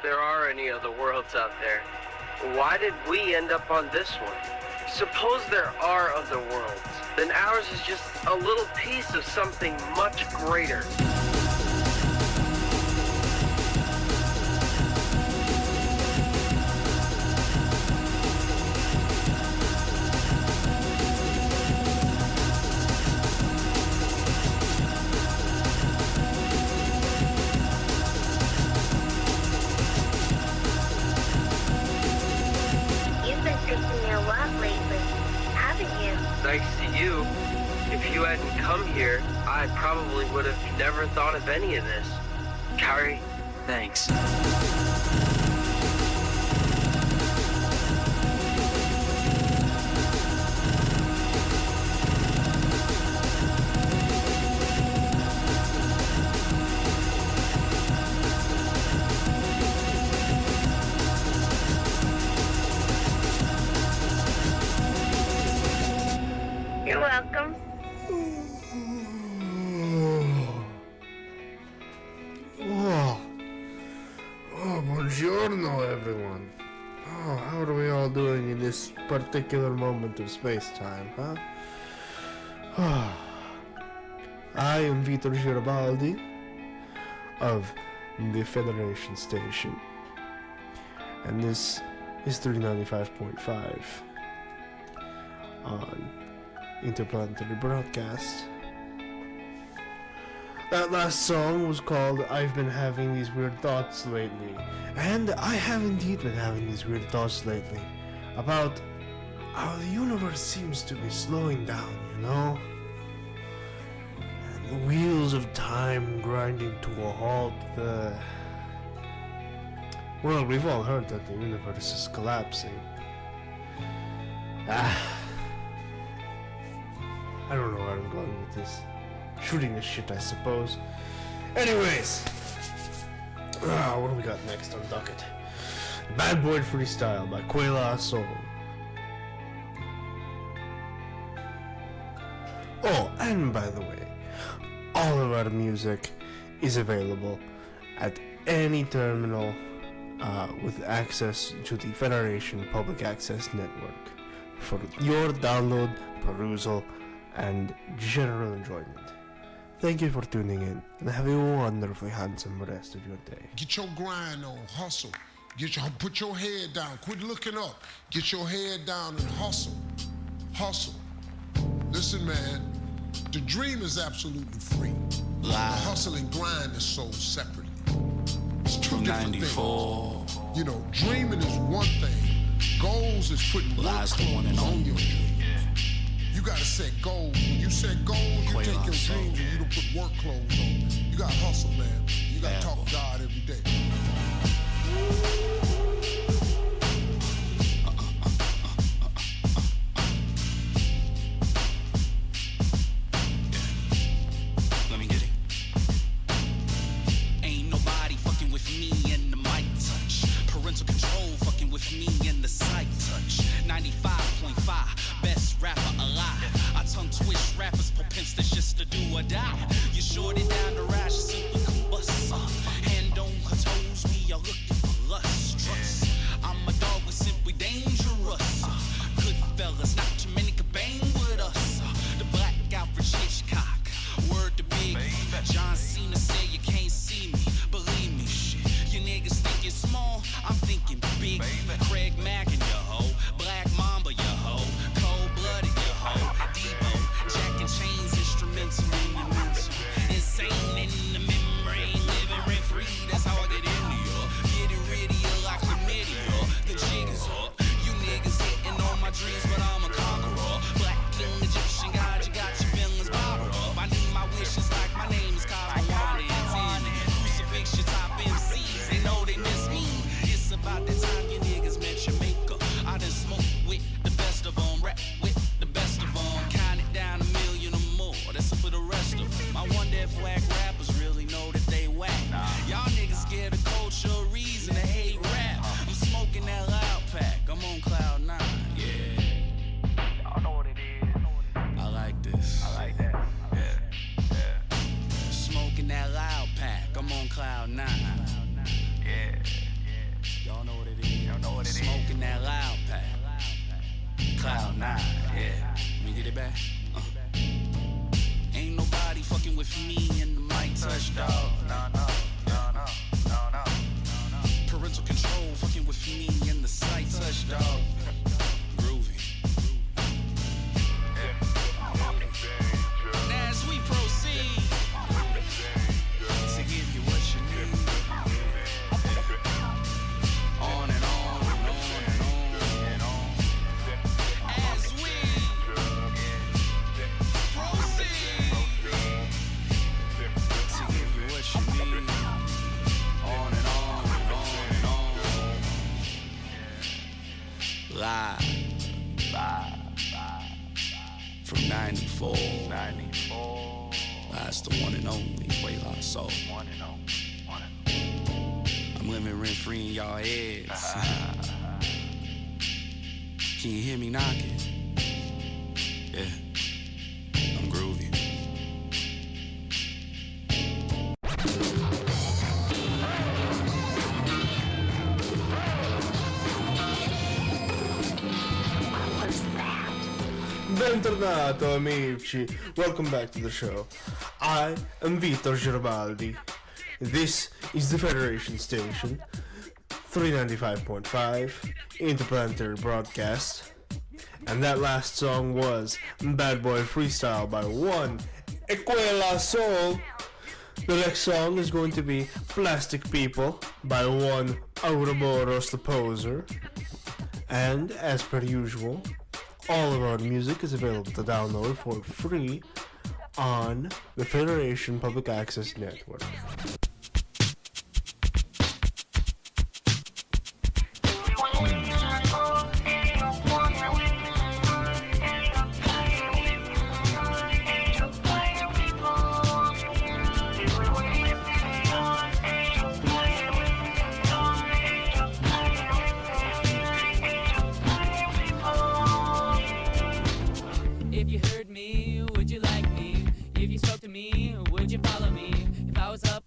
there are any other worlds out there, why did we end up on this one? Suppose there are other worlds, then ours is just a little piece of something much greater. Thanks to you. If you hadn't come here, I probably would have never thought of any of this. Kari, thanks. You're welcome. Oh, buongiorno, everyone. Oh, how are we all doing in this particular moment of space-time, huh? I am Vitor Girabaldi of the Federation Station, and this is 395.5 on Interplanetary Broadcast. That last song was called I've Been Having These Weird Thoughts Lately. And I have indeed been having these weird thoughts lately about how the universe seems to be slowing down, you know? And the wheels of time grinding to a halt. Well, we've all heard that the universe is collapsing. I don't know where I'm going with this. Shooting the shit, I suppose. Anyways, what do we got next on docket? Bad Boy Freestyle by Quela Soul. Oh, and by the way, all of our music is available at any terminal with access to the Federation Public Access Network for your download, perusal, and general enjoyment. Thank you for tuning in, and have a wonderfully handsome rest of your day. Get your grind on, hustle. Put your head down, quit looking up. Get your head down and hustle. Hustle. Listen, man, the dream is absolutely free. The hustle and grind is sold separately. It's two different things. You know, dreaming is one thing. Goals is putting work clothes on your head. You gotta set goals. When you set goals, you take your dreams and you don't put work clothes on. You gotta hustle, man. You gotta talk to God every day. Let me get it. Ain't nobody fucking with me in the mic touch. Parental control fucking with me in the sight touch. 95.5, best rapper alive. I tongue twist rappers, propensity just to do or die. You short it down the rash, simply combust. Hand on her toes, we are looking for lust. Trust. I'm a dog, we simply dangerous. Good fellas, not too many can bang with us. The black average Hitchcock, word to big. John Cena said you can't see me, believe me, shit. You niggas thinking small, I'm thinking big. Craig Mack and your hoe, Black Mamba your hoe, Cold Blooded your hoe, Debo, Jack and Chains instrumental in your mental. Insane in the membrane, living rent free, that's how I get into you. Getting rid of you like chlamydia, the jig is up. You niggas hitting on my dreams, but I'm a conqueror. Black king, Egyptian god, you got your feelings bottled up. I need my wishes like my name is Cosmo Wanda and Tandy. Crucifix your top MCs, they know they miss me. It's about that time you niggas 94. That's the one and only way I saw. I'm living rent free in y'all heads. Can you hear me knocking? Yeah, I'm groovy. Bentornato amici, welcome back to the show. I am Vitor Girabaldi. This is the Federation Station, 395.5, interplanetary broadcast. And that last song was Bad Boy Freestyle by one Equela Soul. The next song is going to be Plastic People by one Ouroboros the Poser. And as per usual, all of our music is available to download for free on the Federation Public Access Network.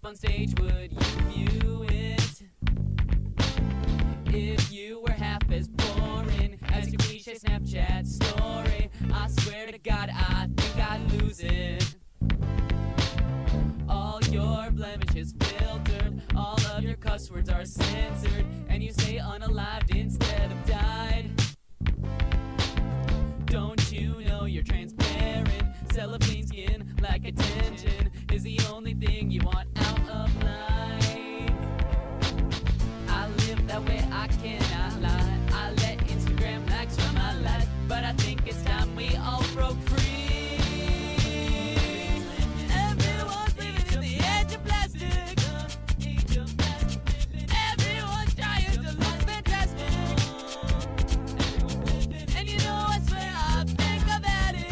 On stage, would you view it? If you were half as boring as your cliche Snapchat story, I swear to God, I think I'd lose it. All your blemishes filtered, all of your cuss words are censored, and you say unalived instead of died. Don't you know you're transparent? Cellophane skin like attention is the only thing you want out of life. I live that way, I cannot lie. I let Instagram likes run my life, but I think it's time we all broke free. Everyone's living in the edge of plastic. Everyone's trying to look fantastic. And you know I swear I think I've had it.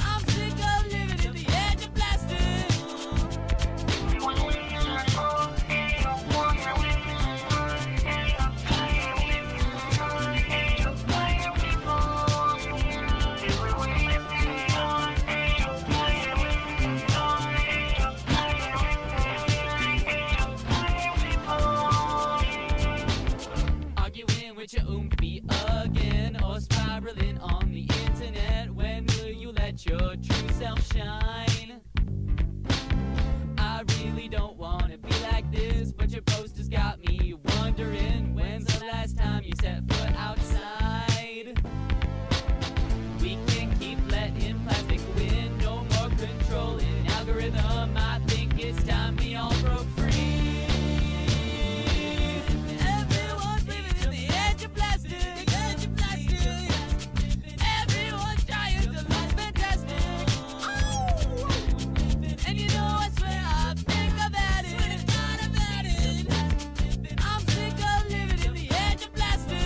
I'm sick of living in the edge of plastic. Arguing with your oomphy again, or spiraling on the internet. When will you let your true self shine? I really don't want to be like this, but your posters got me wondering, when's the last time you set foot outside? We can't keep letting plastic win, no more controlling algorithm. I think it's time we all broke free. Everyone's living in the edge of plastic. Everyone's trying to look fantastic. And you know I swear I think I've had it. I'm sick of living in the edge of plastic.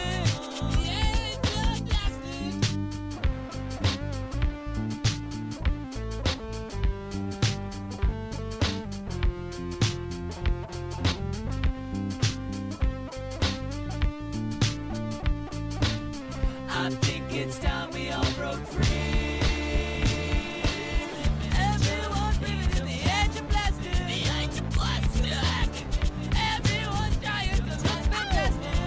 I think it's time we all broke free. Everyone's living in the edge of plastic. The edge of plastic. Everyone's trying to look fantastic.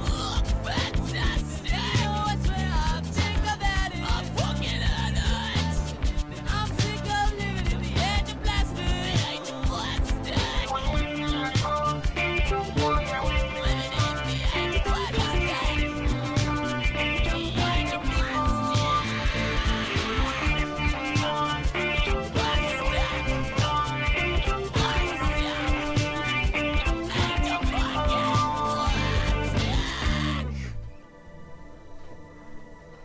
Look fantastic. You know I swear I think I've had it. I'm fucking at it. I'm sick of living in the edge of plastic. The edge of plastic. Living in the edge of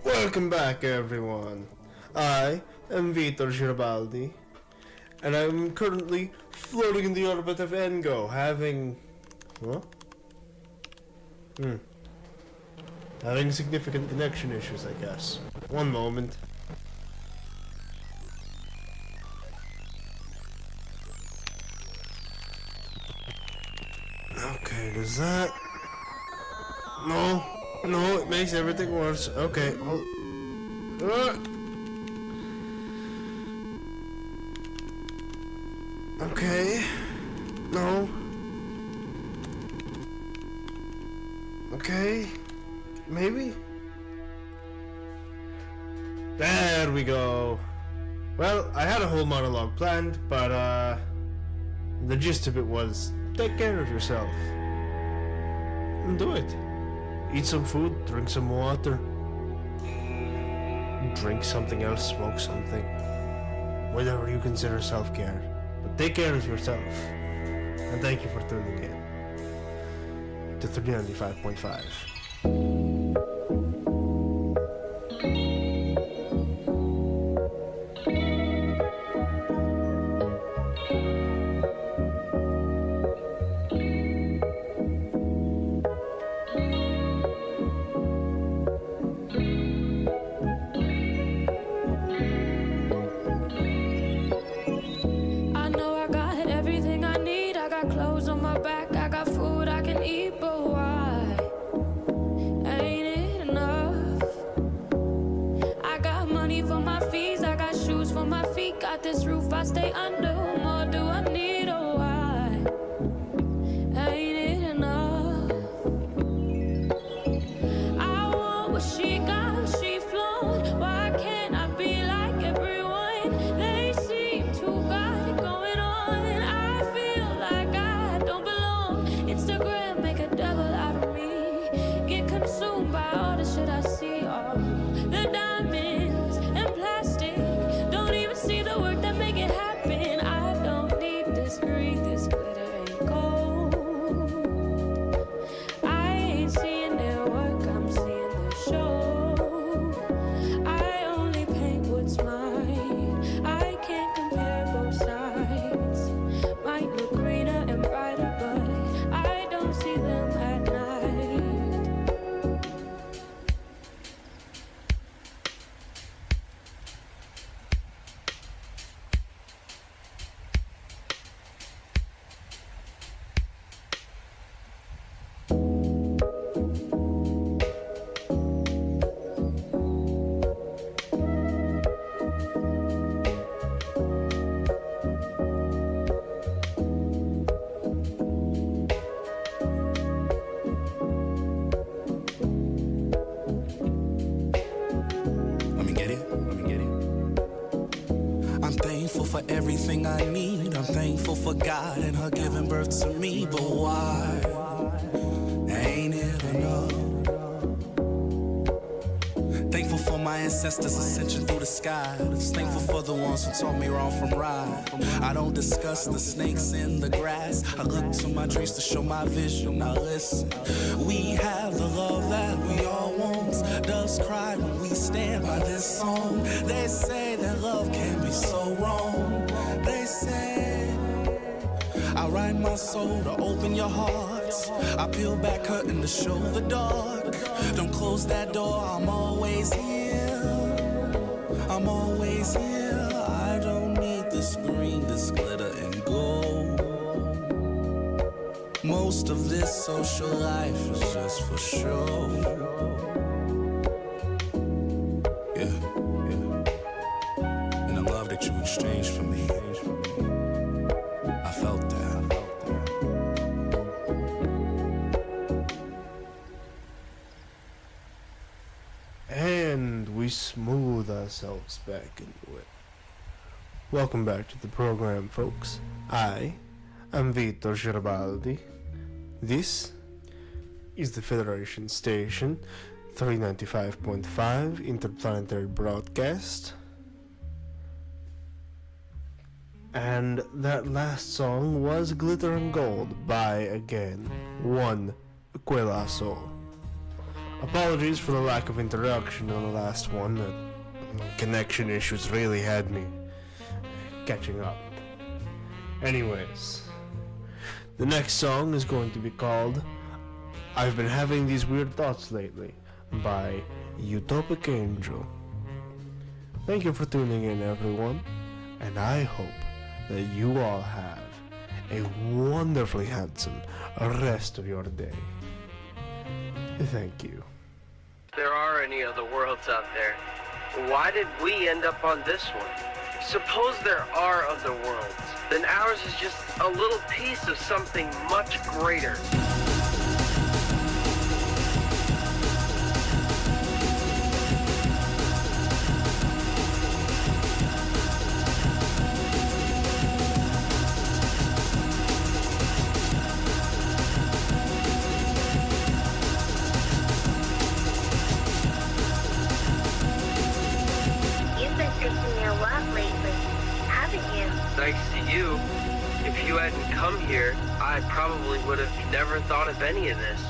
Welcome back, everyone. I am Vitor Girabaldi, and I'm currently floating in the orbit of Engo, having... What? Having significant connection issues, I guess. One moment. Okay, does that... No, it makes everything worse. Okay, okay, no. Okay, maybe? There we go. Well, I had a whole monologue planned, but the gist of it was, take care of yourself. And do it. Eat some food, drink some water. Drink something else, smoke something. Whatever you consider self-care. But take care of yourself. And thank you for tuning in to 395.5. I know I got everything I need. I got clothes on my back, I got food I can eat, but why ain't it enough? I got money for my fees, I got shoes for my feet, got this roof I stay under. What more do I need? Oh, why ain't it enough? I want what she got, she flaunt. Why can't I be like everyone? They seem to got it going on. I feel like I don't belong. Instagram make a devil out of me. Get consumed by all the shit I see. All the diamonds and plastic. Don't even see the work that make it happen. I don't need this green, this glitter ain't gold. I ain't seeing their work, I'm seeing their show. I only paint what's mine. I can't compare both sides. Might look greener and brighter, but I don't see them at night. Let me get it. I'm thankful for everything I need. I'm thankful for God and her giving birth to me. But why ain't it enough? Thankful for my ancestors ascension through the skies. Thankful for the ones who taught me wrong from right. I don't discuss the snakes in the grass. I look to my dreams to show my vision. Now listen, we have the love that we all want. Doves cry when we stand by this song. They say that love can be so wrong. They say I write my soul to open your hearts. I peel back curtain to show the dark. Don't close that door, I'm always here. I'm always here. I don't need this green, this glitter and gold. Most of this social life is just for show. Yeah. And the love that you exchanged for me, I felt that. And we smooth ourselves back into it. Welcome back to the program, folks. I am Vitor Girabaldi. This is the Federation Station, 395.5 Interplanetary Broadcast. And that last song was Glitter and Gold by, again, one Quelaso. Apologies for the lack of introduction on the last one. The connection issues really had me catching up. Anyways, the next song is going to be called I've Been Having These Weird Thoughts Lately by Utopic Angel. Thank you for tuning in, everyone, and I hope that you all have a wonderfully handsome rest of your day. Thank you. If there are any other worlds out there, why did we end up on this one? Suppose there are other worlds, then ours is just a little piece of something much greater. You've been thinking your love lately, haven't you? Thanks to you. If you hadn't come here, I probably would have never thought of any of this.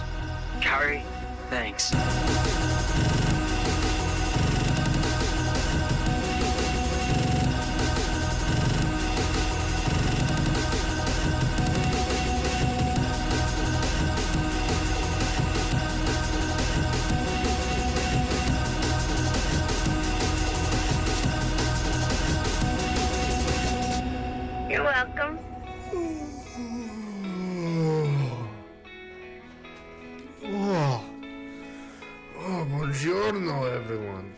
Kari, thanks. You're welcome. Buongiorno, everyone.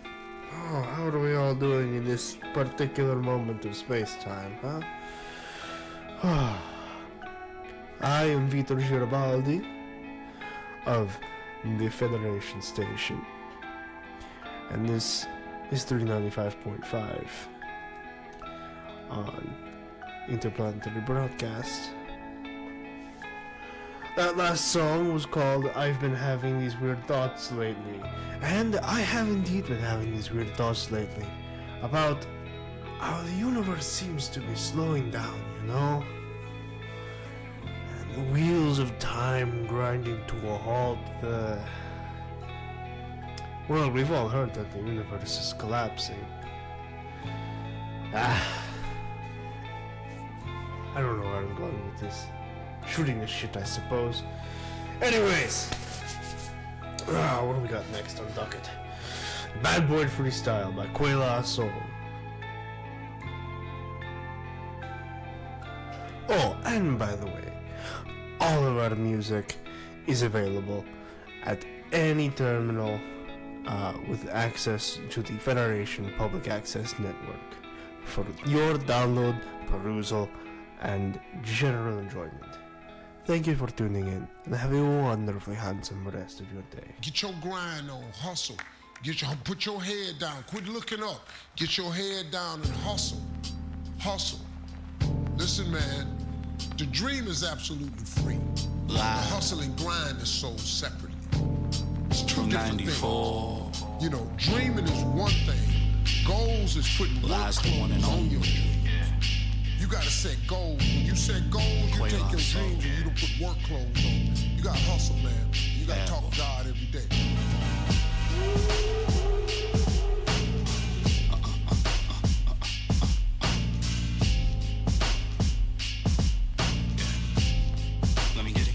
How are we all doing in this particular moment of space-time, huh? I am Vito Girabaldi of the Federation Station, and this is 395.5 on Interplanetary Broadcast. That last song was called I've Been Having These Weird Thoughts Lately. And I have indeed been having these weird thoughts lately about how the universe seems to be slowing down, you know? And the wheels of time grinding to a halt. Well, we've all heard that the universe is collapsing. I don't know where I'm going with this. Shooting the shit, I suppose. Anyways, what do we got next on docket? Bad Boy Freestyle by Quela Soul. Oh, and by the way, all of our music is available at any terminal with access to the Federation Public Access Network for your download, perusal, and general enjoyment. Thank you for tuning in, and have a wonderfully handsome rest of your day. Get your grind on, hustle. Put your head down, quit looking up. Get your head down and hustle. Hustle. Listen, man, the dream is absolutely free. The hustle and grind is sold separately. It's two different things. You know, dreaming is one thing. Goals is putting work clothes on your dream. You gotta set goals. When you set goals, you take your dreams and you don't put work clothes on. You gotta hustle, man. You gotta talk to God every day. Let me get it.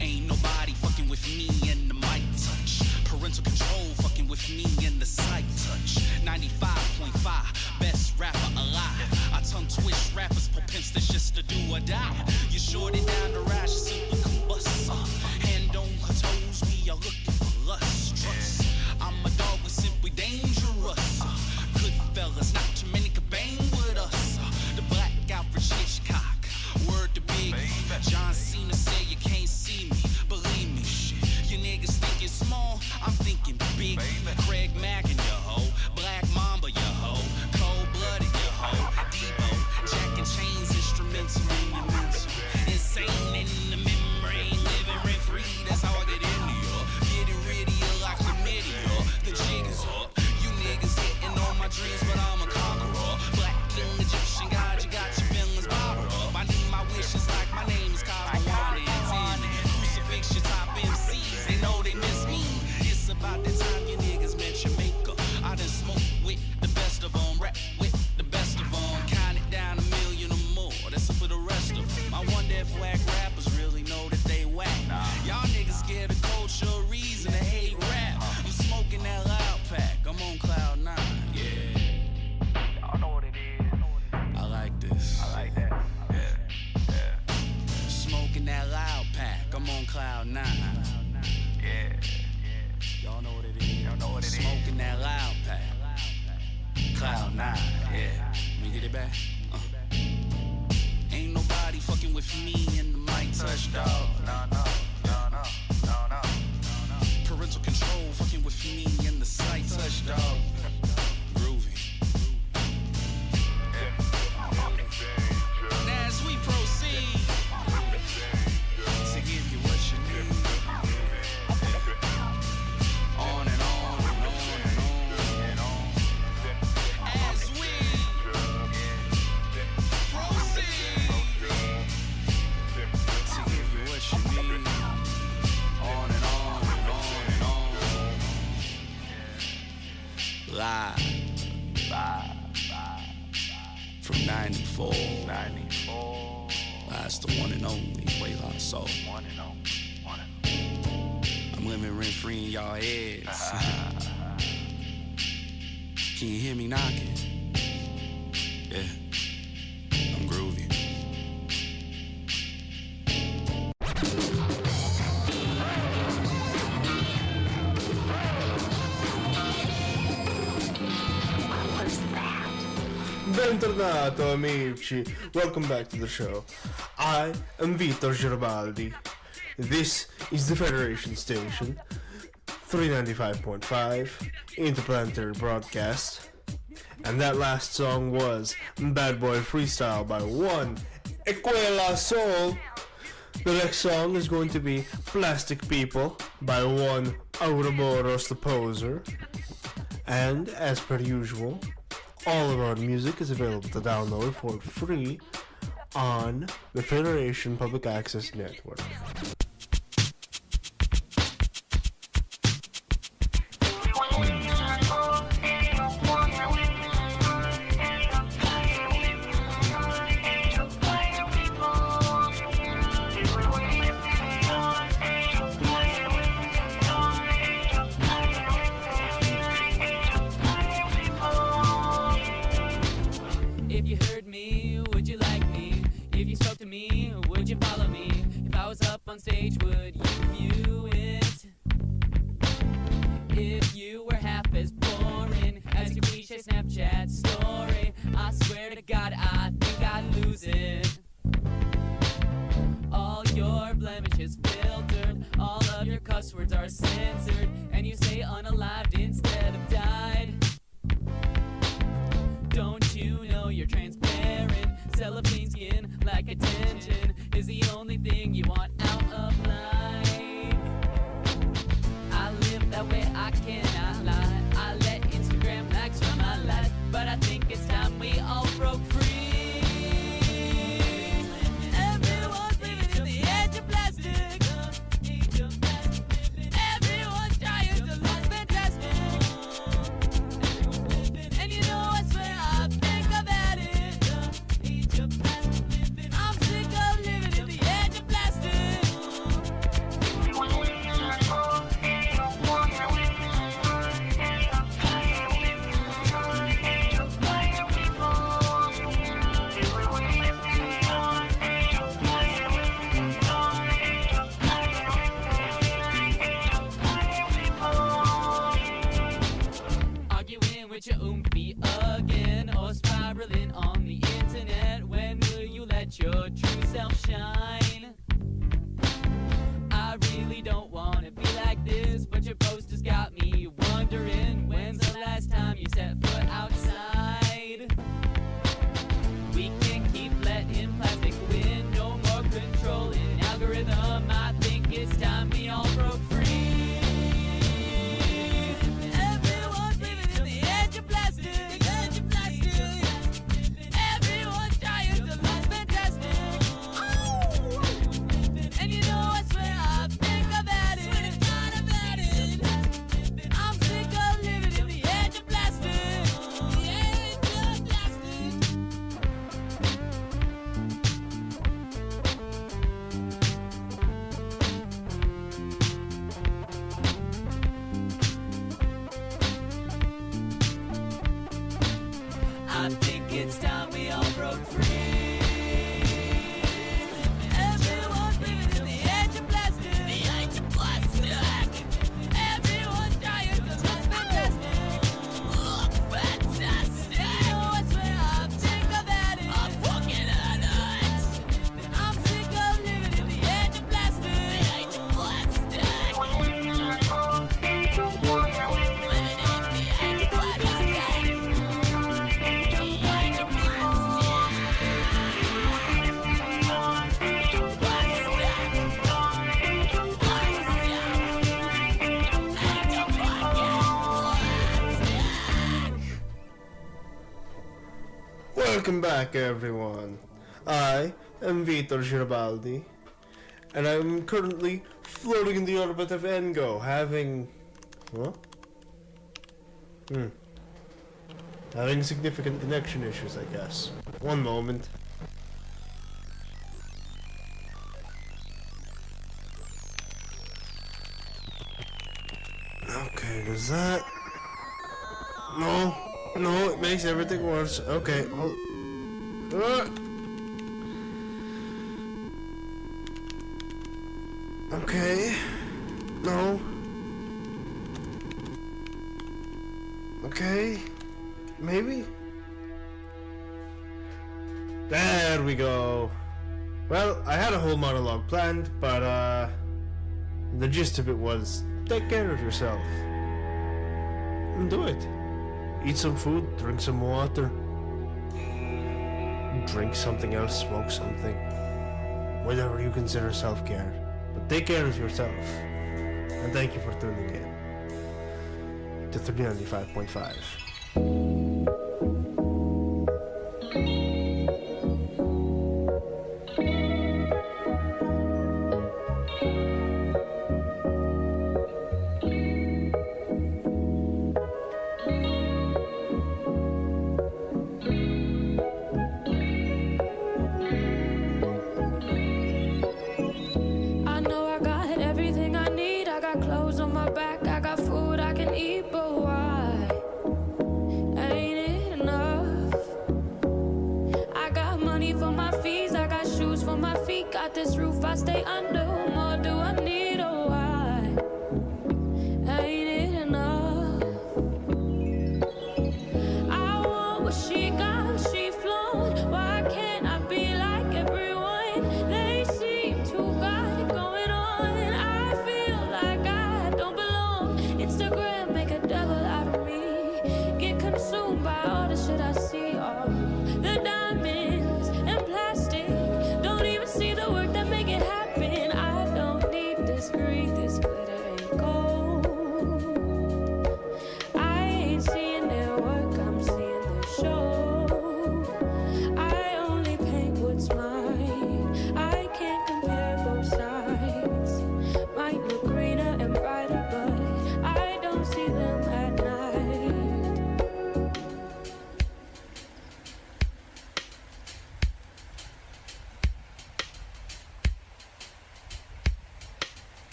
Ain't nobody fucking with me in the mic touch. Parental control fucking with me in the sight touch. 95.5, best rapper alive. I tongue twist rappers, propensed just to do or die. You short it down the rash, simple combust. Hand on her toes, we are looking for lust. that loud pack. I'm on cloud 9. Yeah. Y'all know what it is. Smoking that loud pack. Cloud 9. Yeah. Let me get it back. Ain't nobody fucking with me in the mic touch, dog. No. Parental control fucking with me in the sight touch, dog. Groovy. Now as we proceed to give you what you need, on and on and on and on. As we proceed to give you what you need, on and on and on and on. Live. From 94. That's the one and only Waylock Soul. I'm living rent free in y'all heads. Can you hear me knocking? Yeah, I'm groovy. Bentornato amici, welcome back to the show. I am Vitor Girabaldi. This is the Federation Station, 395.5, Interplanetary Broadcast. And that last song was Bad Boy Freestyle by one Equela Soul. The next song is going to be Plastic People by one Ouroboros the Poser. And as per usual, all of our music is available to download for free on the Federation Public Access Network. If you heard me, would you like me? If you spoke to me, would you follow me? If I was up on stage, would you view it? If you were half as boring as your cliche Snapchat story, I swear to God, I think I'd lose it. All your blemishes filtered, all of your cuss words are censored, and you say unalived instead of died. Don't you know you're transparent? Cellophane skin like attention is the only thing you want out of life. I live that way, I cannot lie. I let Instagram likes run my life, but I think it's time we all broke free. Everyone's living in the edge of plastic. Everyone's trying to look fantastic. And you know I swear I think I've had it. I'm sick of living in the edge of plastic. Arguing with your oomphy again, or spiraling on the internet. When will you let your true self shine? I really don't wanna be like this, but your posters got me wondering, when's the last time you set foot outside? We can't keep letting plastic win, no more controlling algorithm. I think it's time we all broke free. Everyone's living in the edge of plastic. Everyone's trying to look fantastic. And you know I swear I think I've had it. Welcome back, everyone. I am Vitor Girabaldi, and I'm currently floating in the orbit of Engo, having... What? Having significant connection issues, I guess. One moment. Okay, does that... No, it makes everything worse. Okay, okay. No. Okay. Maybe? There we go. Well, I had a whole monologue planned, but the gist of it was, take care of yourself. And do it. Eat some food, drink some water. Drink something else, smoke something. Whatever you consider self-care. But take care of yourself. And thank you for tuning in to 395.5.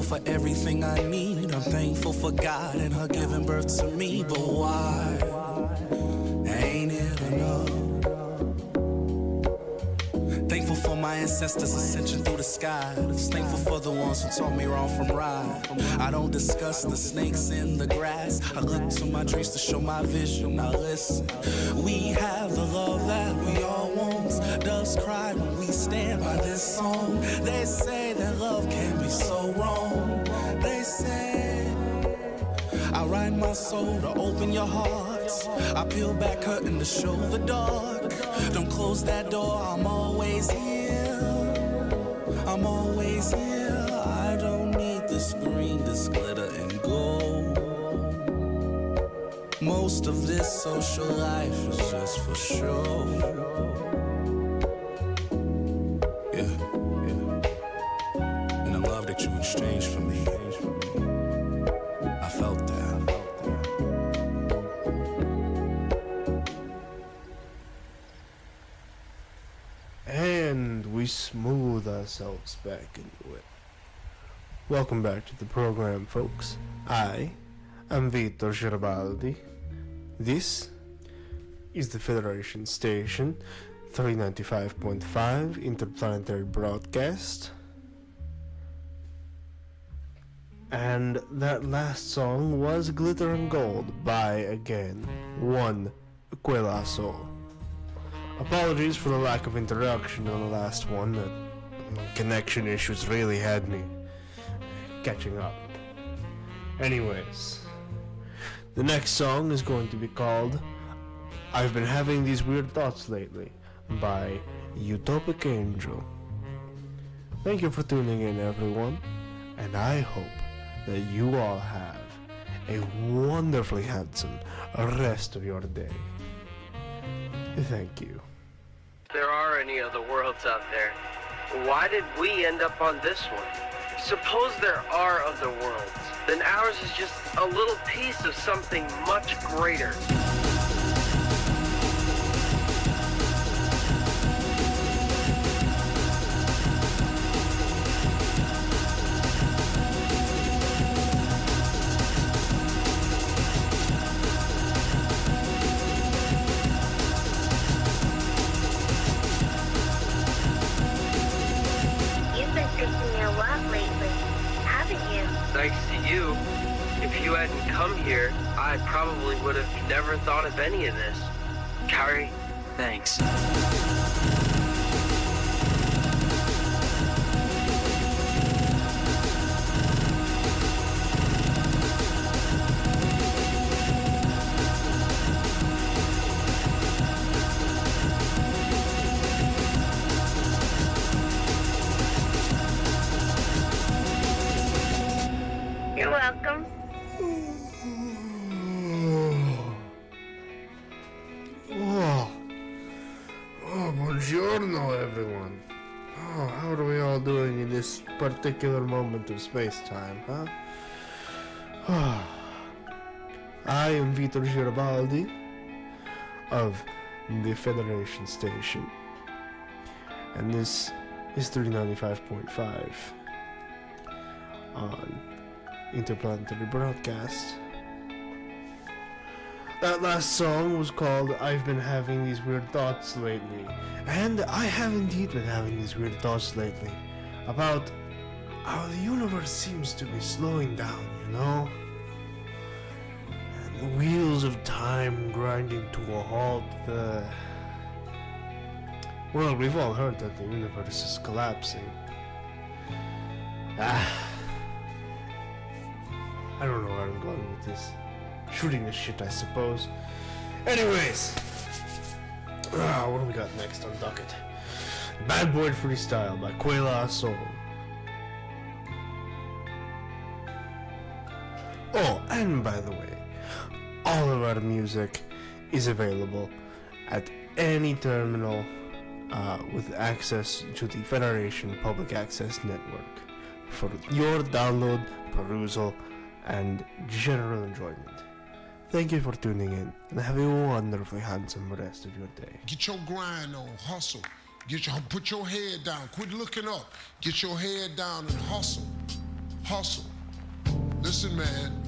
For everything I need, I'm thankful for God and her giving birth to me. But why ain't it enough? Thankful for my ancestors ascension through the skies. Thankful for the ones who taught me wrong from right. I don't discuss the snakes in the grass. I look to my dreams to show my vision. Now listen, we have the love that we all want. Doves cry when we stand by this song. They say that love can be so wrong. They say I write my soul to open your hearts. I peel back curtain to show the dark. Don't close that door, I'm always here. I'm always here. I don't need this green, this glitter and gold. Most of this social life is just for show. You exchanged for me. I felt that. And we smooth ourselves back into it. Welcome back to the program, folks. I am Vitor Girabaldi. This is the Federation Station 395.5 Interplanetary Broadcast. And that last song was Glitter and Gold by, again, one Quelaso. Apologies for the lack of interaction on the last one. The connection issues really had me catching up. Anyways, the next song is going to be called I've Been Having These Weird Thoughts Lately by Utopic Angel. Thank you for tuning in, everyone, and I hope that you all have a wonderfully handsome rest of your day. Thank you. If there are any other worlds out there, why did we end up on this one? Suppose there are other worlds, then ours is just a little piece of something much greater. You've been thinking a lot lately, haven't you? Thanks to you. If you hadn't come here, I probably would have never thought of any of this. Carrie, thanks. You're welcome. Buongiorno, everyone. How are we all doing in this particular moment of space-time, huh? I am Vitor Girabaldi of the Federation Station, and this is 395.5 on Interplanetary Broadcast. That last song was called I've Been Having These Weird Thoughts Lately. And I have indeed been having these weird thoughts lately about how the universe seems to be slowing down, you know? And the wheels of time grinding to a halt. Well, we've all heard that the universe is collapsing. I don't know where I'm going with this. Shooting the shit, I suppose. Anyways, what do we got next on docket? Bad Boy Freestyle by Quela Soul. Oh, and by the way, all of our music is available at any terminal with access to the Federation Public Access Network for your download, perusal, and general enjoyment. Thank you for tuning in, and have a wonderfully handsome rest of your day. Get your grind on, hustle. Put your head down. Quit looking up. Get your head down and hustle. Hustle. Listen, man,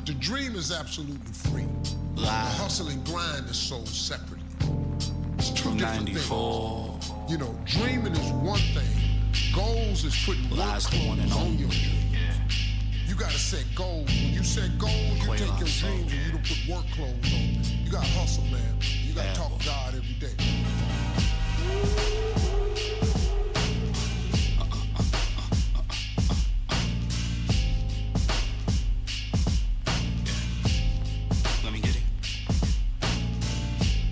the dream is absolutely free. The hustle and grind is sold separately. It's two different things. You know, dreaming is one thing. Goals is putting work clothes on your head. You gotta set goals. When you set goals, you take your dreams and you don't put work clothes on. You gotta hustle, man. You gotta talk to God every day. Let me get it.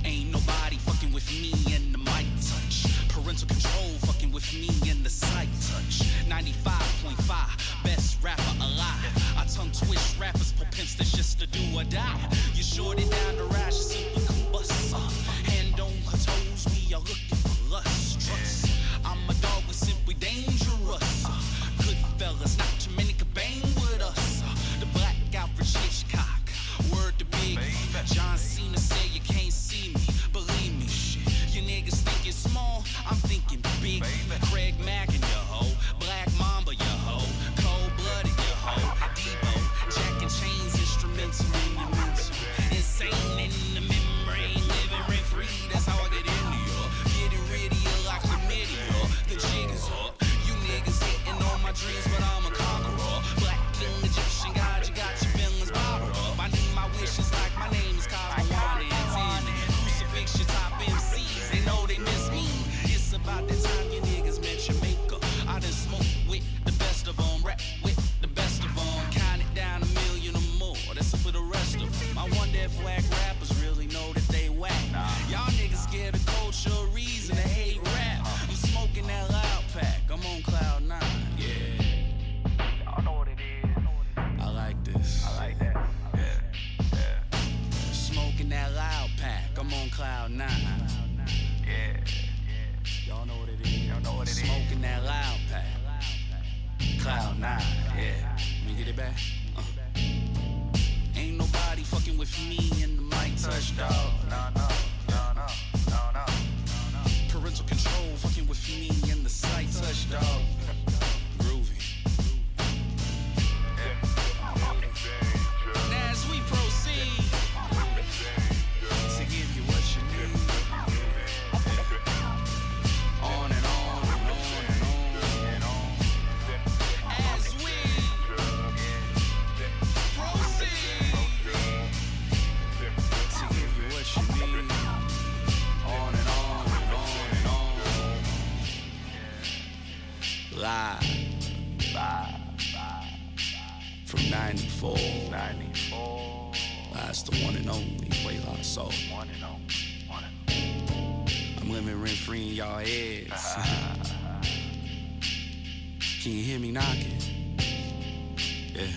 Ain't nobody fucking with me and the mic touch. Parental control fucking with me and the sight touch. 95.5, best rapper alive. I tongue twist rappers, propensity just to do or die. You short it down the rash, simply combust. Hand on her toes, we are looking for lust. Trust. I'm a dog with simply dangerous. Good fellas, not too many can bang with us. The black Alfred Hitchcock, word to big. John Cena said you can't see me, believe me, shit. You niggas thinking small, I'm thinking big. Craig Mack and your hoe, Black Mamba your hoe, Cold Blooded your hoe, Debo, Jack and Chains instrumental in your mental. Insane and cloud nine, yeah. Let me get it back. Ain't nobody fucking with me and the mic touch, dog. No. Parental control fucking with me and the sight touch, dog. Groovy. Now as we proceed to give you what you need, on and on and on and on. As we proceed to give you what you need, on and on and on and on. Live from 94. That's the one and only Way Lost Soul. I'm living rent free in y'all heads. Can you hear me knocking? Yeah,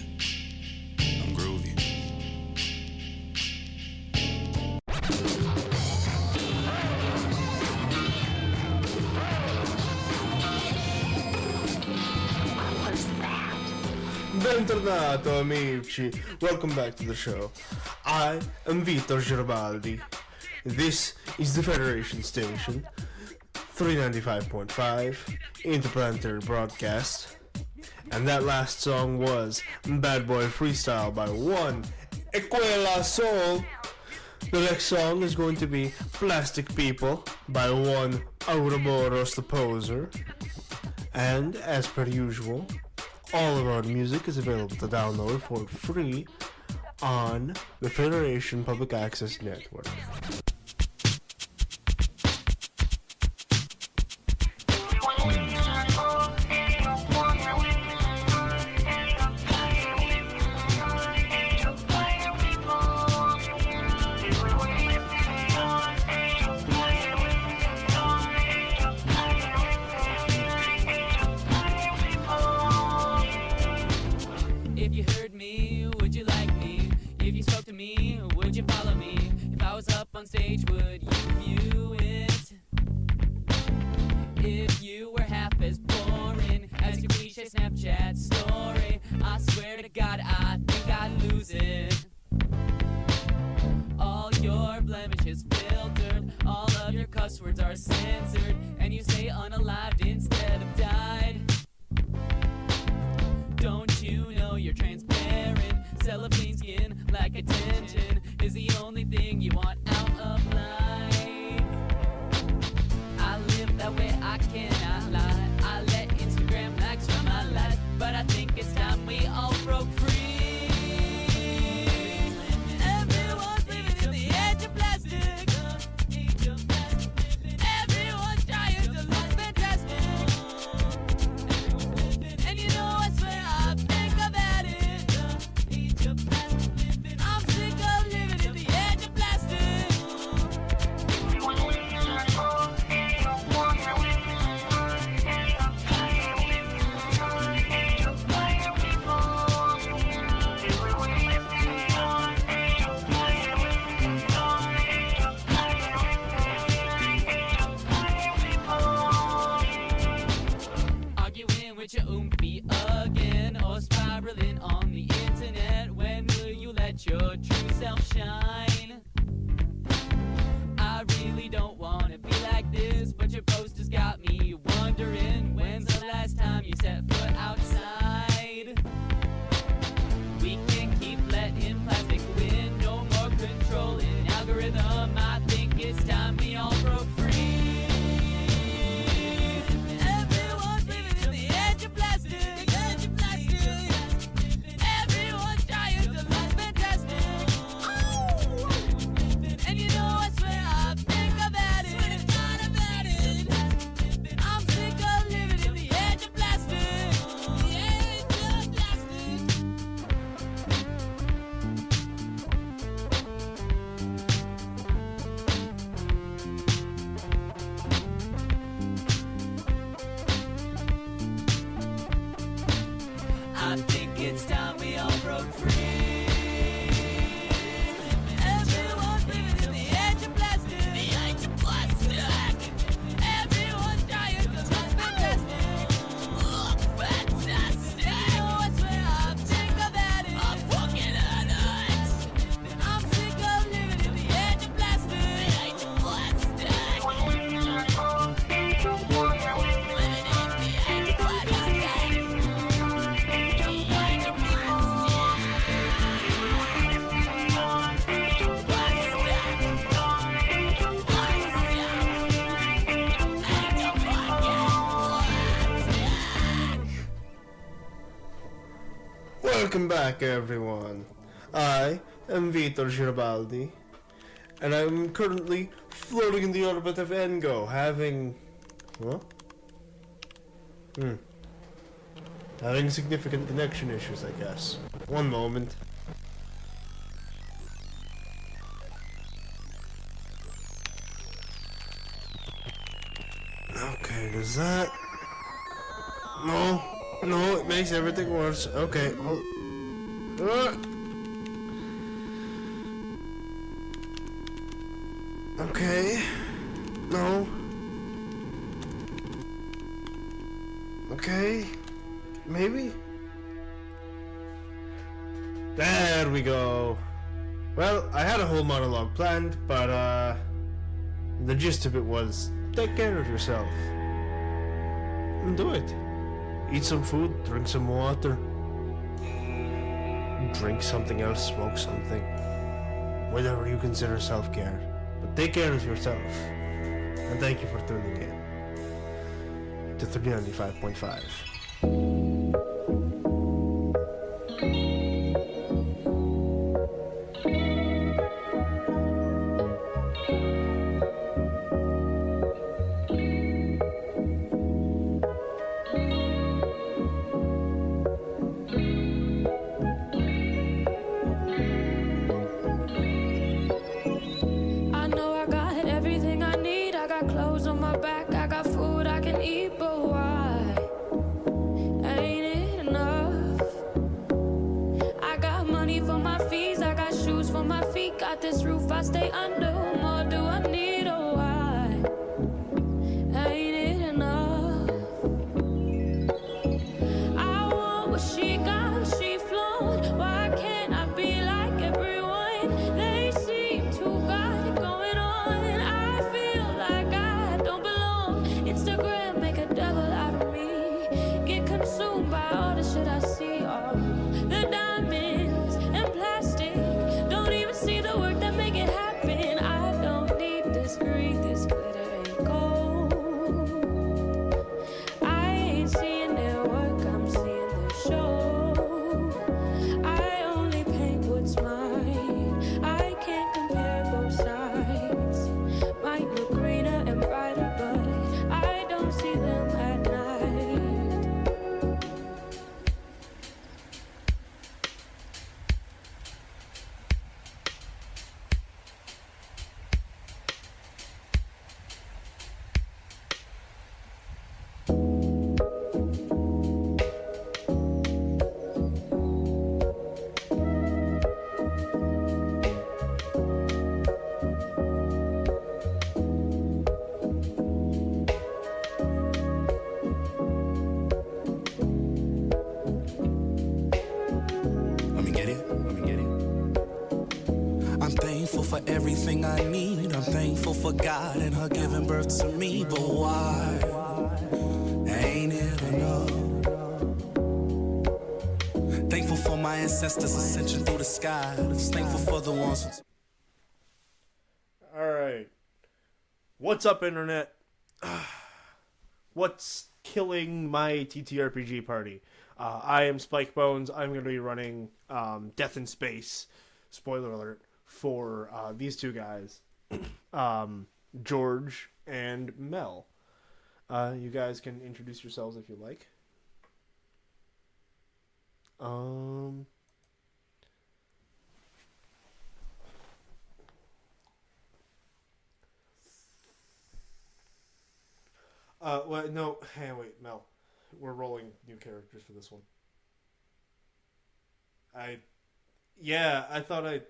I'm groovy. Bentornato amici, welcome back to the show. I am Vitor Girabaldi. This is the Federation Station, 395.5 Interplanetary Broadcast. And that last song was Bad Boy Freestyle by one Equela Soul. The next song is going to be Plastic People by one Ouroboros the Poser. And as per usual, all of our music is available to download for free on the Federation Public Access Network. If you heard me, would you like me? If you spoke to me, would you follow me? If I was up on stage, would you view it? If you were half as boring as your cliche Snapchat story, I swear to God, I think I'd lose it. All your blemishes filtered, all of your cuss words are censored, and you say unalived instead of died. Don't you know you're transparent? Cellophane skin like attention is the only thing you want out of life. I live that way, I cannot lie. I let Instagram likes run my life, but I think it's time we all broke free. Everyone's living in the edge of plastic. Everyone's trying to look fantastic. And you know I swear I think I've had it. I'm sick of living in the edge of plastic. Arguing with your oomphy again, or spiraling on the internet. When will you let your true self shine? I really don't wanna be like this, but your posters got me wondering, when's the last time you set foot outside? We can keep letting plastic win, no more controlling algorithm. I think it's time we all broke free. Everyone's living in the edge of plastic. Everyone's trying to look fantastic. And you know I swear I think I've had it. I'm sick of living in the edge of plastic. The edge of plastic. I think it's time we all broke free. Everyone's living in the edge of plastic. The edge of plastic. Everyone's trying to look fantastic. Look fantastic. Welcome back, everyone. I am Vitor Girabaldi, and I'm currently floating in the orbit of Engo, having... What? Having significant connection issues, I guess. One moment. Okay, does that... No, it makes everything worse. Okay, okay, no. Okay, maybe? There we go. Well, I had a whole monologue planned, but the gist of it was, take care of yourself. And do it. Eat some food, drink some water. Drink something else, smoke something. Whatever you consider self-care. But take care of yourself. And thank you for tuning in to 395.5. I know I got everything I need. I got clothes on my back, I got food I can eat, but why ain't it enough? I got money for my fees, I got shoes for my feet, got this roof I stay under. What more do I need? Oh, why ain't it enough? I want what she got, she flaunt. Why can't I be like everyone? They seem to got it going on. I feel like I don't belong. Instagram make a devil out of me. Get consumed by all the shit I see. All the diamonds and plastic. Don't even see the work that make it happen. I don't need this greed, this glitter ain't gold. I ain't seeing their work, I'm seeing their show. I only paint what's mine. I can't compare both sides. Might look greener and brighter, but I don't see them at night. Let me get it. I'm thankful for everything I need. I'm thankful for God and her giving birth to me. But why ain't it enough? Thankful for my ancestors ascension through the skies. Thankful for the ones. Alright. What's up, Internet? What's killing my TTRPG party? I am Spike Bones. I'm going to be running Death in Space, spoiler alert, for these two guys, George and Mel. You guys can introduce yourselves if you like. Well, no, hey, wait, Mel. We're rolling new characters for this one. I thought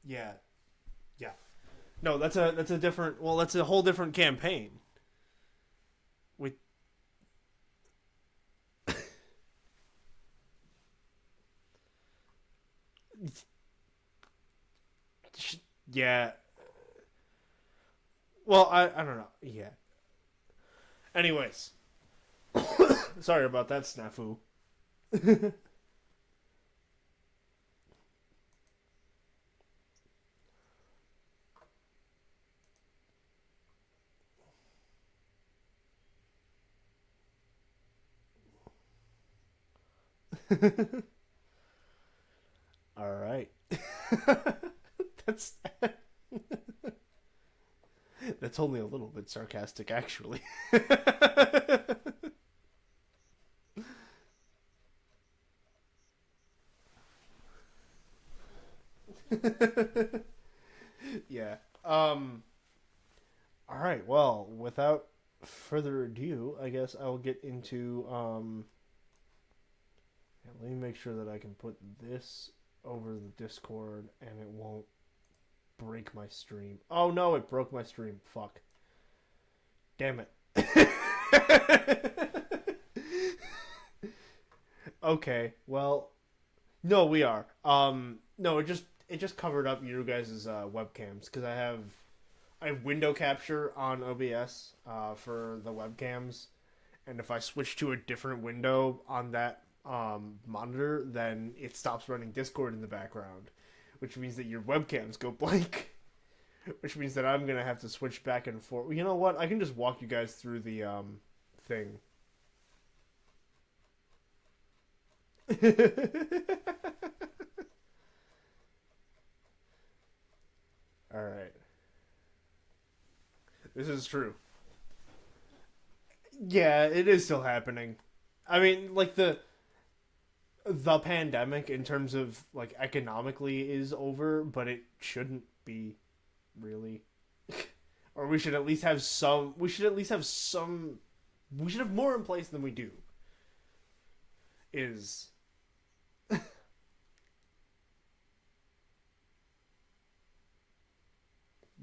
yeah. No, that's a different, well, that's a whole different campaign. We... yeah. Well, I don't know. Yeah. Anyways. Sorry about that snafu. That's that's only a little bit sarcastic, actually. Yeah. All right. Well, without further ado, I guess I'll get into yeah, let me make sure that I can put this over the Discord and it won't break my stream. Oh no, it broke my stream. Fuck. Damn it. Okay. Well, no, we are. No, it just covered up your guys' webcams because I have window capture on OBS for the webcams, and if I switch to a different window on that monitor, then it stops running Discord in the background, which means that your webcams go blank, which means that I'm gonna have to switch back and forth. You know what? I can just walk you guys through the thing. All right. This is true. Yeah, it is still happening. I mean, like the pandemic in terms of like economically is over, but it shouldn't be really. Or we should at least have some we should at least have some we should have more in place than we do. Is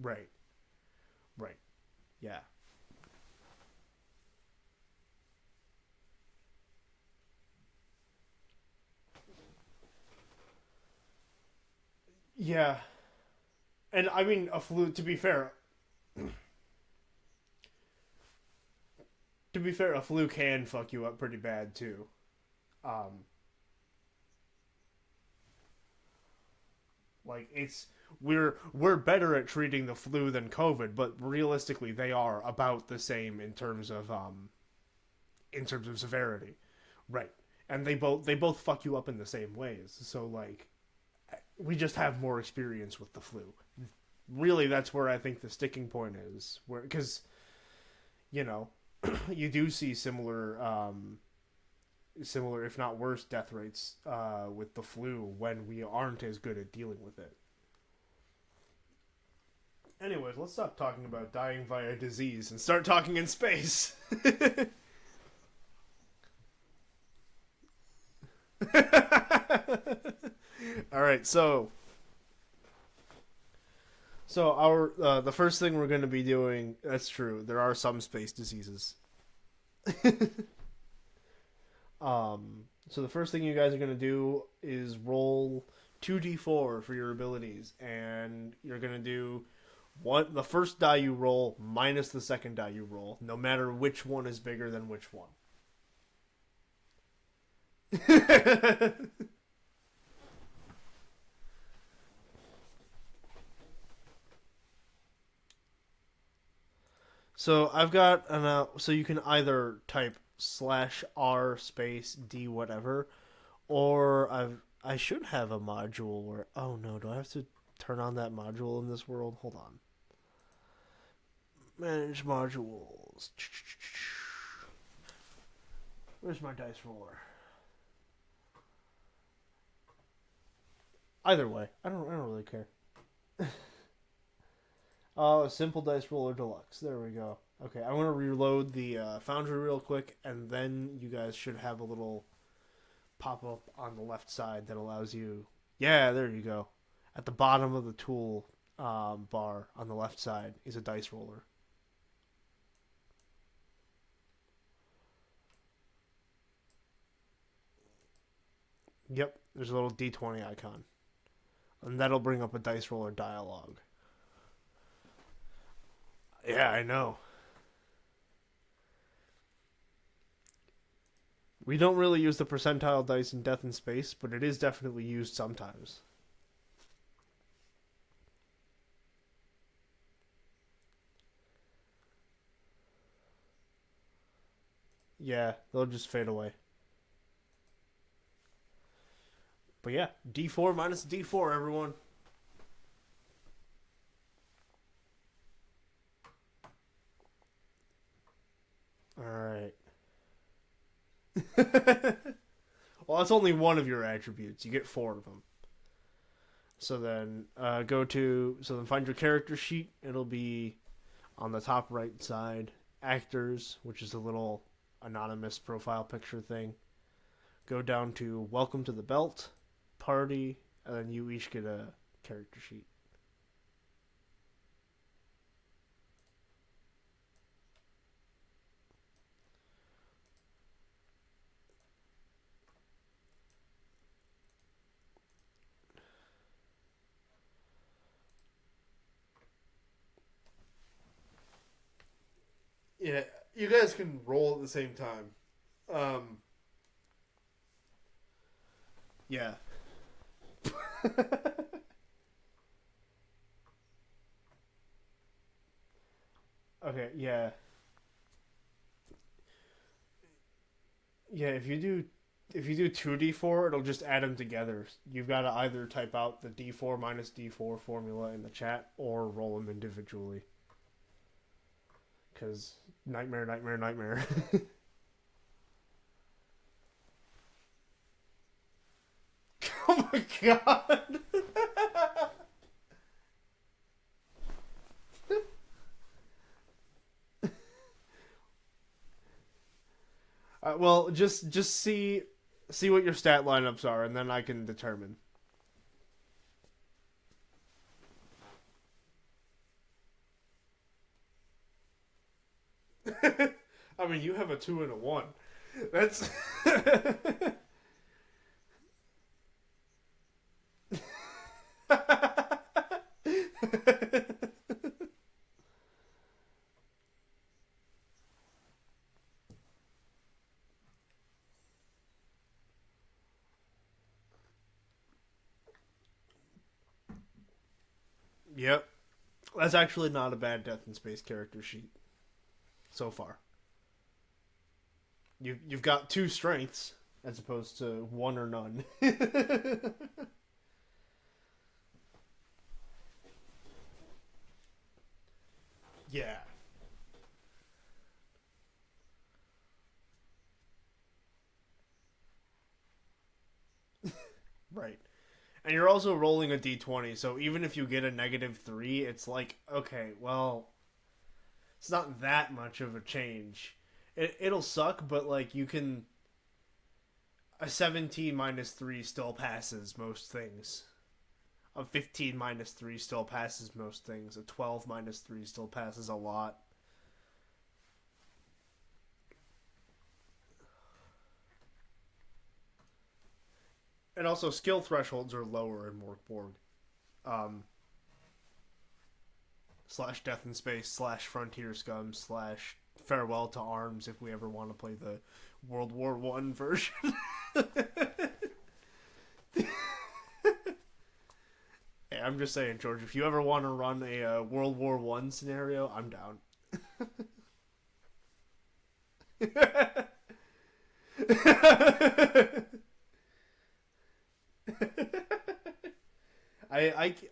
right. Right. Yeah. Yeah. And I mean, a flu. To be fair, a flu can fuck you up pretty bad too. Um, like we're better at treating the flu than COVID, but realistically, they are about the same in terms of severity, right? And they both fuck you up in the same ways. So like, we just have more experience with the flu. Really, that's where I think the sticking point is, where because you know you do see similar, if not worse, death rates with the flu when we aren't as good at dealing with it. Anyways, let's stop talking about dying via disease and start talking in space. All right, so our the first thing we're going to be doing, that's true. There are some space diseases. So the first thing you guys are going to do is roll 2d4 for your abilities, and you're going to do the first die you roll minus the second die you roll, no matter which one is bigger than which one. So I've got so you can either type /r space d whatever, or I should have a module where, oh no, do I have to turn on that module in this world? Hold on. Manage modules. Where's my dice roller? Either way, I don't really care. Simple dice roller deluxe. There we go. Okay, I want to reload the Foundry real quick, and then you guys should have a little pop-up on the left side that allows you... Yeah, there you go. At the bottom of the tool bar on the left side is a dice roller. Yep, there's a little D20 icon. And that'll bring up a dice roller dialogue. Yeah, I know. We don't really use the percentile dice in Death in Space, but it is definitely used sometimes. Yeah, they'll just fade away. But yeah, D4 minus D4, everyone. Well, that's only one of your attributes. You get 4 of them. So then find your character sheet. It'll be on the top right side. Actors, which is a little anonymous profile picture thing. Go down to Welcome to the Belt, Party, and then you each get a character sheet. Yeah, you guys can roll at the same time. Yeah. Okay, yeah. Yeah, if you do 2d4, it'll just add them together. You've got to either type out the d4 minus d4 formula in the chat or roll them individually. Because nightmare, nightmare, nightmare. Oh my god! Well, just see what your stat lineups are, and then I can determine. I mean, you have a 2 and a 1. That's Yep. That's actually not a bad Death in Space character sheet so far. You've got 2 strengths as opposed to 1 or none. Yeah. Right. And you're also rolling a d20, so even if you get a -3, it's like, okay, well, it's not that much of a change. It'll suck, but like you can... A 17 minus 3 still passes most things. A 15 minus 3 still passes most things. A 12 minus 3 still passes a lot. And also, skill thresholds are lower in Morkborg. / Death in Space / Frontier Scum / Farewell to Arms if we ever want to play the World War I version. Hey, I'm just saying, George, if you ever want to run a World War I scenario, I'm down.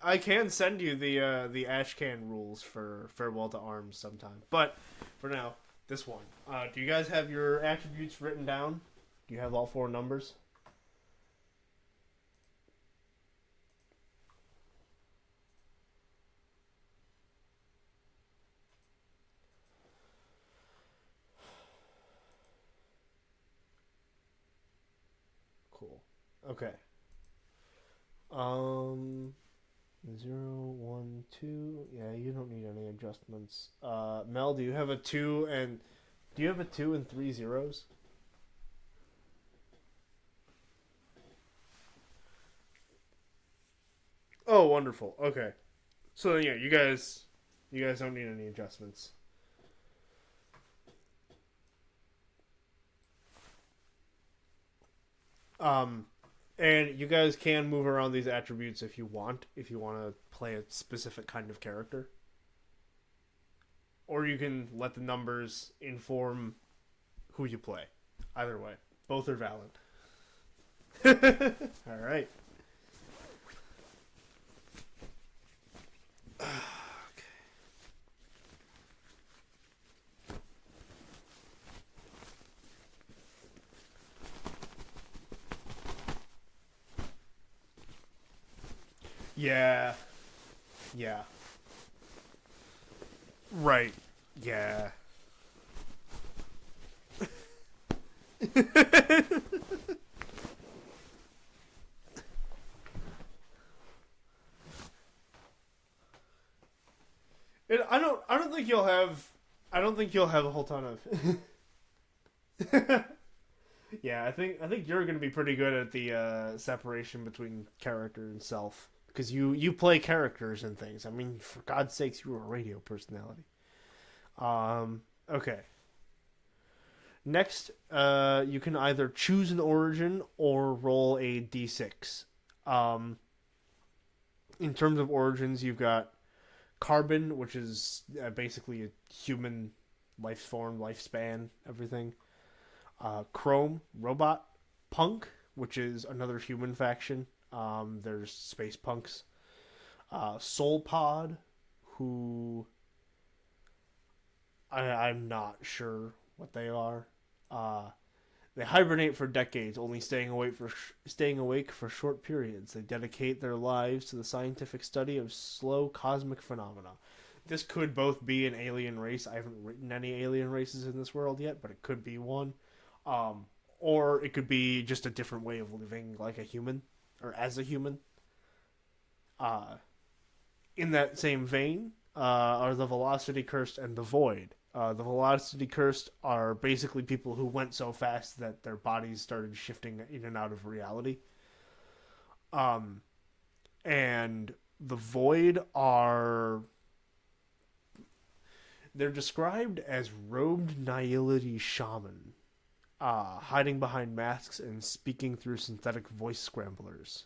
I can send you the Ashcan rules for Farewell to Arms sometime. But for now, this one. Do you guys have your attributes written down? Do you have all 4 numbers? Cool. Okay. 0, 1, 2. Yeah, you don't need any adjustments. Mel, do you have a 2 and 3 zeros? Oh, wonderful. Okay. So yeah, you guys don't need any adjustments. And you guys can move around these attributes if you want to play a specific kind of character. Or you can let the numbers inform who you play. Either way. Both are valid. Alright. Yeah. Yeah. Right. Yeah. I don't think you'll have. I don't think you'll have a whole ton of. Yeah, I think you're gonna be pretty good at the separation between character and self because you play characters and things. I mean, for God's sakes, you're a radio personality. Okay. Next, you can either choose an origin or roll a d6. In terms of origins, you've got carbon, which is basically a human life form, lifespan, everything. Chrome, robot, punk, which is another human faction. There's space punks. Soul pod, who I'm not sure what they are. They hibernate for decades, only staying awake for short periods. They dedicate their lives to the scientific study of slow cosmic phenomena. This could both be an alien race. I haven't written any alien races in this world yet, but it could be one. Or it could be just a different way of living like a human, or as a human. In that same vein, are the Velocity Cursed and the Void. The Velocity Cursed are basically people who went so fast that their bodies started shifting in and out of reality. And the Void are... They're described as robed nihility shaman, hiding behind masks and speaking through synthetic voice scramblers.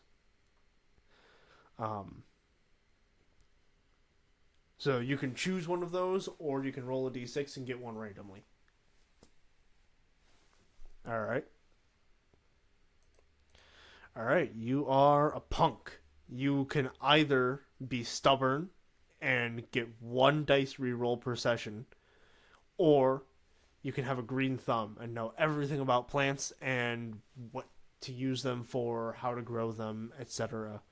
So you can choose one of those, or you can roll a d6 and get one randomly. Alright. Alright, you are a punk. You can either be stubborn and get one dice reroll per session, or you can have a green thumb and know everything about plants and what to use them for, how to grow them, etc.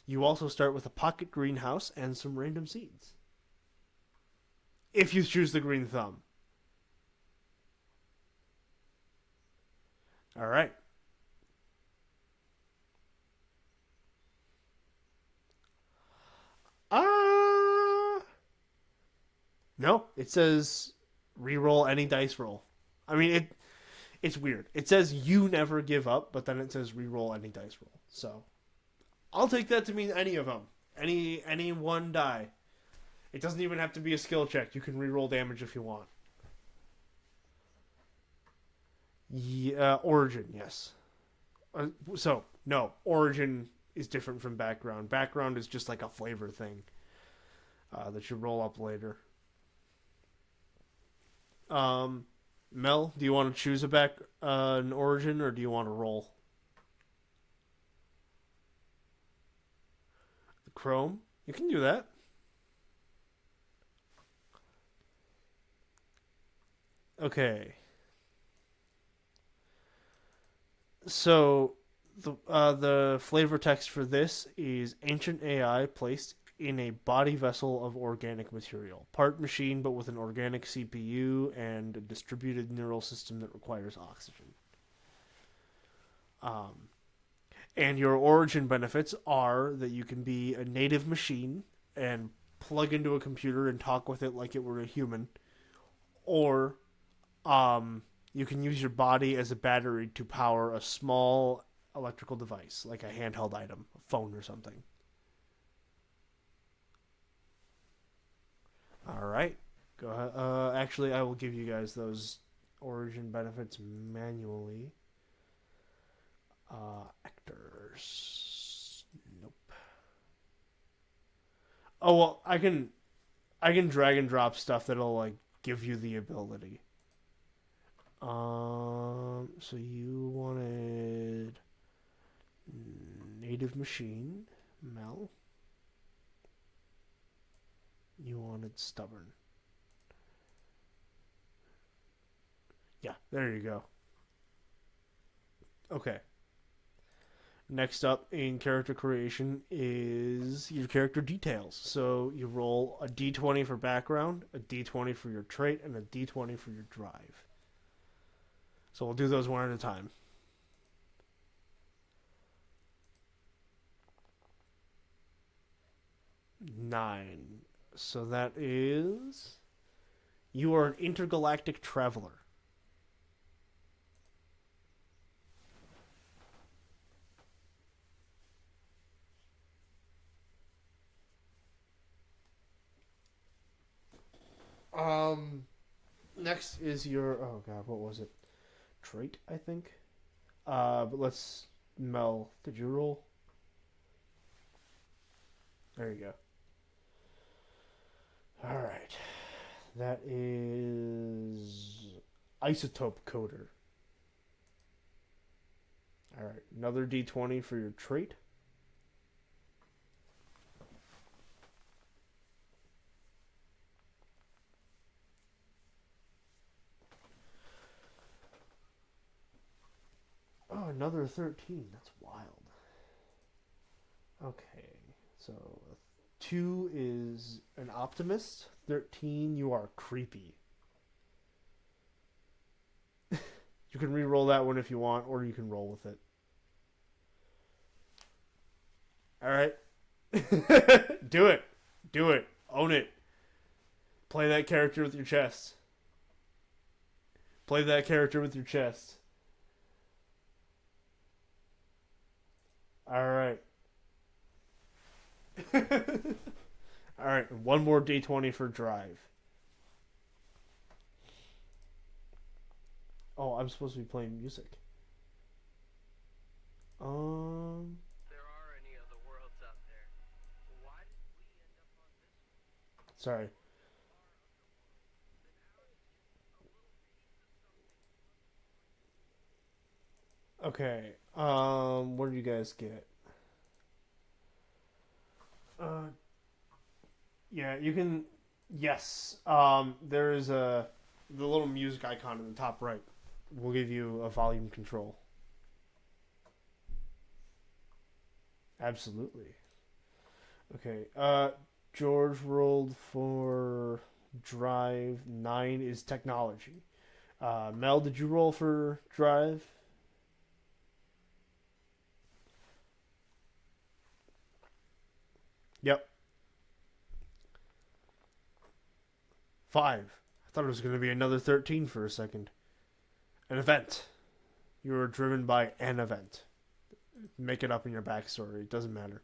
You also start with a pocket greenhouse and some random seeds. If you choose the green thumb. All right. No, it says reroll any dice roll. I mean, it's weird. It says you never give up, but then it says reroll any dice roll. So, I'll take that to mean any of them. Any one die. It doesn't even have to be a skill check. You can reroll damage if you want. Yeah, origin, yes. No, origin is different from background. Background is just like a flavor thing that you roll up later. Mel, do you want to choose an origin, or do you want to roll? The Chrome? You can do that. Okay. So the flavor text for this is ancient AI placed in a body vessel of organic material, part machine but with an organic CPU and a distributed neural system that requires oxygen. And your origin benefits are that you can be a native machine and plug into a computer and talk with it like it were a human, or you can use your body as a battery to power a small electrical device, like a handheld item, a phone or something. All right. Go ahead. Actually, I will give you guys those origin benefits manually. Actors. Nope. Oh, well, I can drag and drop stuff that'll, like, give you the ability. So you wanted native machine, Mel. You wanted stubborn. Yeah, there you go. Okay. Next up in character creation is your character details. So you roll a d20 for background, a d20 for your trait, and a d20 for your drive. So we'll do those one at a time. Nine. So that is... You are an intergalactic traveler. Next is your... Oh, God, what was it? Trait, I think? But let's... Mel, did you roll? There you go. Alright. That is... Isotope Coder. Alright, another d20 for your trait. Oh, another 13. That's wild. Okay, so 2 is an optimist. 13, you are creepy. You can re-roll that one if you want, or you can roll with it. Alright. Do it. Do it. Own it. Play that character with your chest. Play that character with your chest. Alright. Alright, one more d20 for drive. Oh, I'm supposed to be playing music. There are any other worlds out there. Why did we end up on this one? Sorry. Okay. What did you guys get? Yeah, you can. Yes. There is the little music icon in the top right. Will give you a volume control. Absolutely. Okay. George rolled for drive. 9 is technology. Mel, did you roll for drive? Yep. 5. I thought it was going to be another 13 for a second. An event. You were driven by an event. Make it up in your backstory. It doesn't matter.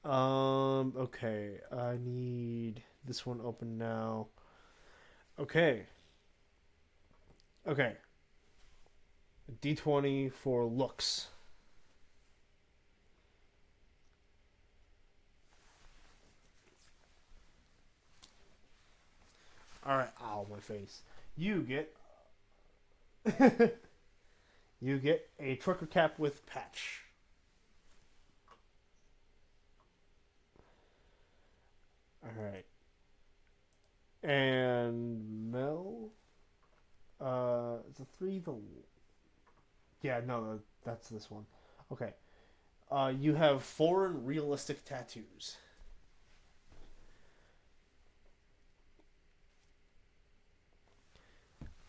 Okay. I need this one open now. Okay. Okay. D20 for looks. Alright, ow, my face. You get... you get a trucker cap with patch. Alright. And Mel... it's a 3, yeah, no, that's this one. Okay. You have foreign realistic tattoos.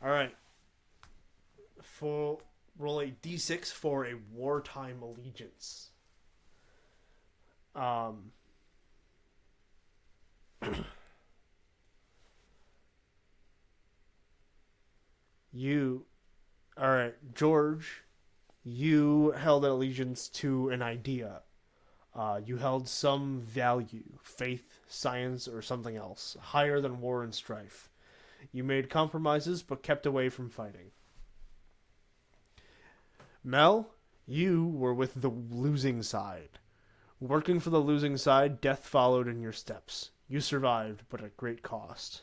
Alright. Roll a d6 for a wartime allegiance. Alright, George, you held allegiance to an idea. You held some value, faith, science, or something else, higher than war and strife. You made compromises, but kept away from fighting. Mel, you were with the losing side. Working for the losing side, death followed in your steps. You survived, but at great cost.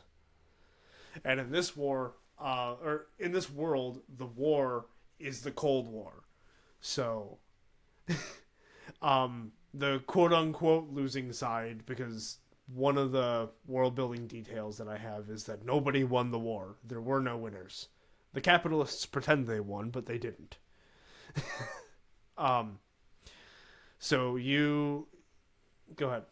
And in this war, or in this world, the war is the Cold War. So, the quote-unquote losing side, because one of the world-building details that I have is that nobody won the war. There were no winners. The capitalists pretend they won, but they didn't. So you go ahead.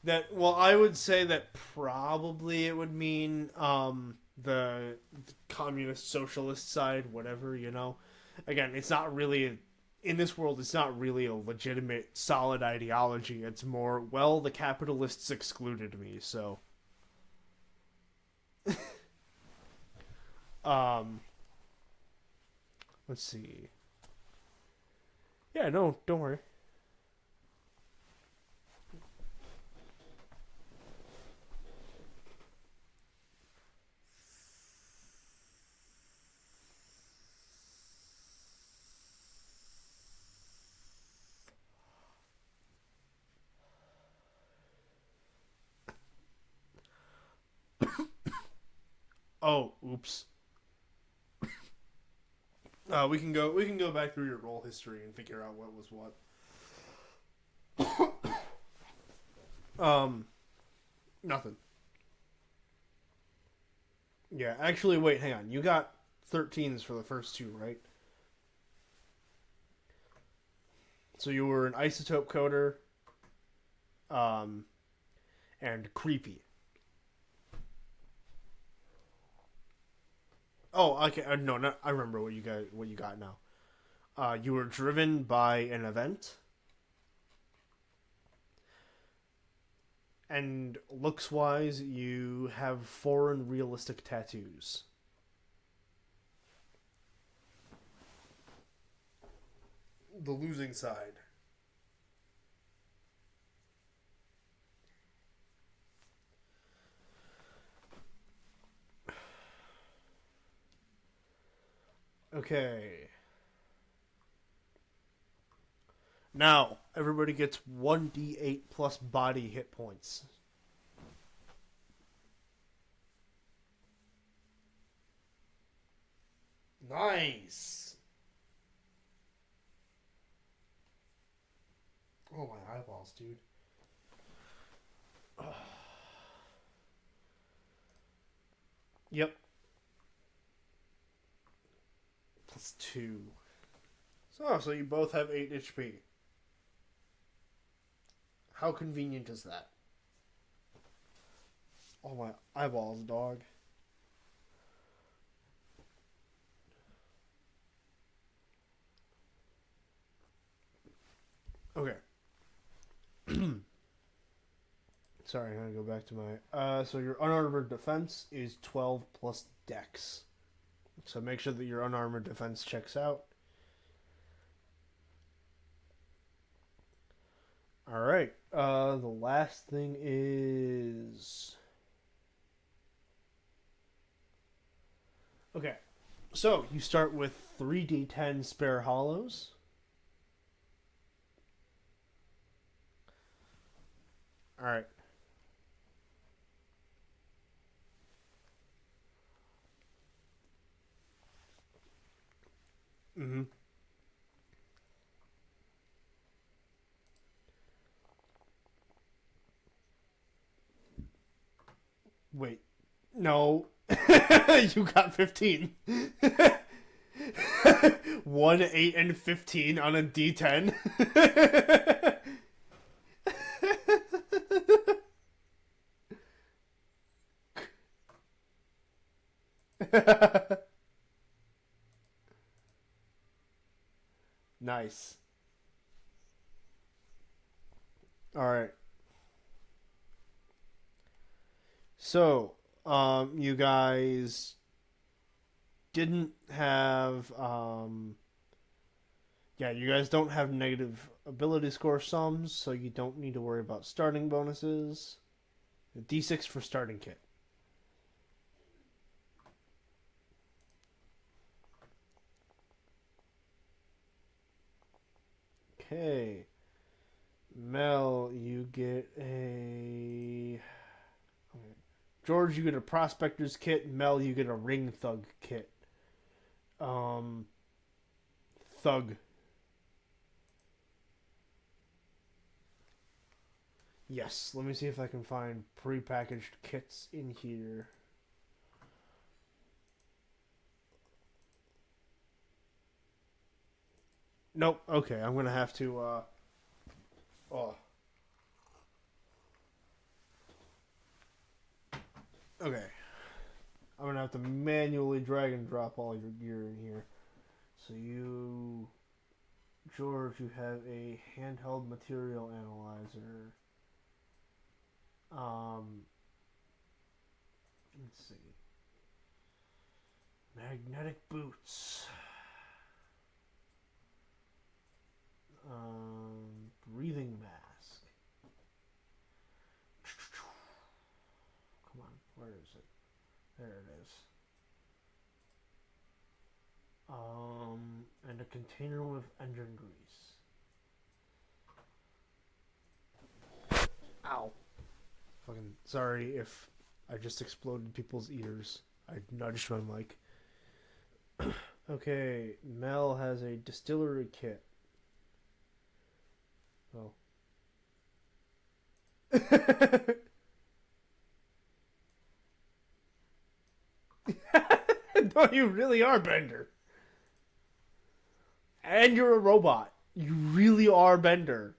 That well, I would say that probably it would mean the communist socialist side, whatever, you know. Again, it's not really in this world. It's not really a legitimate, solid ideology. It's more, well, the capitalists excluded me, so. Let's see. Yeah, no, don't worry. Oh, oops. We can go back through your roll history and figure out what was what. Nothing. Yeah, actually, wait, hang on. You got 13s for the first two, right? So you were an isotope coder, and creepy. Oh, okay. No, no, I remember what you got now. You were driven by an event, and looks-wise, you have foreign realistic tattoos. The losing side. Okay. Now, everybody gets 1d8 plus body hit points. Nice! Oh, my eyeballs, dude. Yep. Plus 2. So you both have 8 HP. How convenient is that? Oh, my eyeballs, dog. Okay. Sorry, I'm gonna go back to my... so your unarmored defense is 12 plus dex. So make sure that your unarmored defense checks out. Alright, the last thing is... Okay, so you start with 3d10 spare hollows. Alright. Mm-hmm. Wait. No. You got 15. 1, 8, and 15 on a D10. Nice. Alright. So, you guys didn't have, yeah, you guys don't have negative ability score sums, so you don't need to worry about starting bonuses. D6 for starting kit. Okay. Mel, you get a... Okay. George, you get a prospector's kit. Mel, you get a ring thug kit. Thug. Yes, let me see if I can find prepackaged kits in here. Nope. Okay, I'm gonna have to. Oh. Okay. I'm gonna have to manually drag and drop all your gear in here. So you, George, you have a handheld material analyzer. Let's see. Magnetic boots. Breathing mask. Come on, where is it? There it is. And a container with engine grease. Ow. Fucking sorry if I just exploded people's ears. I nudged my mic. Okay, Mel has a distillery kit. Oh. No, you really are Bender. And you're a robot. You really are Bender.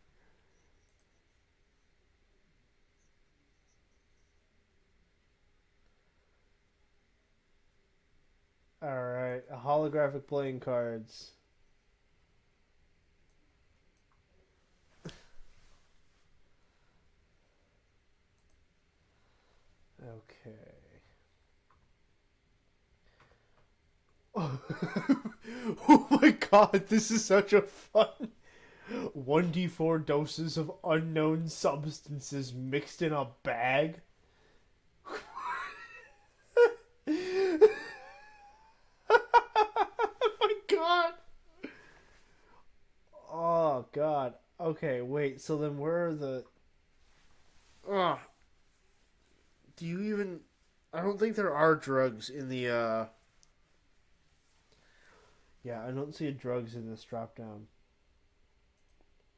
Alright, holographic playing cards. Okay. Oh my god, this is such a fun 1d4 doses of unknown substances mixed in a bag. Oh my god. Oh god. Okay, wait, so then where are the... Ugh. Do you even... I don't think there are drugs in the, Yeah, I don't see drugs in this drop down.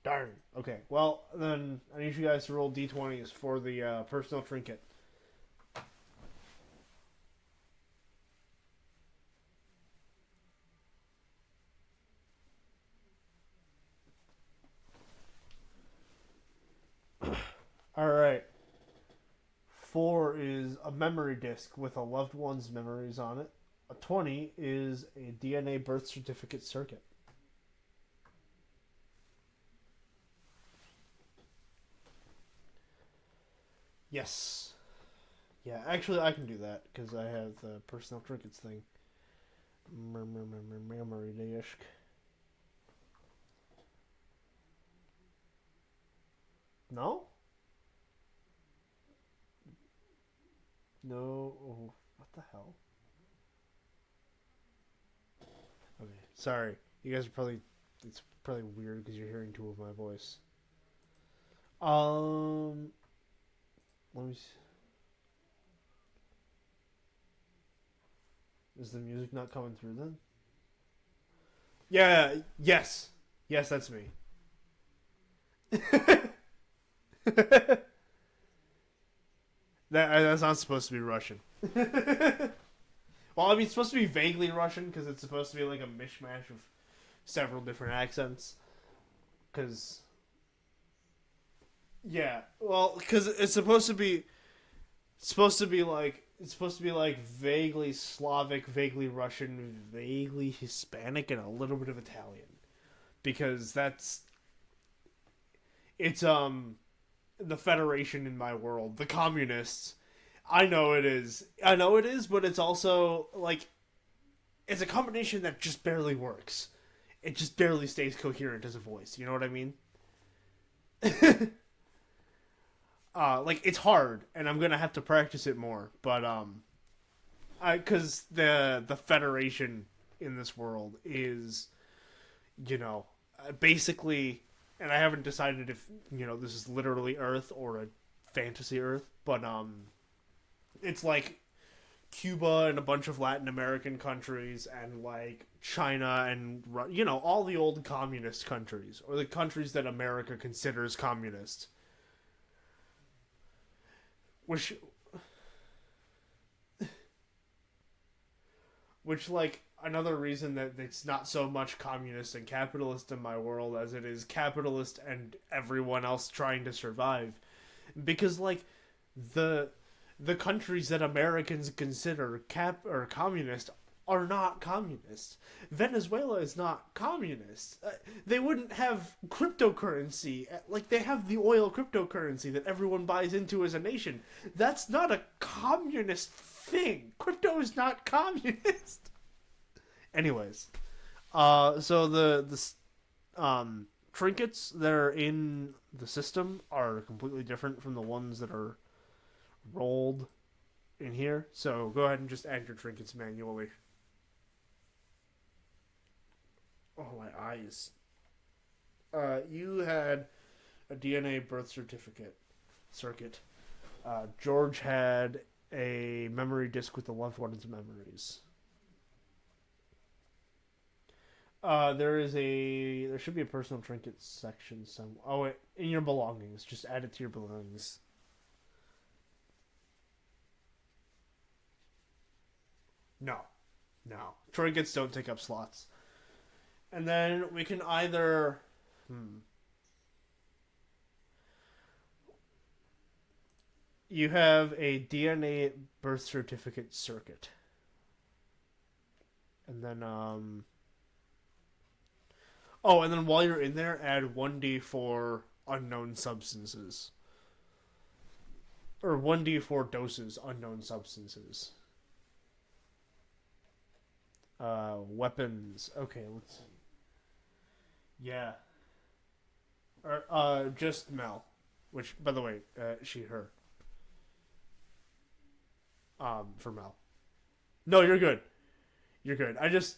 Darn. Okay, well, then I need you guys to roll d20s for the personal trinket. Alright. 4 is a memory disk with a loved one's memories on it. A 20 is a DNA birth certificate circuit. Yes. Yeah, actually I can do that because I have the personal trinkets thing. Memory disk. No? No. Oh, what the hell? Okay, sorry. You guys are probably... It's probably weird because you're hearing two of my voice. Let me see. Is the music not coming through then? Yeah, yes. Yes, that's me. That's not supposed to be Russian. Well, I mean, it's supposed to be vaguely Russian because it's supposed to be like a mishmash of several different accents. Because, yeah, well, because it's supposed to be like vaguely Slavic, vaguely Russian, vaguely Hispanic, and a little bit of Italian. Because it's the Federation in my world, the communists. I know it is, but it's also like it's a combination that just barely works. It just barely stays coherent as a voice. You know what I mean? Like it's hard, and I'm gonna have to practice it more. But because the Federation in this world is, basically, and I haven't decided if this is literally Earth or a fantasy Earth, but it's like Cuba and a bunch of Latin American countries and like China and all the old communist countries, or the countries that America considers communist. Which Which, like, another reason that it's not so much communist and capitalist in my world as it is capitalist and everyone else trying to survive. Because, like, the countries that Americans consider communist are not communist. Venezuela is not communist. They wouldn't have cryptocurrency. Like, they have the oil cryptocurrency that everyone buys into as a nation. That's not a communist thing. Crypto is not communist. Anyways, so the trinkets that are in the system are completely different from the ones that are rolled in here. So go ahead and just add your trinkets manually. Oh, my eyes. You had a DNA birth certificate circuit. George had a memory disk with the loved one's memories. There should be a personal trinket section somewhere. Oh, wait, in your belongings. Just add it to your belongings. No. Trinkets don't take up slots. And then we can either... You have a DNA birth certificate circuit. And then, Oh, and then while you're in there, add 1D for unknown substances. Or 1D for doses, unknown substances. Weapons. Okay, let's see. Yeah. Or, just Mel. Which, by the way, she, her. For Mel. No, you're good. You're good. I just...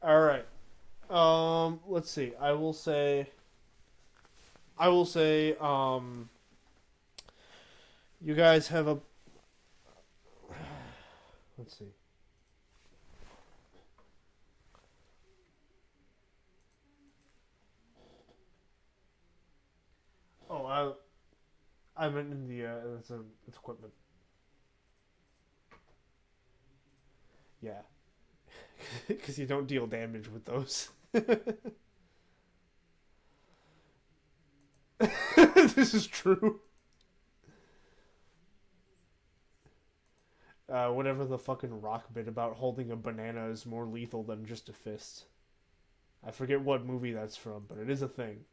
All right. Let's see. I will say. You guys have a. Let's see. Oh, I'm in the it's equipment. Yeah, because you don't deal damage with those. This is true. Whatever the fucking rock bit about holding a banana is more lethal than just a fist. I forget what movie that's from, but it is a thing.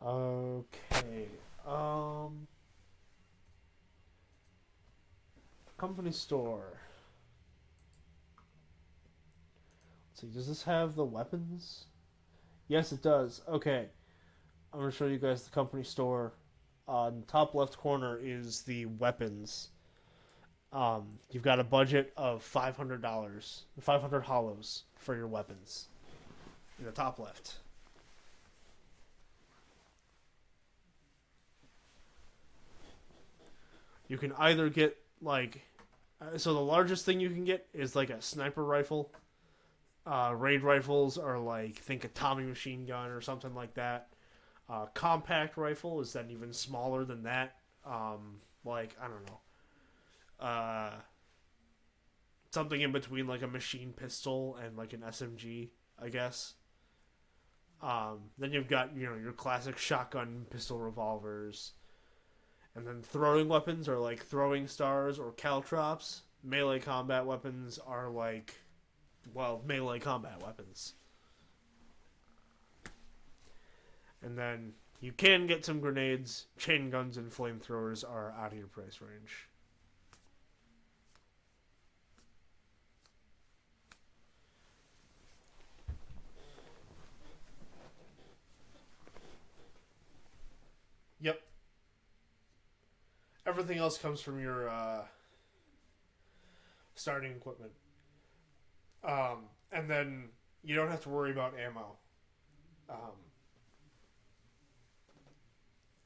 Okay. Company store. Let's see, does this have the weapons? Yes, it does. Okay. I'm going to show you guys the company store. On the top left corner is the weapons. You've got a budget of $500. 500 hollows for your weapons. In the top left. You can either get, like... so the largest thing you can get is, like, a sniper rifle. Raid rifles are, like, think a Tommy machine gun or something like that. Compact rifle is then even smaller than that. Like, I don't know. Something in between, like, a machine pistol and, like, an SMG, I guess. Then you've got, your classic shotgun pistol revolvers. And then throwing weapons are like throwing stars or caltrops. Melee combat weapons are like, melee combat weapons. And then you can get some grenades. Chain guns and flamethrowers are out of your price range. Yep. Everything else comes from your starting equipment. And then you don't have to worry about ammo.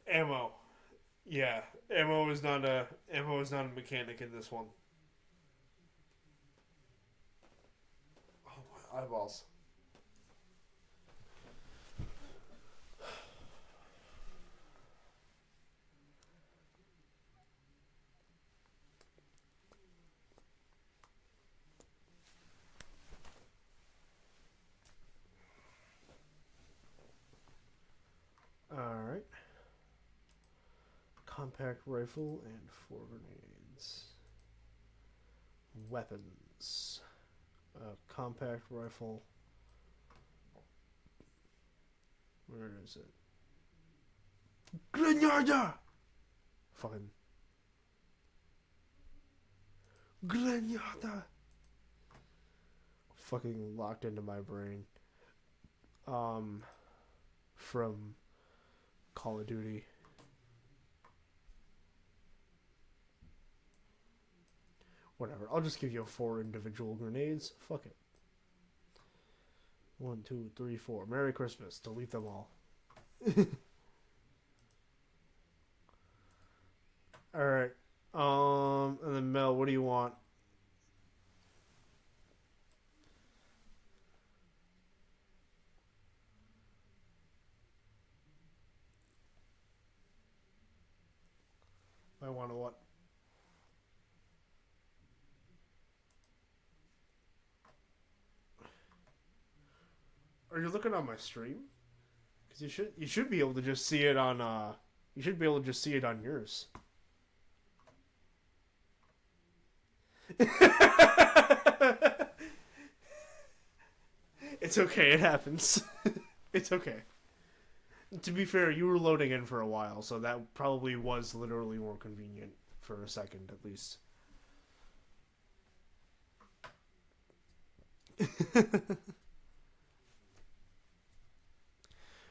Ammo. Yeah, ammo is not a mechanic in this one. Oh my eyeballs. Alright. Compact rifle and 4 grenades. Weapons. Compact rifle. Where is it? Grenada! Fucking. Grenada! Fucking locked into my brain. From Call of Duty. Whatever. I'll just give you 4 individual grenades. Fuck it. 1, 2, 3, 4. Merry Christmas. Delete them all. Alright. And then Mel, what do you want? I want to what? Are you looking on my stream? Because you should be able to just see it on you should be able to just see it on yours. It's okay, it happens. It's okay. To be fair, you were loading in for a while, so that probably was literally more convenient for a second at least.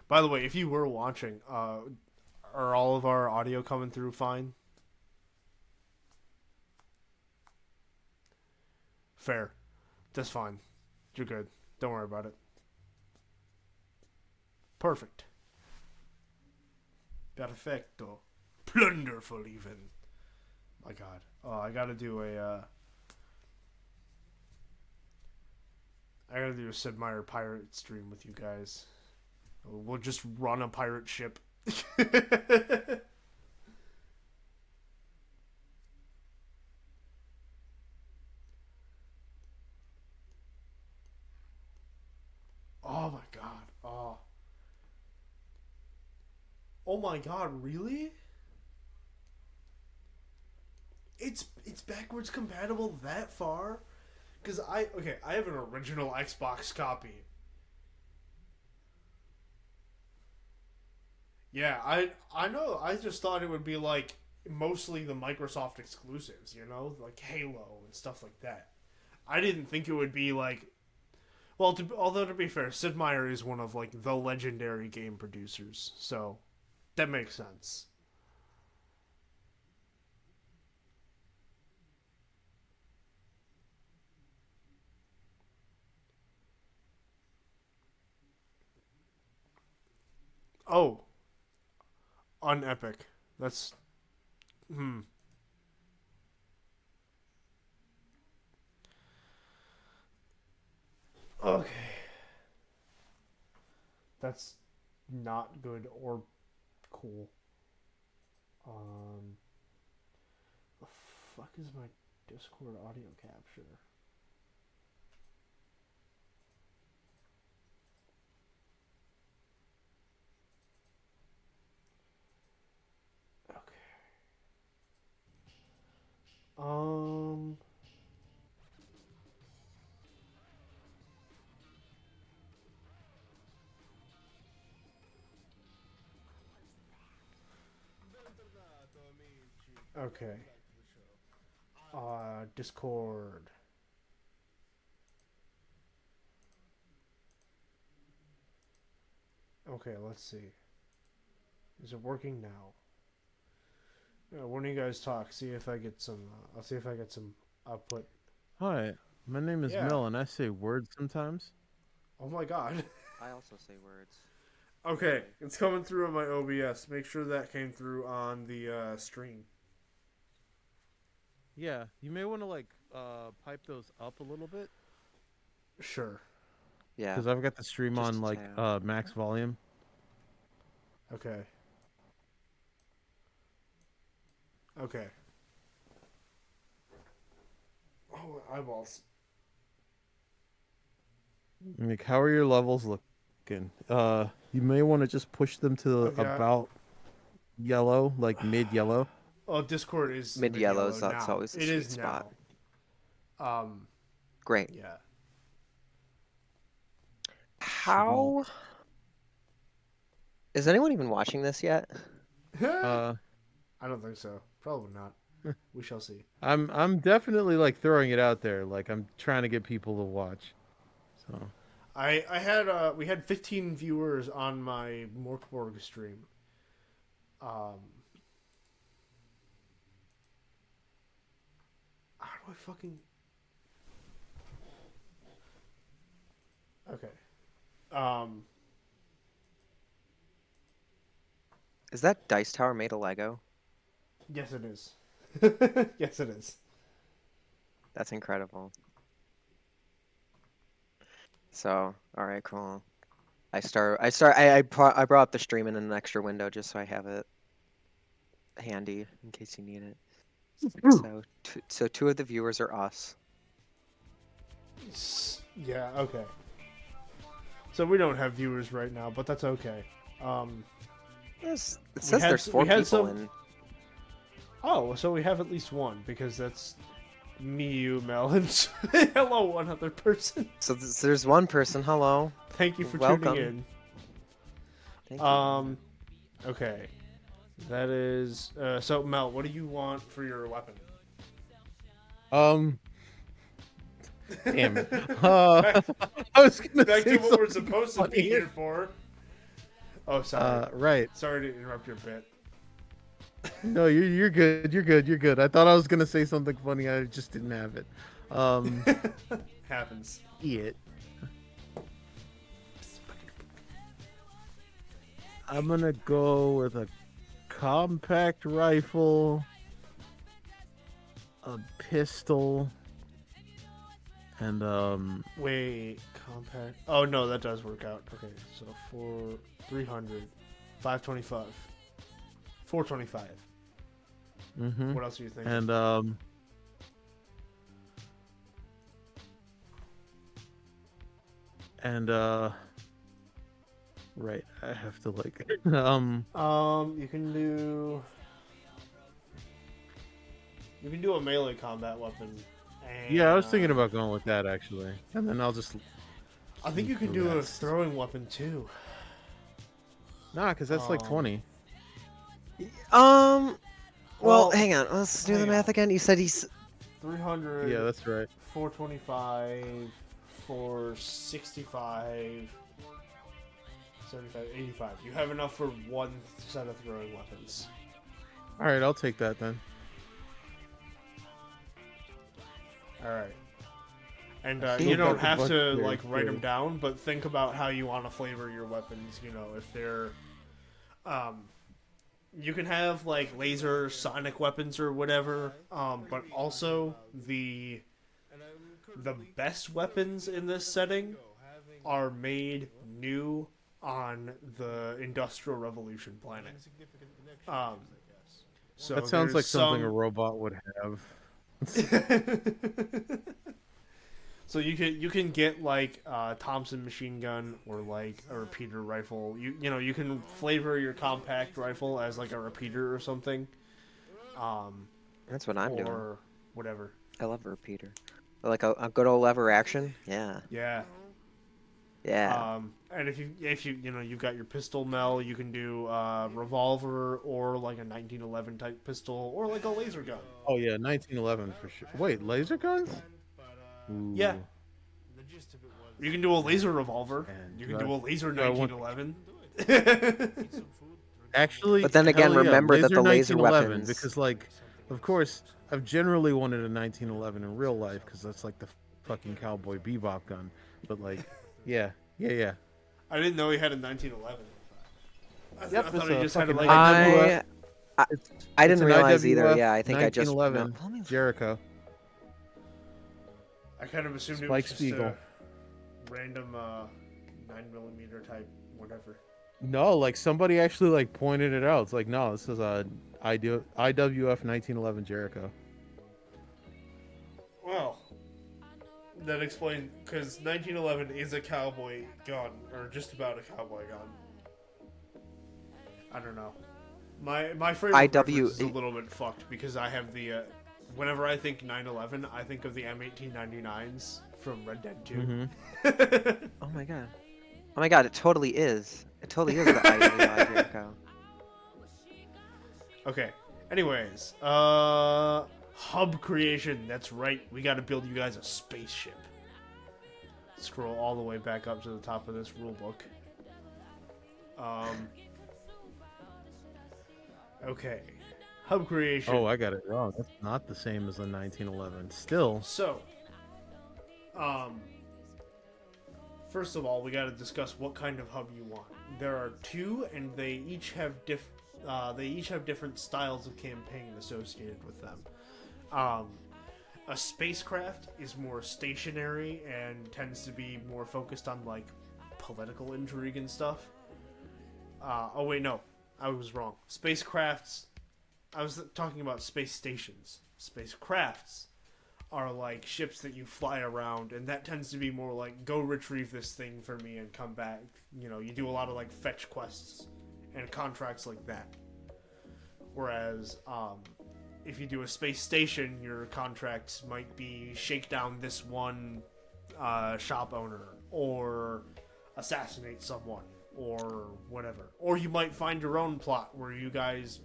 By the way, if you were watching, are all of our audio coming through fine? Fair. That's fine. You're good. Don't worry about it. Perfect. Perfecto. Plunderful, even. My god. Oh, I gotta do a Sid Meier pirate stream with you guys. We'll just run a pirate ship. Oh my god. Oh. Oh my god, really? It's backwards compatible that far? Cuz I have an original Xbox copy. Yeah, I know. I just thought it would be like mostly the Microsoft exclusives, you know, like Halo and stuff like that. I didn't think it would be like, well, although to be fair, Sid Meier is one of like the legendary game producers, so that makes sense. Oh, on Epic. That's okay. That's not good or cool. Um, the fuck is my Discord audio capture? Okay. Um. Okay. Discord. Okay, let's see. Is it working now? Yeah, when you guys talk, see if I get some. I'll see if I get some output. Hi, my name is Yeah. Mel, and I say words sometimes. Oh my god. I also say words. Okay, it's coming through on my OBS. Make sure that came through on the stream. Yeah, you may want to like pipe those up a little bit Sure. Yeah. because I've got the stream Just on a like tad. max volume. Okay. Okay. Oh, my eyeballs. Like, how are your levels looking? You may want to just push them to Okay. about yellow, like mid yellow. Oh, Discord is Mid yellows, now. that's always the It sweet is spot. now. Great. Yeah. How is anyone even watching this yet? Uh, I don't think so. Probably not. We shall see. I'm definitely like throwing it out there. Like I'm trying to get people to watch. So We had 15 viewers on my Morkborg stream. How do I fucking... Okay. Is that Dice Tower made of Lego? Yes, it is. Yes, it is. That's incredible. So, all right, cool. I brought up the stream in an extra window just so I have it handy in case you need it. So two of the viewers are us. Yeah, okay. So we don't have viewers right now, but that's okay. It says there's 4 people in. Oh, so we have at least one, because that's me, you, Mel, and hello, one other person. So there's one person. Hello. Thank you for Welcome. tuning in. Thank you. Okay. That is... so, Mel, what do you want for your weapon? Damn it. I was gonna Back say to what we're something supposed to be funny. here for. Oh, sorry. Right. Sorry to interrupt your bit. No, you're good. You're good. You're good. I thought I was gonna say something funny. I just didn't have it. Happens. It. I'm gonna go with a compact rifle, a pistol, and Wait, compact. Oh, no, that does work out. Okay, so 300, 525, 425. mhm. What else are you thinking? And right, I have to like You can do... You can do a melee combat weapon. And, yeah, I was thinking about going with that actually. And then I'll just I think you can the do a rest. throwing weapon, too. Nah, cuz that's like 20. Well, Well, hang on. Let's do the hang math on. again. You said he's 300. Yeah, that's right. 425, 465, 75, 85. You have enough for one set of throwing weapons. All right, I'll take that then. Alright. And I still you got don't the have bunch to there, like write too. them down, but think about how you want to flavor your weapons. You know, if they're, you can have like laser sonic weapons or whatever. But also the best weapons in this setting are made new on the Industrial Revolution planet. So That sounds like there's something a some- robot would have. So you can get like a Thompson machine gun or like a repeater rifle. You know you can flavor your compact rifle as like a repeater or something. That's what I'm doing. Or whatever. I love a repeater. Like a good old lever action. Yeah. Yeah. Yeah. And if you you've got your pistol, Mel, you can do revolver or like a 1911 type pistol or like a laser gun. Oh yeah, 1911 for sure. Wait, laser guns? Ooh. Yeah. You can do a laser revolver. And You can do a laser do I want- 1911. Actually, But then again, hell yeah, remember that the laser 1911, weapons- because like, of course, I've generally wanted a 1911 in real life because that's like the fucking Cowboy Bebop gun. But like, yeah. I didn't know he had a 1911. Yep, I it's thought he a just had it fucking like IWF. I didn't It's an realize either. IWF Yeah, I think I just. 1911 Jericho. I kind of assumed it Spike was just Spiegel. a random 9mm type whatever. No, like somebody actually like pointed it out. It's like, no, this is a IWF 1911 Jericho. Well, that explains because 1911 is a cowboy gun, or just about a cowboy gun. I don't know. My favorite reference is a little bit fucked because I have the. Whenever I think 9/11, I think of the M1899s from Red Dead 2. Mm-hmm. Oh my god. Oh my god, it totally is. It totally is the IWI Jericho. Okay. Anyways, hub creation. That's right. We got to build you guys a spaceship. Scroll all the way back up to the top of this rule book. Okay. Hub creation. Oh, I got it wrong. That's not the same as the 1911. Still. So, first of all, we got to discuss what kind of hub you want. There are two, and they each have different styles of campaign associated with them. A spacecraft is more stationary and tends to be more focused on like political intrigue and stuff. Oh wait, no, I was wrong. Spacecrafts. I was talking about space stations. Spacecrafts are like ships that you fly around, and that tends to be more like, go retrieve this thing for me and come back. You know, you do a lot of like fetch quests and contracts like that. Whereas, if you do a space station, your contracts might be shake down this one shop owner, or assassinate someone, or whatever. Or you might find your own plot where you guys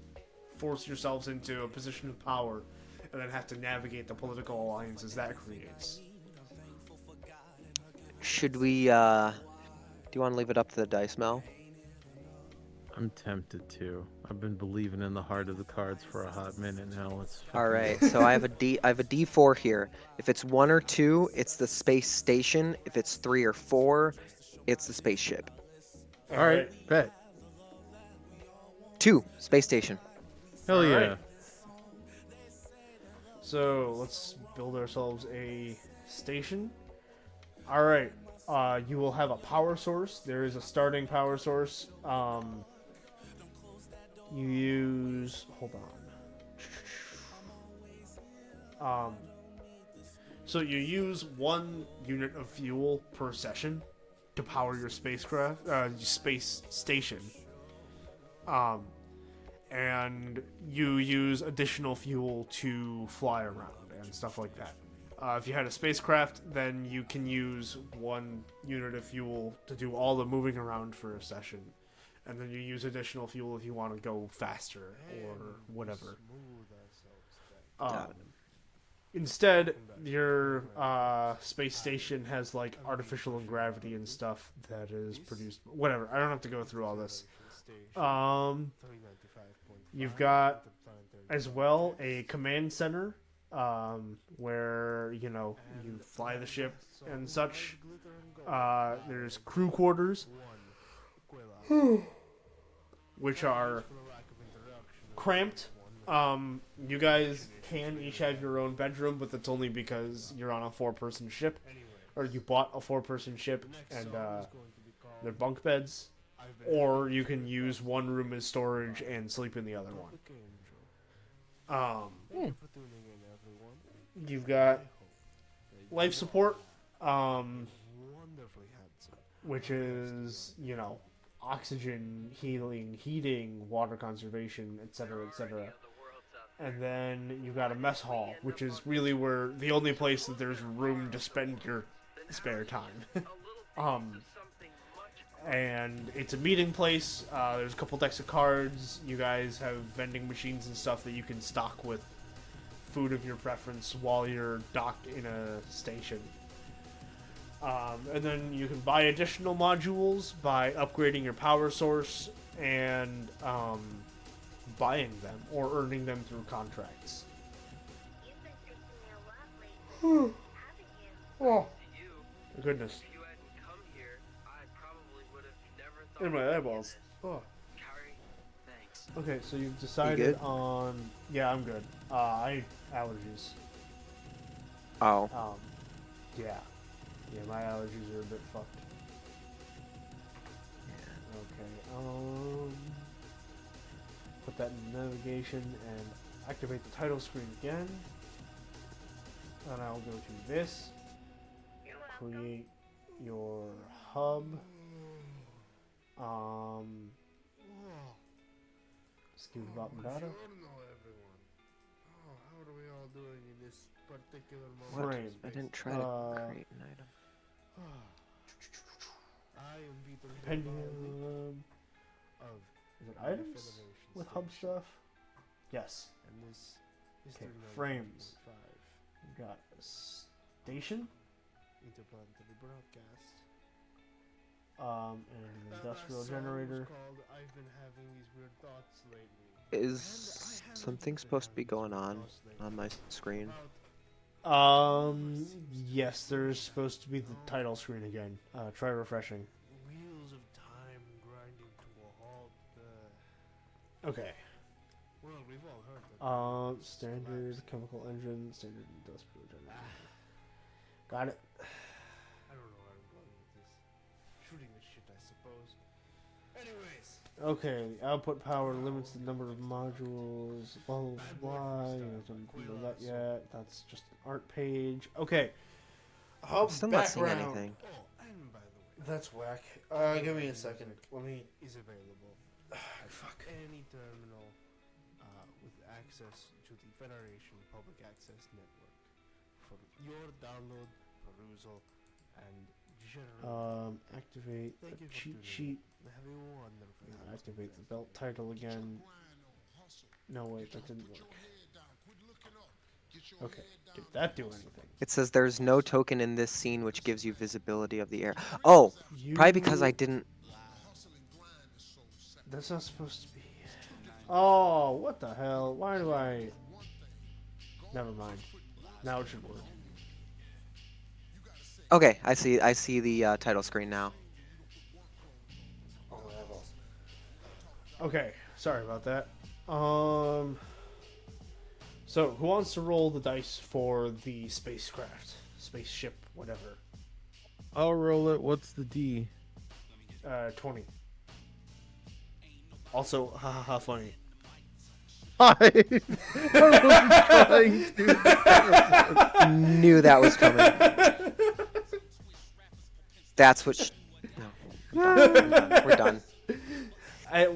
force yourselves into a position of power and then have to navigate the political alliances that creates. Should we, do you want to leave it up to the dice, Mel? I'm tempted to. I've been believing in the heart of the cards for a hot minute now. Let's. All right, so I have a D4 here. If it's 1 or 2, it's the space station. If it's 3 or 4, it's the spaceship. All right, bet. 2, space station. Hell yeah. Right. So let's build ourselves a station. All right. You will have a power source. There is a starting power source. You use. Hold on. So you use 1 unit of fuel per session to power your spacecraft, space station. And you use additional fuel to fly around and stuff like that. If you had a spacecraft, then you can use 1 unit of fuel to do all the moving around for a session. And then you use additional fuel if you want to go faster or whatever. Instead, your space station has like artificial gravity and stuff that is produced. Whatever, I don't have to go through all this. You've got as well a command center where you know you fly the ship and such. There's crew quarters, which are cramped. You guys can each have your own bedroom, but that's only because you're on a 4-person ship, or you bought a 4-person ship and they're bunk beds. Or you can use 1 room as storage and sleep in the other one. You've got life support, which is, you know, oxygen, heating, water conservation, etc., etc. And then you've got a mess hall, which is really where the only place that there's room to spend your spare time. And it's a meeting place. There's a couple decks of cards. You guys have vending machines and stuff that you can stock with food of your preference while you're docked in a station. And then you can buy additional modules by upgrading your power source and buying them or earning them through contracts. You've been taking me a lot lately, haven't you? Oh, goodness. In my eyeballs. Oh. Carrying Okay, so you've decided good? on. Yeah, I'm good. I allergies. Oh. Yeah. Yeah, my allergies are a bit fucked. Okay, put that in navigation and activate the title screen again. And I'll go to this. Create your hub. Excuse button data. How are we all doing in this particular What? moment? I didn't try to create an item. I am Vito Pendulum. of Is it items with hub stuff? Yes. and this is Okay, the frames. 5 We've got a station. interplanetary broadcast. And an industrial generator. I've been having these weird thoughts lately. Is something supposed to be going on my screen? Yes, there's supposed to be the title screen again. Try refreshing. Wheels of time grinding to a halt. Okay. Well, we've all heard that. Standard chemical engine, standard industrial generator. Got it. I don't know where I'm going with this. Shooting the shit, I suppose. Anyways. Okay, the output power limits the number of modules. Blah blah blah. You don't know that yet. That's just an art page. Okay. I'm still not seeing anything. Oh, and by the way, That's whack. Give me a second. Let me. is available. Fuck. Any terminal with access to the Federation Public Access Network for your download, perusal, and general. Activate Thank the you for cheat tuning sheet. Have a wonderful Activate the belt title again. No, wait, that didn't work. Okay, did that do anything? It says there's no token in this scene which gives you visibility of the air. Oh, probably because I didn't. That's not supposed to be. Oh, what the hell? Why do I? Never mind. Now it should work. Okay, I see the title screen now. Okay, sorry about that. So who wants to roll the dice for the spacecraft, spaceship, whatever? I'll roll it. What's the D? 20. Also, haha, funny. I wasn't trying to. Knew that was coming. That's what. No, I'm done. We're done.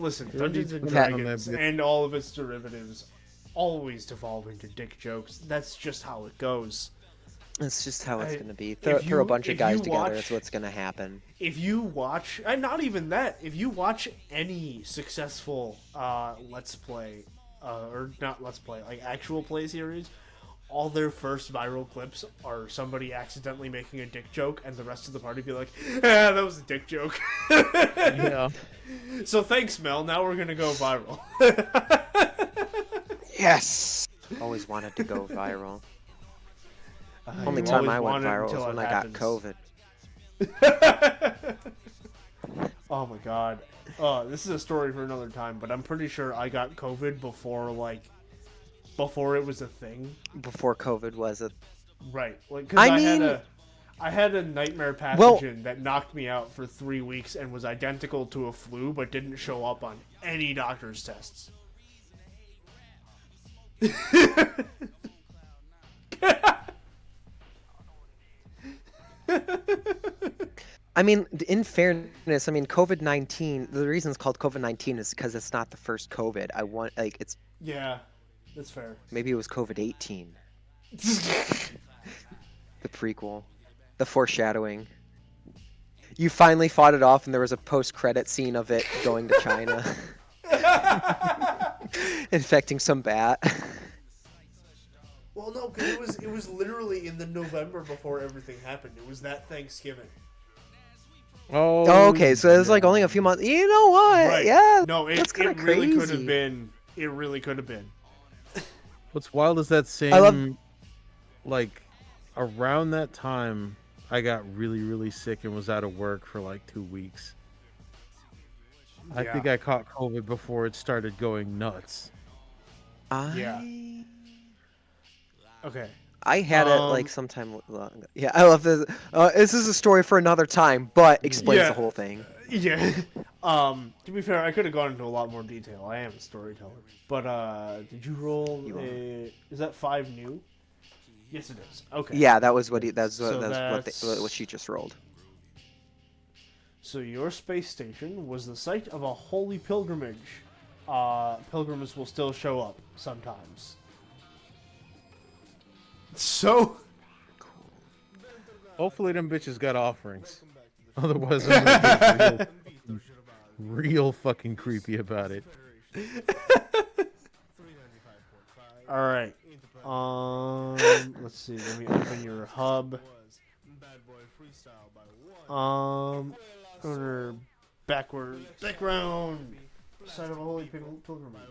Listen, Dungeons and We've had- Dragons and all of its derivatives always devolve into dick jokes. That's just how it goes. That's just how it's I- gonna be. if Throw a you- bunch of if guys you together. watch- That's what's gonna happen. If you watch, and not even that, if you watch any successful Let's Play, or not Let's Play, like actual play series, all their first viral clips are somebody accidentally making a dick joke, and the rest of the party be like, "Ah, that was a dick joke." Yeah. So thanks, Mel. Now we're gonna go viral. Yes. Always wanted to go viral. Only You time always I went want it viral was until when it I got happens. COVID. Oh my god. This is a story for another time, but I'm pretty sure I got COVID before it was a thing. Before COVID was a. Right. Like, I cause mean- I had a nightmare pathogen Well- that knocked me out for 3 weeks and was identical to a flu, but didn't show up on any doctor's tests. I mean, in fairness, I mean, COVID-19. The reason it's called COVID-19 is because it's not the first COVID. It's Yeah, that's fair. maybe it was COVID-18. The prequel, the foreshadowing. You finally fought it off, and there was a post-credit scene of it going to China, infecting some bat. Well, no, because it was literally in the November before everything happened. It was that Thanksgiving. Oh. Okay, so it was like only a few months. You know what? Right. Yeah. No, that's it kinda really could crazy. have been. It really could have been. What's wild is that same, love- like, around that time, I got really, really sick and was out of work for like 2 weeks. I think I caught COVID before it started going nuts. Yeah. Okay. I had it like sometime long. Yeah, I love this. This is a story for another time, but explains the whole thing. Yeah. To be fair, I could have gone into a lot more detail. I am a storyteller. But did you roll is that 5 new? Yes, it is. Okay. Yeah, that was what what she just rolled. So your space station was the site of a holy pilgrimage. Pilgrims will still show up sometimes. So, hopefully them bitches got offerings. Otherwise, I'm gonna get real fucking creepy about it. All right. Let's see. Let me open your hub. Order backward, background. Side of a holy pilgrimage.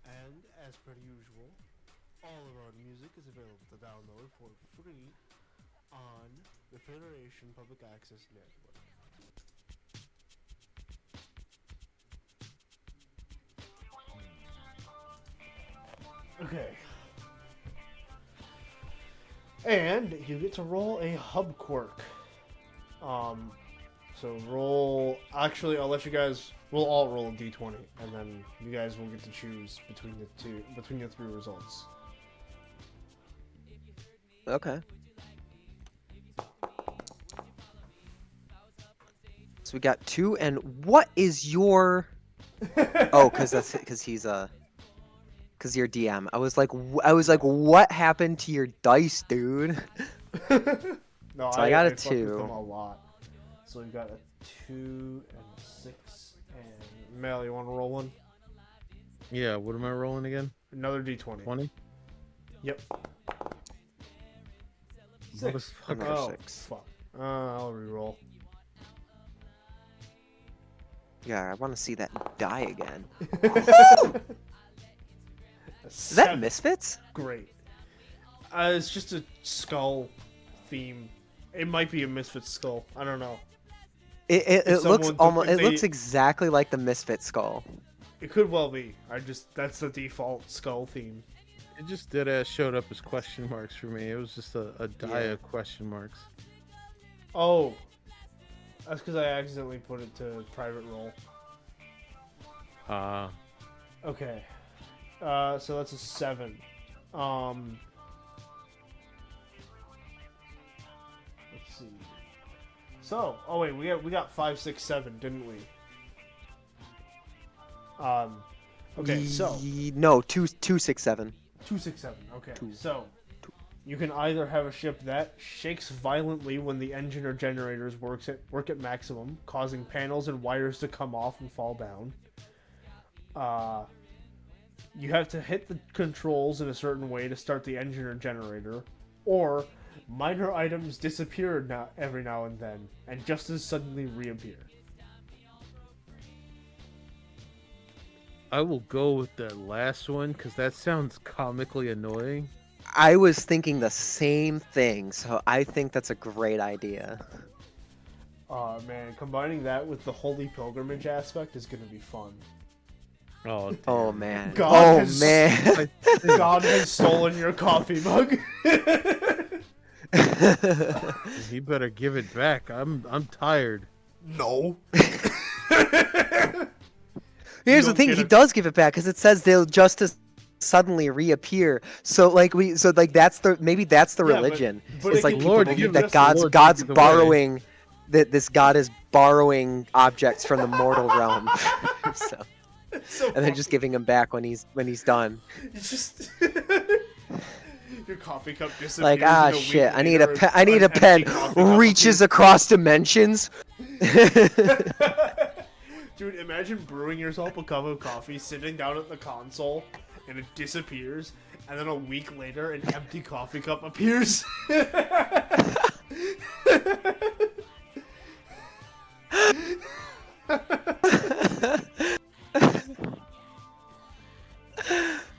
And as per usual, all of our music is available to download for free on the Federation Public Access Network. Okay. And you get to roll a hub quirk. So roll. Actually, I'll let you guys. We'll all roll a d20, and then you guys will get to choose between the 3 results. Okay. So we got 2, and what is your? Oh, because he's because you're DM. I was like, what happened to your dice, dude? No, so I got a fucked with 2. them a lot. So we got a 2 and a 6. And Mel, you want to roll one? Yeah. What am I rolling again? Another d20. 20. Yep. 6. Oh, fuck. I'll reroll. Yeah, I want to see that die again. Is 7. that Misfits? Great. It's just a skull theme. It might be a Misfit skull. I don't know. It looks almost. It looks exactly like the Misfit skull. It could well be. That's the default skull theme. It just deadass showed up as question marks for me. It was just a die of question marks. Oh, that's because I accidentally put it to private roll. Okay. So that's a 7. Let's see. So, oh wait, we got 5, 6, 7, didn't we? Okay, so no, 2, 6, 7. 2, 6, 7. Okay, so you can either have a ship that shakes violently when the engine or generators work at maximum, causing panels and wires to come off and fall down. You have to hit the controls in a certain way to start the engine or generator, or minor items disappear every now and then, and just as suddenly reappear. I will go with the last one because that sounds comically annoying. I was thinking the same thing, so I think that's a great idea. Man, combining that with the holy pilgrimage aspect is going to be fun. Oh, oh man. God man. God has stolen your coffee mug. He better give it back. I'm tired. No. Here's the thing, he does give it back because it says they'll just as suddenly reappear. So that's the religion. But it's like people Lord, believe give that us the Lord God's take it borrowing that this God is borrowing objects from the mortal realm. So and then just giving them back when he's done. It's just your coffee cup disappears. Like shit, I need a pen. Reaches across dimensions. Dude, imagine brewing yourself a cup of coffee, sitting down at the console, and it disappears, and then a week later, an empty coffee cup appears.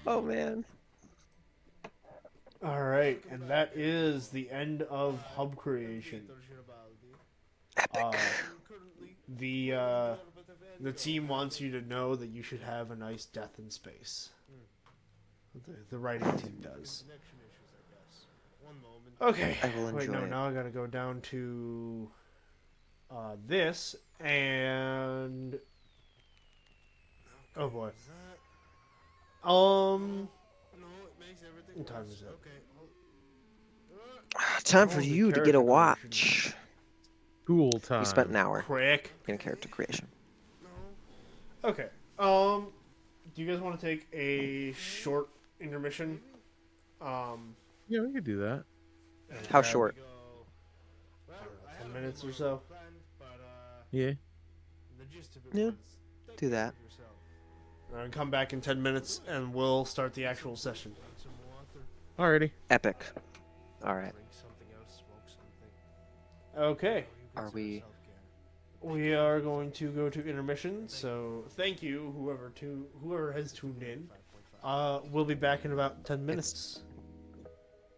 Oh man. Alright, and that is the end of hub creation. Epic. the team wants you to know that you should have a nice death in space. The writing team does. Okay. I will Wait, enjoy no. it. Now I gotta go down to this and. Oh boy. What time is it? Time for Oh, the you to get character a watch. Cool time. We spent an hour Quick. in character creation. Okay. Do you guys want to take a short intermission? Yeah, we could do that. and How grab, short? I don't know, 10 minutes or so. Yeah. Yeah, do that. And come back in 10 minutes, and we'll start the actual session. Alrighty. Epic. All right. Okay. Are we? We are going to go to intermission. So thank you, whoever has tuned in. We'll be back in about 10 minutes.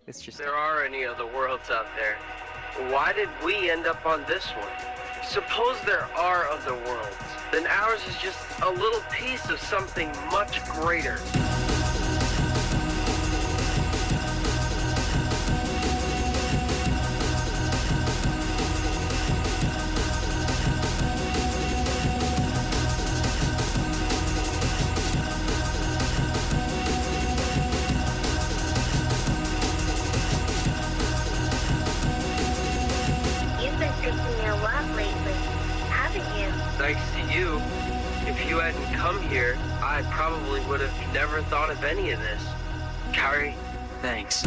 It's just. There are any other worlds out there. Why did we end up on this one? Suppose there are other worlds, then ours is just a little piece of something much greater. You've been thinking a lot lately, haven't you? Thanks to you. If you hadn't come here, I probably would have never thought of any of this. Kari, thanks.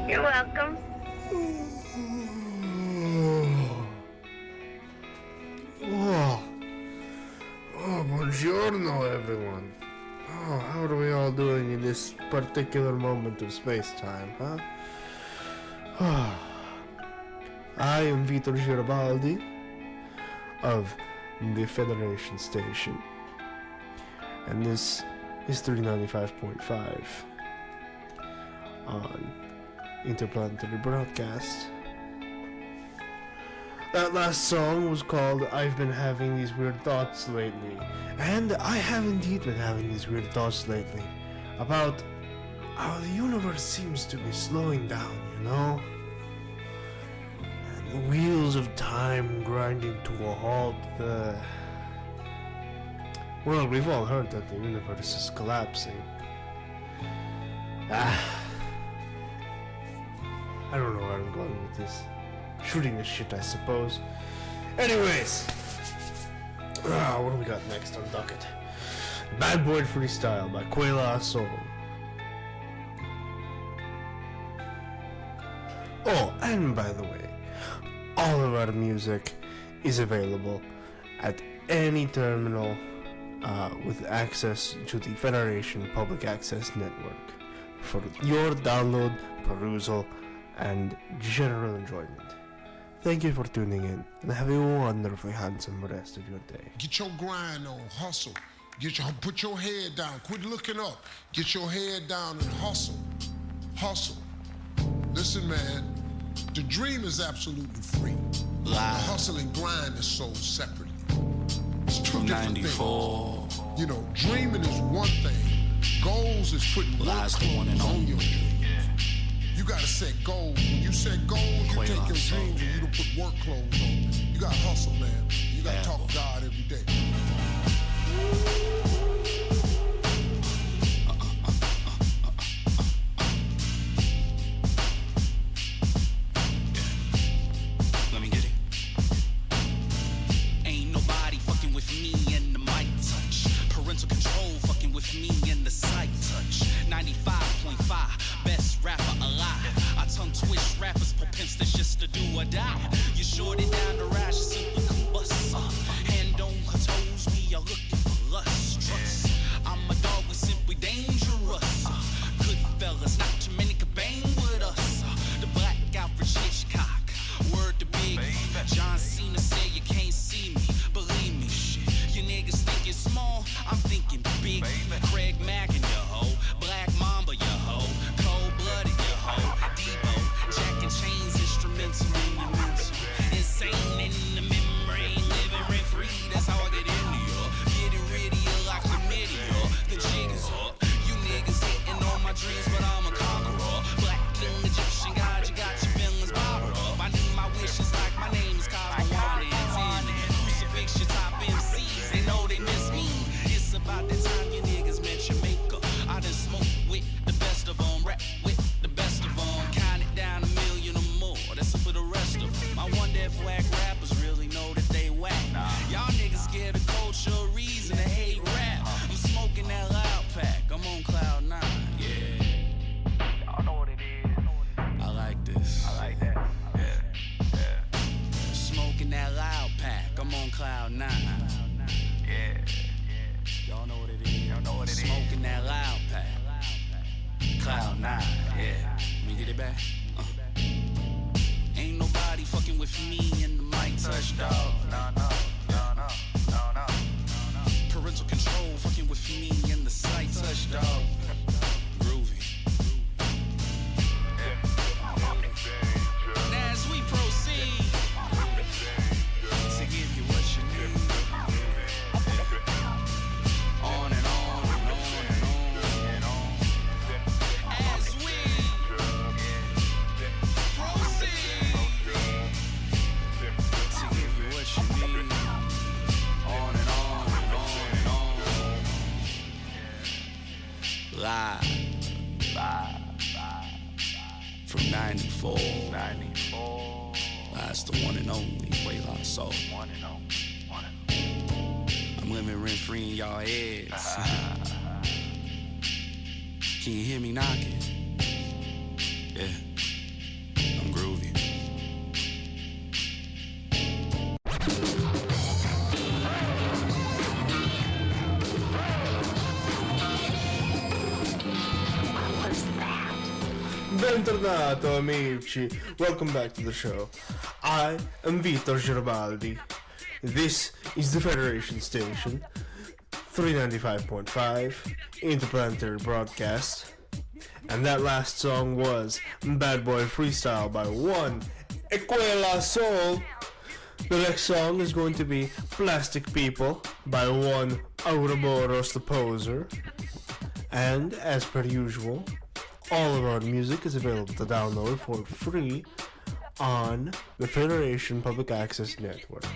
You're welcome. Buongiorno, everyone. Oh, how are we all doing in this particular moment of space-time, huh? I am Vitor Girabaldi of the Federation Station, and this is 395.5 on Interplanetary Broadcast. That last song was called I've Been Having These Weird Thoughts Lately. And I have indeed been having these weird thoughts lately about how the universe seems to be slowing down, you know? And the wheels of time grinding to a halt. Well, we've all heard that the universe is collapsing. I don't know where I'm going with this. Shooting the shit, I suppose. Anyways, what do we got next on docket? Bad Boy Freestyle by Quela Soul. Oh, and by the way, all of our music is available at any terminal with access to the Federation Public Access Network for your download, perusal, and general enjoyment. Thank you for tuning in, and have a wonderfully handsome rest of your day. Get your grind on, hustle. Put your head down. Quit looking up. Get your head down and hustle. Hustle. Listen, man, the dream is absolutely free. The hustle and grind is sold separately. It's two different things. You know, dreaming is one thing. Goals is putting work clothes on your head. You gotta set goals. When you set goals, you take your dreams and you don't put work clothes on. You gotta hustle, man. You gotta talk to God every day. Let me get it. Ain't nobody fucking with me and the mic touch. Parental control fucking with me and the sight touch. 95.5, best rapper alive. I tongue twist rappers, propensity just to do or die. You short it down the rise, you simply combust. Nah, yeah. Let me get it back. Ain't nobody fucking with me in the mic touch, dog. No. Parental control fucking with me in the sight touch, dog. Groovy. Now as we proceed to give you what you need, on and on and on and on. As we proceed to give you what you need, on and on and on and on. Live from 94. That's the one and only way I saw. I'm living rent free in y'all heads. Can you hear me knocking? Yeah, I'm groovy. Bentornato amici, welcome back to the show. I am Vitor Girabaldi. This is the Federation Station, 395.5, Interplanetary Broadcast. And that last song was Bad Boy Freestyle by one Equela Soul. The next song is going to be Plastic People by one Ouroboros the Poser. And as per usual, all of our music is available to download for free on the Federation Public Access Network.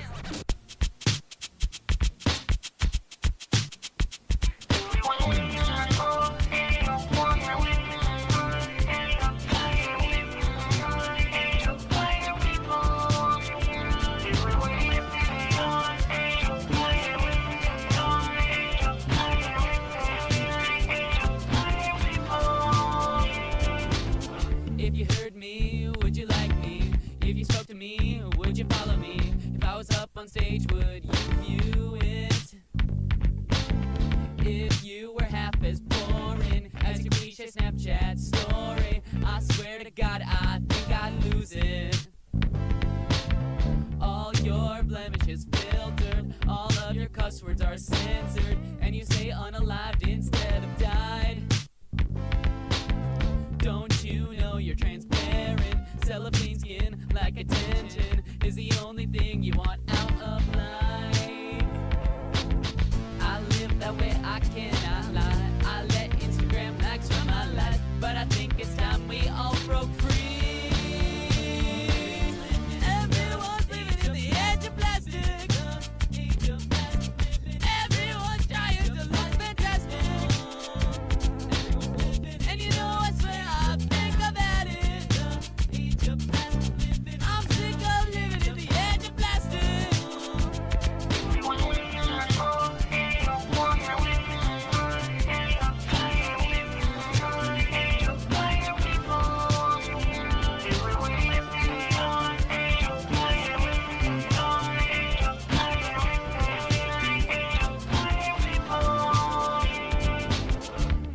If you heard me, would you like me? If you spoke to me, would you follow me? If I was up on stage, would you view it? If you were half as boring as your cliche Snapchat story, I swear to God, I think I'd lose it. All your blemishes filtered, all of your cuss words are censored, and you say unalived instead of died. Don't you know you're transparent? Cellophane skin like attention is the only thing you want out of life. I live that way, I cannot lie. I let Instagram likes run my life, but I think it's time we all broke free. Everyone's living in the edge of plastic. Everyone's trying to look fantastic. And you know I swear I think I've had it. I'm sick of living in the edge of plastic.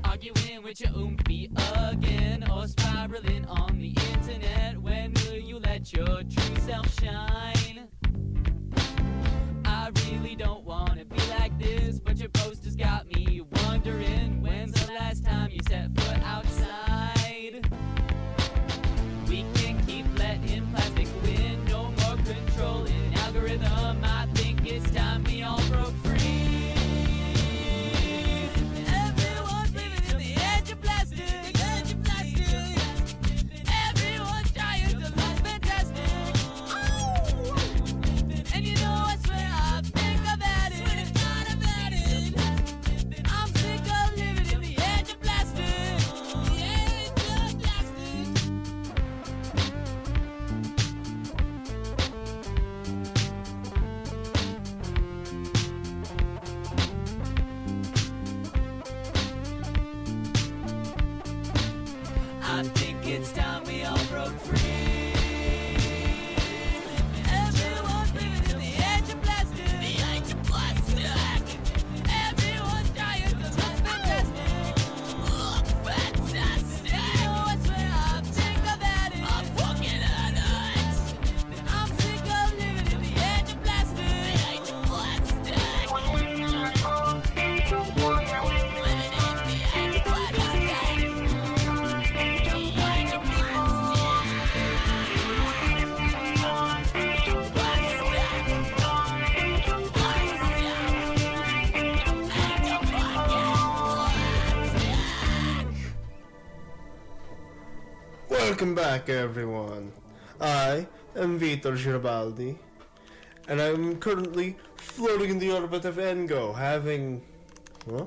Arguing with your oompy again, or spiraling on the internet. When will you let your true self shine? I really don't wanna be like this, but your posters got me wondering, when's the last time you set foot outside? We can't keep letting plastic win, no more controlling algorithm. I think it's time we all broke free. Everyone's living in the edge of plastic. Everyone's trying to look fantastic. And you know I swear I think I've had it. I'm sick of living in the edge of plastic. The edge of plastic. Welcome back, everyone. I am Vitor Girabaldi, and I'm currently floating in the orbit of Engo, having... Huh?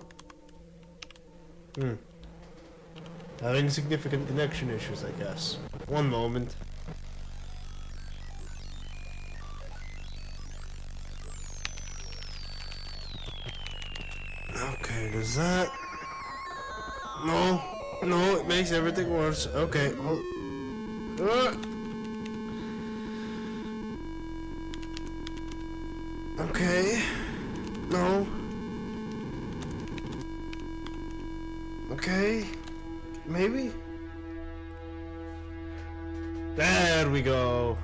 Having significant connection issues, I guess. One moment. Okay, does that... No, it makes everything worse. Okay, okay. No. Okay. Maybe? There we go.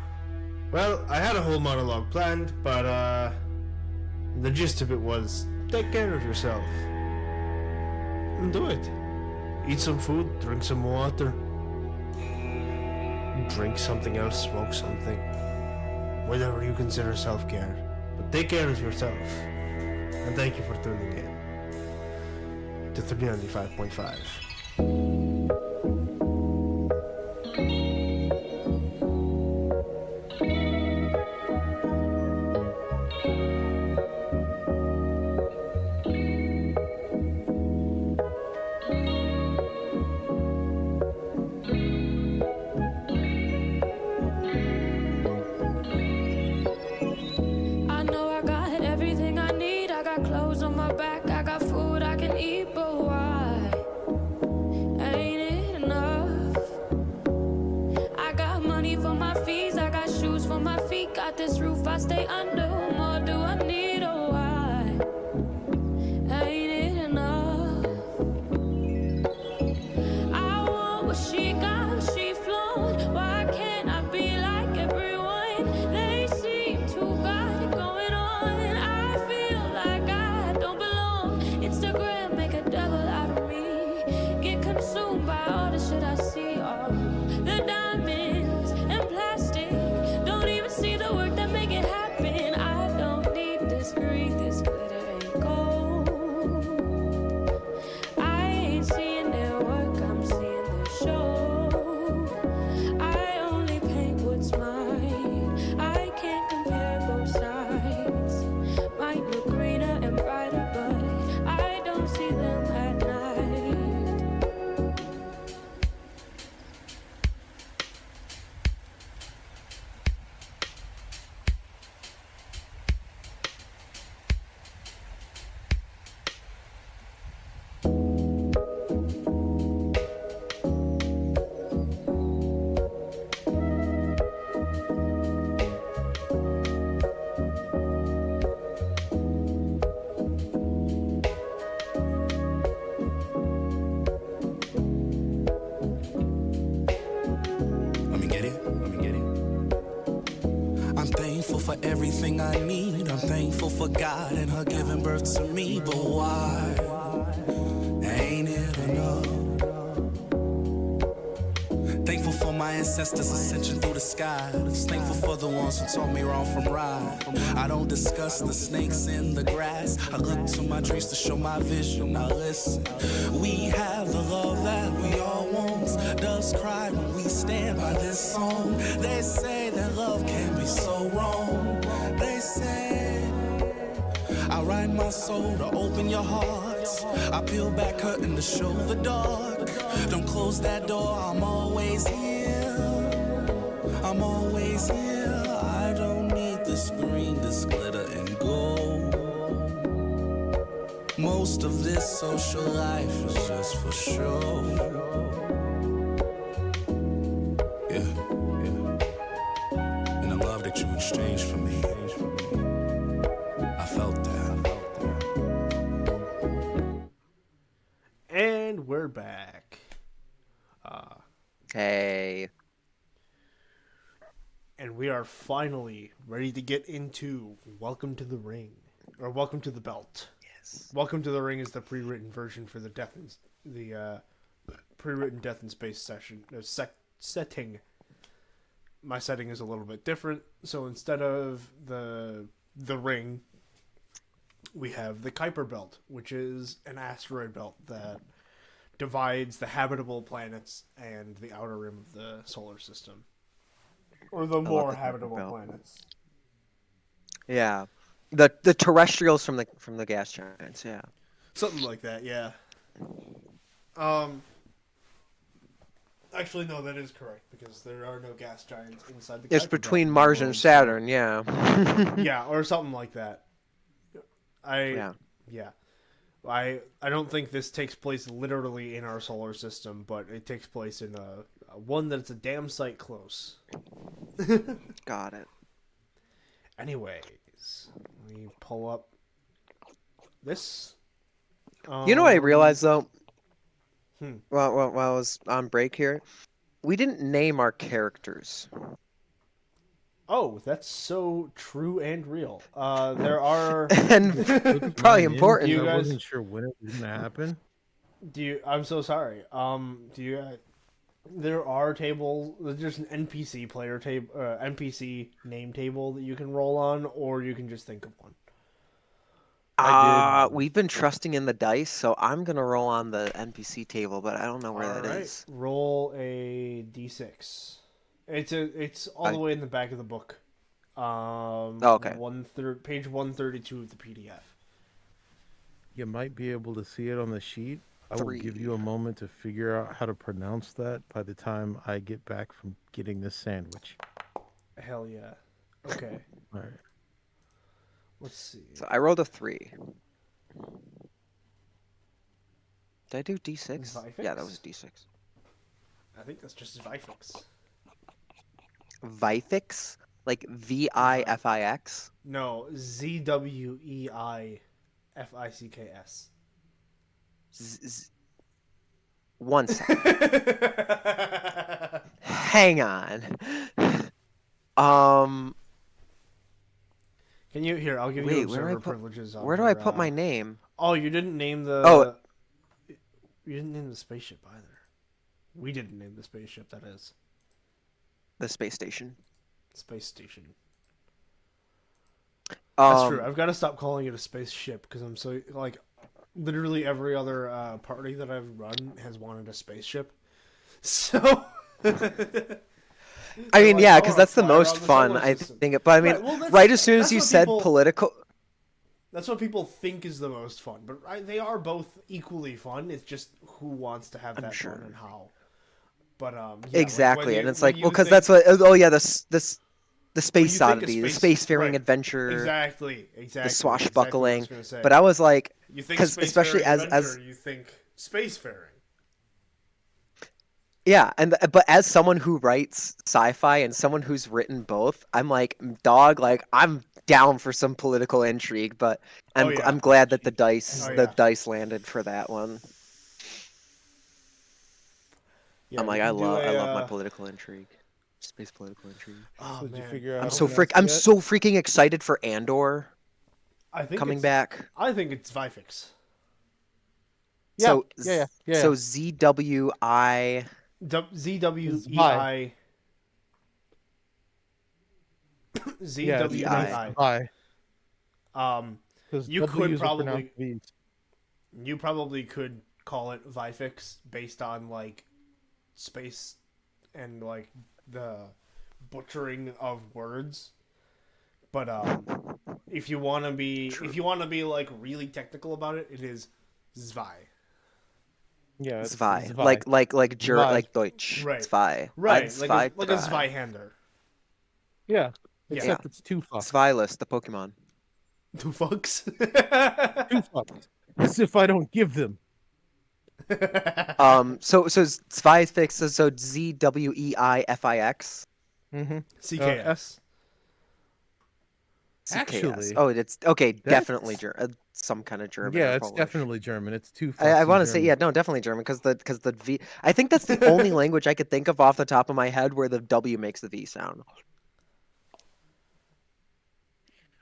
Well, I had a whole monologue planned, but the gist of it was, take care of yourself. And do it. Eat some food, drink some water. Drink something else, smoke something. Whatever you consider self-care. But take care of yourself. And thank you for tuning in to 395.5. I know I got everything I need. I got clothes on my back. I got food I can eat, but why ain't it enough? I got money for my fees. I got shoes for my feet. Got this roof I stay under. What more do I need? Oh, why ain't it enough? I want what she got. She flaunt. Why can't I be like everyone? They seem to got it going on. I feel like I don't belong. Instagram make a devil out of me. Get consumed by all the shit I see. All the diamonds and plastic. Don't even see the work that make it happen. I don't need this green, this glitter ain't gold. I ain't seeing their work, I'm seeing their show. I only paint what's mine. I can't compare both sides. Might look greener and brighter, but I don't see them at night. Let me get it. I'm thankful for everything I need. I'm thankful for God and her giving birth to me. But why ain't it enough? Thankful for my ancestors ascension through the skies. Thankful for the ones who taught me wrong from right. I don't discuss the snakes in the grass. I look to my trees to show my vision. Now listen, we have the love that we all want. Doves cry when we stand by this song. They say that love can be so wrong. They say I write my soul to open your hearts. I peel back curtain to show the dark. Don't close that door, I'm always here. I'm always here. I don't need this green, this glitter and gold. Most of this social life is just for show. Yeah. And the love that you exchanged for me, I felt that. And we're back. Hey. And we are finally ready to get into Welcome to the Ring. Or Welcome to the Belt. Yes. Welcome to the Ring is the pre-written version for the pre-written Death in Space session setting. My setting is a little bit different, so instead of the ring, we have the Kuiper Belt, which is an asteroid belt that divides the habitable planets and the outer rim of the solar system, or the more the Kuiper habitable Belt. planets. Yeah, the terrestrials from the gas giants. Yeah. Something like that, yeah. Actually, no, that is correct because there are no gas giants inside the. It's Kuiper between Belt Mars world, and so- Saturn. Yeah. Yeah, or something like that. Yeah. I don't think this takes place literally in our solar system, but it takes place in a one that's a damn sight close. Got it. Anyways, let me pull up this. You know what I realized though? Hmm. While I was on break here, we didn't name our characters. Oh, that's so true and real. There are. And probably important. You I guys- wasn't sure when it was gonna happen. I'm so sorry. Do you? There are tables. There's an NPC player table, NPC name table that you can roll on, or you can just think of one. We've been trusting in the dice, so I'm gonna roll on the NPC table, but I don't know where that is. Roll a d6. It's all the way in the back of the book. Okay. Page 132 of the PDF. You might be able to see it on the sheet. I will give 3. you a moment to figure out how to pronounce that by the time I get back from getting this sandwich. Hell yeah. Okay. All right. Let's see. So I rolled a 3. Did I do D6? Yeah, that Vifix? was a D6. I think that's just Vifix. Vifix? Like Vifix? No, Zweifix. One second. Hang on. Can you here? I'll give you Wait, where do I observer put- privileges. On Where do I your, put my name? Oh, you didn't name the. Oh. You didn't name the spaceship either. We didn't name the spaceship. That is The space station. space station. That's true. Um, I've got to stop calling it a spaceship because I'm so like, literally every other party that I've run has wanted a spaceship. So. I mean, like, yeah, "Oh, because that's the fly most around the fun, solar I system." think. But I mean, Right, well, that's- right as soon as that's you what said people- political, That's what people think is the most fun, but they are both equally fun. It's just who wants to have that sure. fun and how. But yeah, like, exactly, when and you- it's when like, you well, because think- that's what. Oh yeah, the space think of oddity, the space- spacefaring right, adventure, exactly, the swashbuckling. Exactly what I was gonna say. But I was like, You think because especially spacefaring as adventure, you think spacefaring. yeah, but as someone who writes sci-fi and someone who's written both, I'm like, dog, like I'm down for some political intrigue, but I'm yeah. I'm glad that the dice Oh, the yeah. dice landed for that one. Yeah, I'm like, you I can do love my a, political intrigue, space political intrigue. Oh So did you man, figure out? I'm how to so pronounce I'm it yet? so freaking excited for Andor I think coming it's, back. I think it's Vifix. So yeah. So ZWI. ZWEI. ZWEI. Bye. You could probably could call it Vifix based on like space and like the butchering of words. But if you want to be like really technical about it, it is Zwei. Yeah, it's Zwei. Zwei. Like Zwei. like Deutsch. Right. Zwei. Right, Ein, like zwei, a drei. Zweihander. Yeah, Yeah. except it's two fucks. Zweiless, the Pokemon. Two fucks. Two fucks. As if I don't give them. So Zweifix, so ZWEIFIX. Mm-hmm. CKS. Actually, Oh, it's okay. that's- Definitely some kind of German. Yeah, or it's Polish. definitely German. It's two. I want to say yeah, no, definitely German because the V. I think that's the only language I could think of off the top of my head where the W makes the V sound.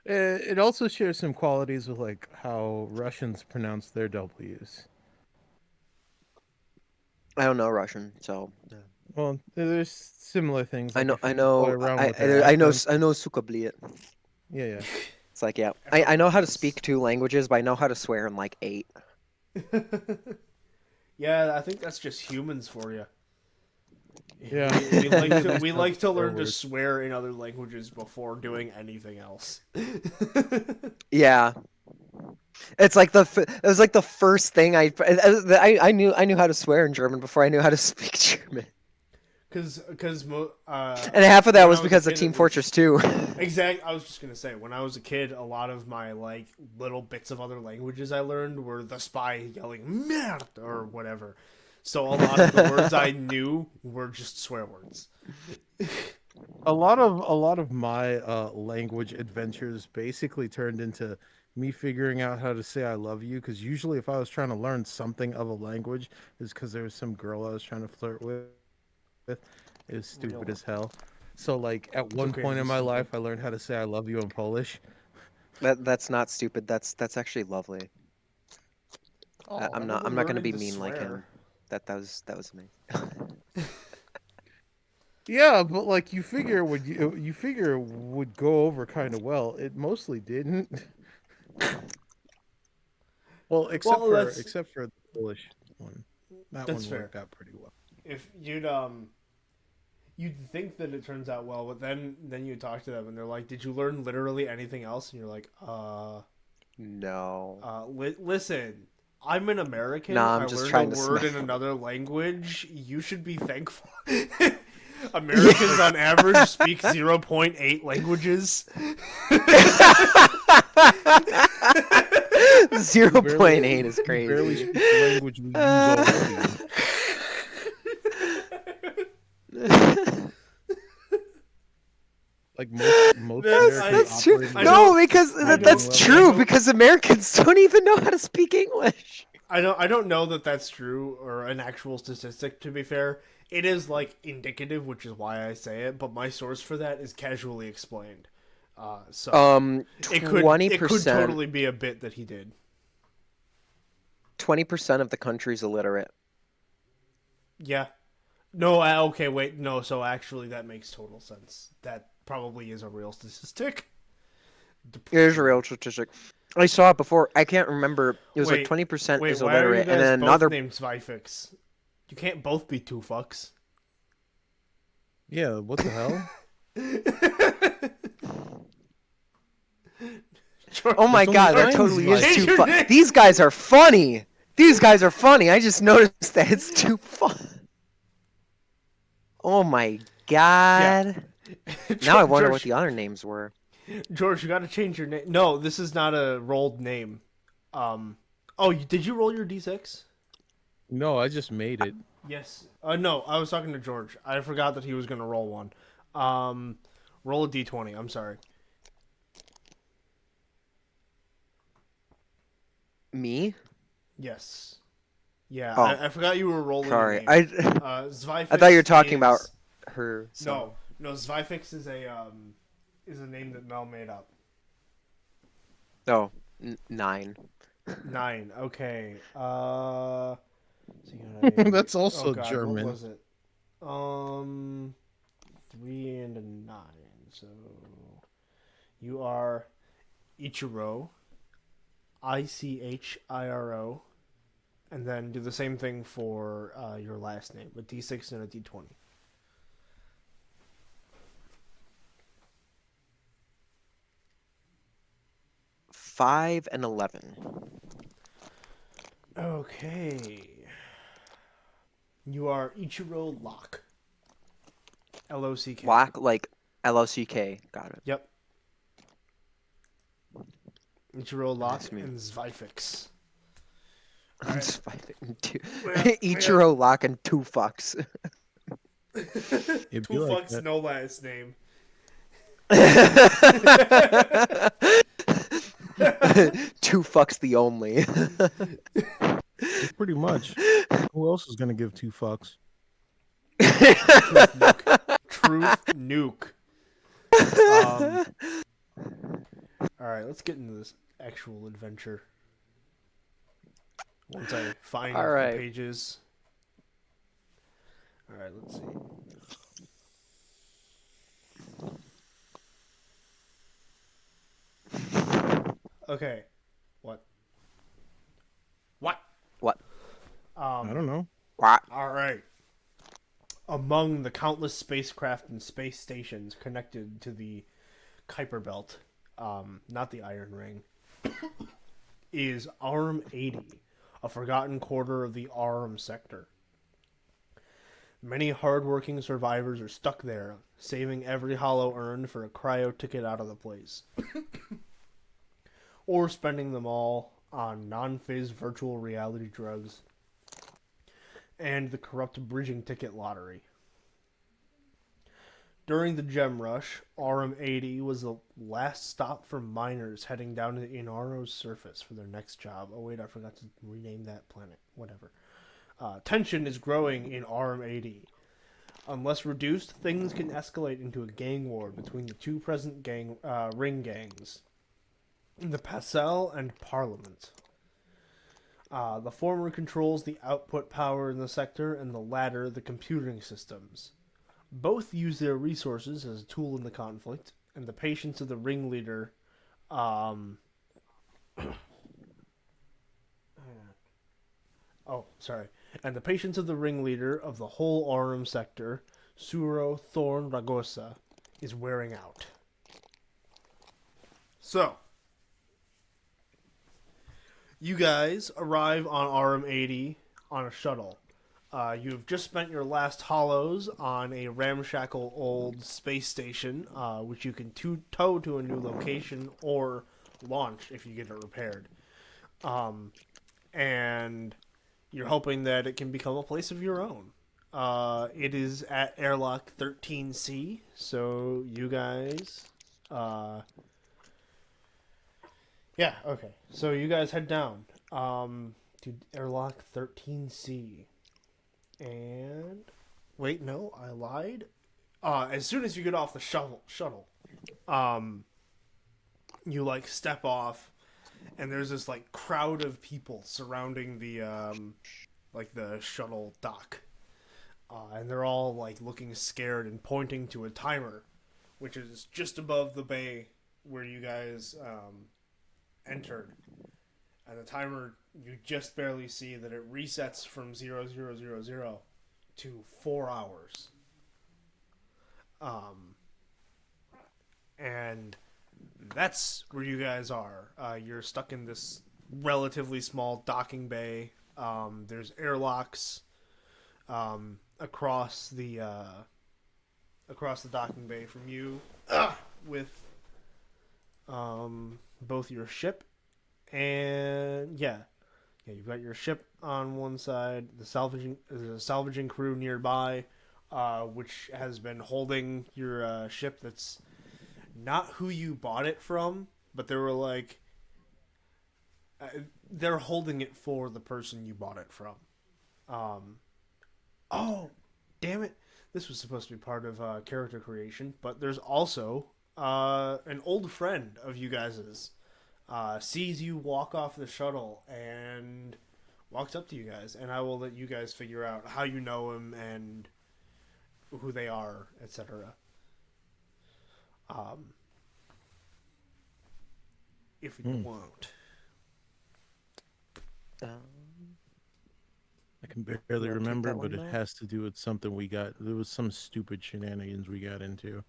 It also shares some qualities with like how Russians pronounce their W's. I don't know Russian, so Well, there's similar things. I like know if you I play know around with their I know accent. I know Sukabliet. Yeah. It's like yeah, I know how to speak 2 languages, but I know how to swear in like 8. Yeah, I think that's just humans for you. Yeah. We like to learn to Forward. swear in other languages before doing anything else. Yeah. It's like it was like the first thing I knew how to swear in German before I knew how to speak German. Because And half of that was because of Team Fortress 2. Exactly. I was just gonna say, when I was a kid, a lot of my like little bits of other languages I learned were the spy yelling "merde" or whatever. So a lot of the words I knew were just swear words. A lot of my language adventures basically turned into me figuring out how to say I love you, because usually if I was trying to learn something of a language, is because there was some girl I was trying to flirt with. It was stupid as hell. So like at one okay to point be in my stupid. life, I learned how to say I love you in Polish. That's not stupid. That's actually lovely. I'm not gonna be mean like him. That was amazing. Yeah, but like you figure would go over kind of well. It mostly didn't. Well, except for the Polish one. That That's one fair. worked out pretty well. If you'd think that it turns out well, but then you talk to them and they're like, "Did you learn literally anything else?" And you're like, No. Listen, I'm an American. Nah, I'm I just learned trying a to word smack in another language. You should be thankful. Americans on average speak 0.8 languages. 0.8 is You barely crazy. speak the language we use already. Like most Americans That's true. operate in No, the because speaking that's level. true. Because Americans don't even know how to speak English. I don't know that that's true or an actual statistic. To be fair, it is like indicative, which is why I say it. But my source for that is casually explained. So it could 20%. totally be a bit that he did. 20% of the country's illiterate. Yeah. No. Okay. Wait. No. So actually, that makes total sense. That probably is a real statistic. It is a real statistic. I saw it before. I can't remember. It was like 20% Wait, is why are you illiterate, and guys then both another. named Zwifix? You can't both be two fucks. Yeah, what the hell? Oh my There's god, only that totally is nine too your fun. name. These guys are funny. These guys are funny. I just noticed that it's too fun. Oh my god. Now I wonder what the other names were. George, you got to change your name. No, this is not a rolled name. Oh, did you roll your d6? No, I just made it. Yes. No, I was talking to George. I forgot that he was gonna roll one. Roll a d20. I'm sorry. Me? Yes. Yeah, Oh. I forgot you were rolling. Sorry. A name. Zwifix I thought you were talking is... about her. So. No, Zwifix is a name that Mel made up. Oh, 9. 9. Okay. So you got That's also oh God, German. What was it? 3 and a 9. So you are Ichiro. Ichiro. And then do the same thing for your last name, a d6 and a d20. Five and 11. Okay. You are Ichiro Lock. L-O-C-K. Lock, like L-O-C-K. Got it. Yep. Ichiro Lock Nice to meet and Zwifix. Ichiro Lock and 2 fucks. It'd be 2 like fucks, that. no last name. 2 fucks the only. Pretty much. Who else is gonna give 2 fucks? Truth nuke. Alright, let's get into this actual adventure. Once I find Alright. the pages. Alright, let's see. Okay. What? What? I don't know. What? All right. Among the countless spacecraft and space stations connected to the Kuiper Belt, not the Iron Ring, is Arm 80, a forgotten quarter of the Arm sector. Many hardworking survivors are stuck there, saving every hollow earned for a cryo ticket out of the place. Or spending them all on non-phase virtual reality drugs and the corrupt bridging ticket lottery. During the Gem Rush, RM-80 was the last stop for miners heading down to Inaro's surface for their next job. Oh wait, I forgot to rename that planet. Whatever. Tension is growing in RM-80. Unless reduced, things can escalate into a gang war between the two present ring gangs, the Passel and Parliament. The former controls the output power in the sector, and the latter the computing systems. Both use their resources as a tool in the conflict, and the patience of the ringleader, and the patience of the ringleader of the whole Aurum sector, Suro Thorn Ragosa, is wearing out. So, you guys arrive on RM-80 on a shuttle. You've just spent your last hollows on a ramshackle old space station, which you can tow to a new location or launch if you get it repaired. And you're hoping that it can become a place of your own. It is at airlock 13C, so you guys... yeah, okay. So you guys head down to airlock 13C. And... wait, no, I lied. As soon as you get off the shuttle, you, like, step off, and there's this, like, crowd of people surrounding the, the shuttle dock. And they're all, like, looking scared and pointing to a timer, which is just above the bay where you guys, entered. And the timer, you just barely see that it resets from 0000 to 4 hours. And that's where you guys are. You're stuck in this relatively small docking bay. There's airlocks across the docking bay from you, with both your ship and you've got your ship on one side. The salvaging crew nearby, which has been holding your ship. That's not who you bought it from, but they were like, they're holding it for the person you bought it from. Oh, damn it! This was supposed to be part of character creation, but there's also an old friend of you guys's. Sees you walk off the shuttle and walks up to you guys, and I will let you guys figure out how you know him and who they are, etc. If you won't. I can barely remember, but it has to do with something we got. There was some stupid shenanigans we got into.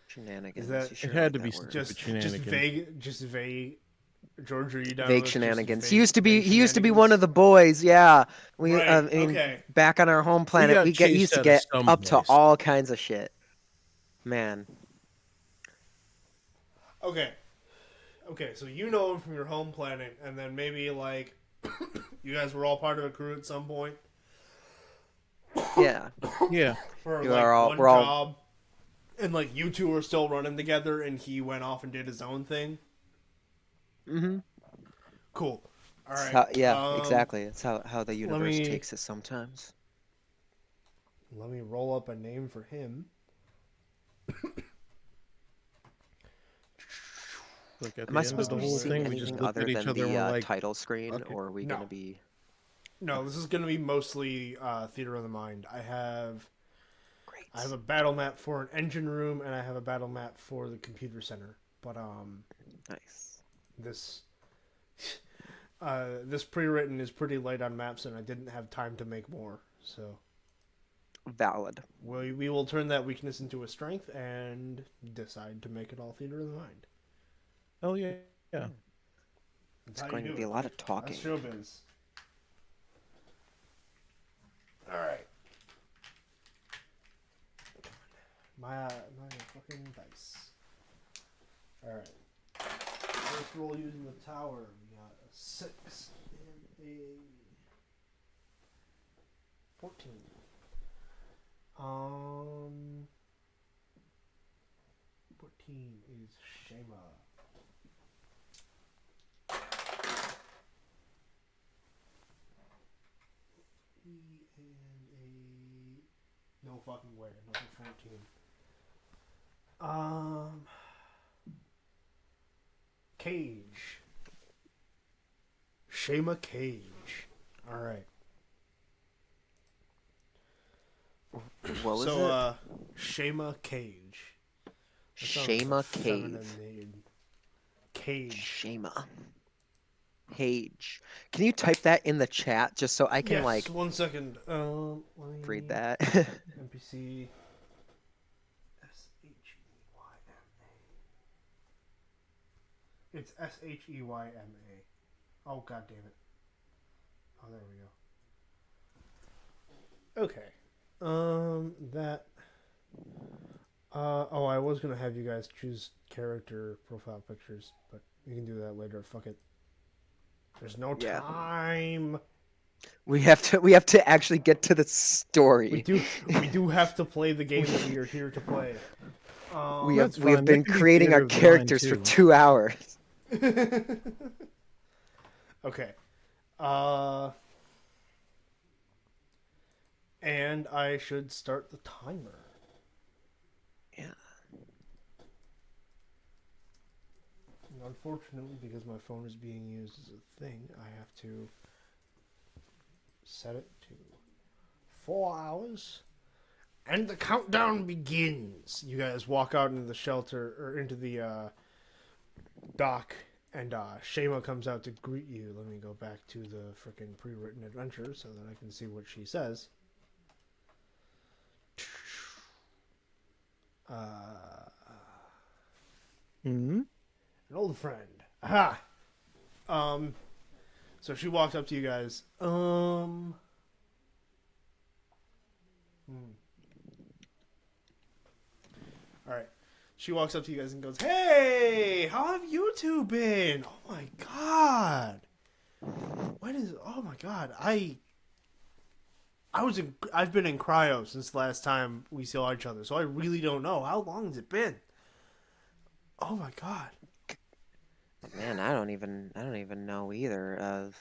Shenanigans. It had to be stupid shenanigans. Just vague. George, are you down? Vague shenanigans. He used to be one of the boys. Yeah, back on our home planet, we used to get up to all kinds of shit. Man. Okay, so you know him from your home planet, and then maybe like you guys were all part of a crew at some point. Yeah. For we're job. all... And like you two were still running together, and he went off and did his own thing. Mm-hmm. Cool. All right. Exactly. It's how the universe takes us sometimes. Let me roll up a name for him. Am I supposed to be seeing anything other than the title screen, okay. or are we going to be... No, this is going to be mostly theater of the mind. I have a battle map for an engine room, and I have a battle map for the computer center. But nice. This pre-written is pretty light on maps, and I didn't have time to make more. So Valid. we will turn that weakness into a strength and decide to make it all theater of the mind. Oh yeah, yeah. It's going to be a lot of talking. That's showbiz. All right. My fucking dice. All right. First roll using the tower. We got a 6 and a 14. 14 is Shema. And a no fucking way, another 14. Cage. Shema Cage. All right. What was so, it? Shema Cage. That sounds Shema feminine Cave. name. Cage. Shema. Page. Can you type that in the chat just so I can Yes, like 1 second. Let me read that? NPC. Sheyma. It's Sheyma. Oh god damn it. Oh, there we go. Okay. That. Oh, I was gonna have you guys choose character profile pictures, but you can do that later. Fuck it. There's no Yeah. time. We have to actually get to the story. We do have to play the game that we are here to play. We have That's fine. been That can be creating theater our of the mind, characters for too. 2 hours. Okay. And I should start the timer. Yeah. And unfortunately, because my phone is being used as a thing, I have to set it to 4 hours. And the countdown begins. You guys walk out into the shelter, or into the dock, and Shema comes out to greet you. Let me go back to the freaking pre-written adventure so that I can see what she says. Mm-hmm. An old friend. Aha! So she walks up to you guys. Alright. She walks up to you guys and goes, "Hey! How have you two been? Oh my god! Oh my god, I've been in cryo since the last time we saw each other, so I really don't know. How long has it been? Oh my god. Man, I don't even know either.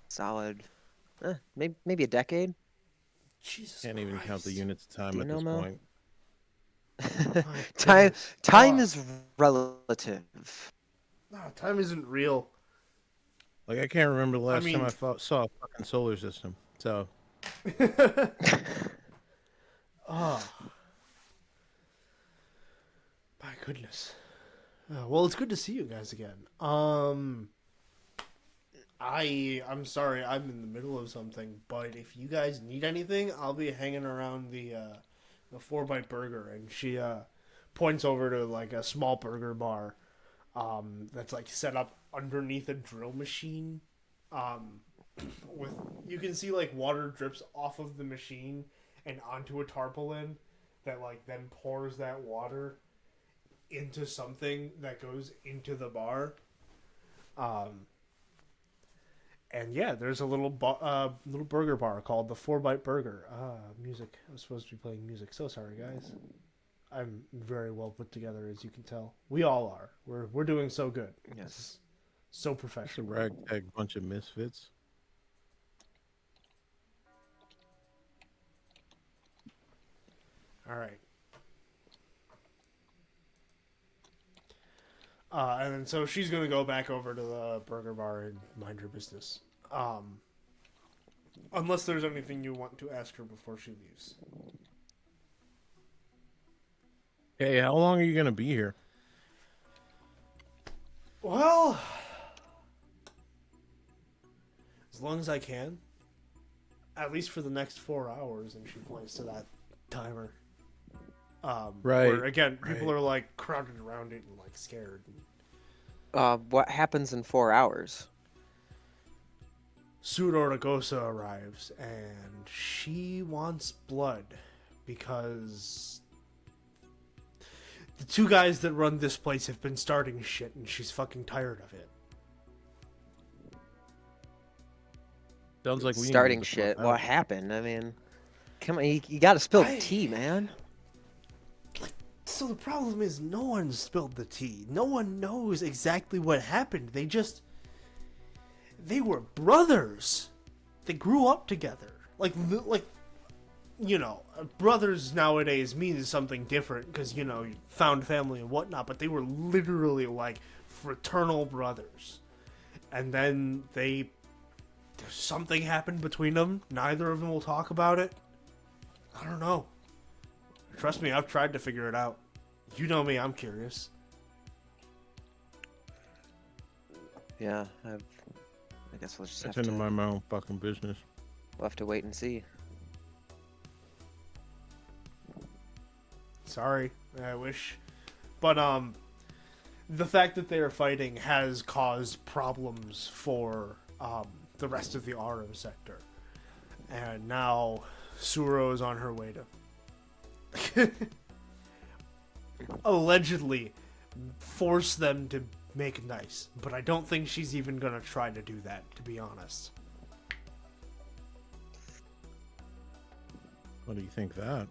Solid, maybe a decade. Jesus Can't even count the Christ. units of time Do you at know, this Mel? point. Time goodness. time Oh. is relative. No, time isn't real. Like I can't remember the last time mean- I saw a fucking solar system. So Oh. My goodness. Well, it's good to see you guys again. I'm sorry, I'm in the middle of something, but if you guys need anything, I'll be hanging around the 4-bite burger, and she points over to like a small burger bar that's like set up underneath a drill machine. With you can see like water drips off of the machine and onto a tarpaulin that like then pours that water into something that goes into the bar. And yeah, there's a little burger bar called the 4-bite burger. Music. I was supposed to be playing music. So sorry, guys. I'm very well put together, as you can tell. We all are. We're doing so good. Yes. So it's a professional. ragtag bunch of misfits. All right. And then so she's gonna go back over to the burger bar and mind her business. Unless there's anything you want to ask her before she leaves. Hey, how long are you gonna be here? Well, as long as I can. At least for the next 4 hours, and she points to that timer. Right. Where, again, people are, like, crowded around it and, like, scared. What happens in 4 hours? Suro Nagosa arrives, and she wants blood because the two guys that run this place have been starting shit, and she's fucking tired of it. Sounds like we need to Starting get the shit. fuck What out. happened? I mean, come on, you gotta spill the tea, man. So the problem is no one spilled the tea. No one knows exactly what happened. They were brothers. They grew up together. Like, you know, brothers nowadays means something different because, you know, you found family and whatnot, but they were literally like fraternal brothers. And then something happened between them. Neither of them will talk about it. I don't know. Trust me, I've tried to figure it out. You know me, I'm curious. Yeah, I guess we'll just have That's to. into my own fucking business. We'll have to wait and see. Sorry, I wish. But, the fact that they are fighting has caused problems for, the rest of the RM sector. And now, Suro is on her way to allegedly force them to make nice. But I don't think she's even gonna try to do that, to be honest. What do you think that?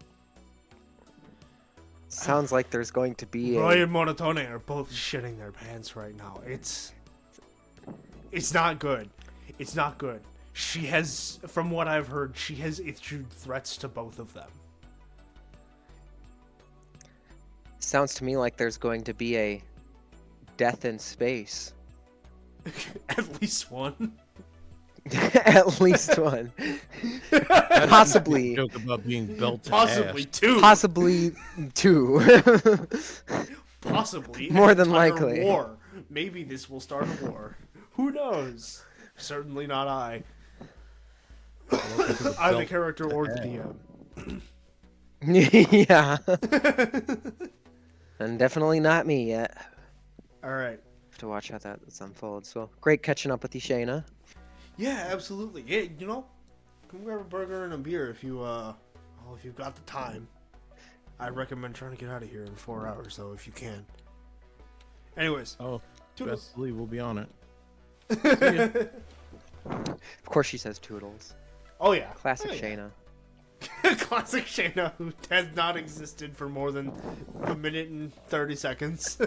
Sounds like there's going to be Roy a. and Monotone are both shitting their pants right now. It's not good. It's not good. She has, from what I've heard, she has issued threats to both of them. Sounds to me like there's going to be a death in space. At least one. At least one. Possibly. Joke about being belt to Possibly ass. two. Possibly two. Possibly. More an than entire likely. War. Maybe this will start a war. Who knows? Certainly not I. I'm the character or the DM. Yeah. And definitely not me yet. Alright. Have to watch how that unfolds. So great catching up with you, Shayna. Yeah, absolutely. Yeah, you know, come grab a burger and a beer if you've got the time. I recommend trying to get out of here in 4 hours, though, if you can. Anyways. Oh, Toodles. best believe we'll be on it. Of course she says toodles. Oh, yeah. Classic Oh, yeah. Shayna. Classic Shayna, who has not existed for more than a minute and 30 seconds.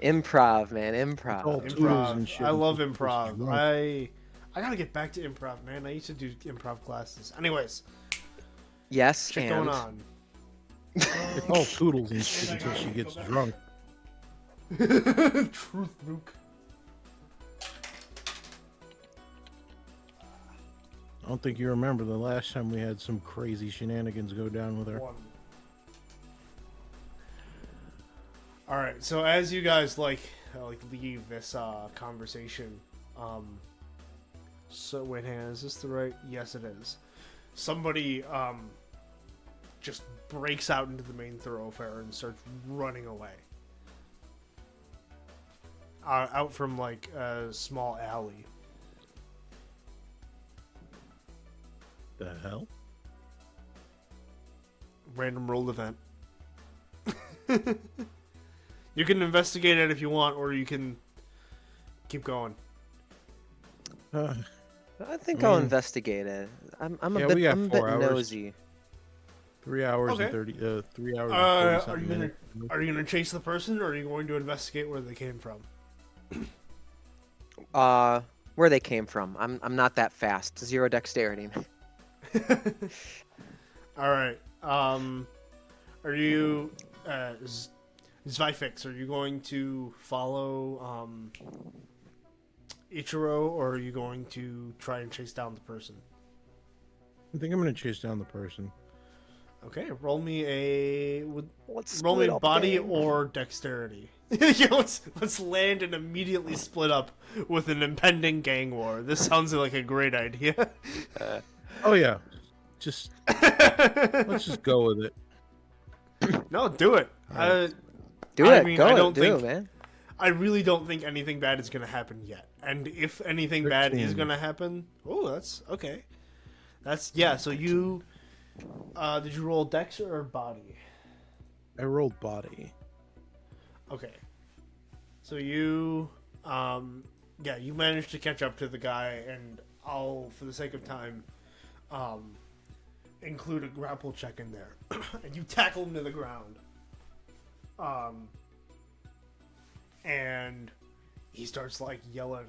Improv, man, all improv. toodles and Improv. shit. I love It's supposed to be improv. I gotta get back to improv, man. I used to do improv classes. Anyways, Yes, shit and going on. It's all toodles and shit until she gets drunk. Truth, Luke. I don't think you remember the last time we had some crazy shenanigans go down with her. All right, so as you guys leave this conversation, so wait, hang on, is this the right? Yes, it is. Somebody just breaks out into the main thoroughfare and starts running away, out from like a small alley. The hell? Random roll event. You can investigate it if you want, or you can keep going. I think I I'll mean- investigate it. I'm a Yeah, we bit, got I'm a bit 4 hours. nosy. 3 hours Okay. and 30. 3 hours and 40 Are something you gonna minutes. chase the person, or are you going to investigate where they came from? Where they came from. I'm not that fast. 0 dexterity. All right. Are you Zvyfix? Are you going to follow Ichiro, or are you going to try and chase down the person? I think I'm gonna chase down the person. Okay, roll me a Let's roll me split up, body gang. or dexterity. Yeah, let's land and immediately split up with an impending gang war. This sounds like a great idea. Oh yeah, just let's just go with it. No, do it. Do I it. mean, Go I it. don't Do think it, man. I really don't think anything bad is gonna happen yet. And if anything bad is 13. gonna happen, oh, that's okay. That's yeah. So you did you roll dex or body? I rolled body. Okay. So you yeah, you managed to catch up to the guy, and I'll, for the sake of time, include a grapple check in there. And you tackle him to the ground. And he starts like yelling,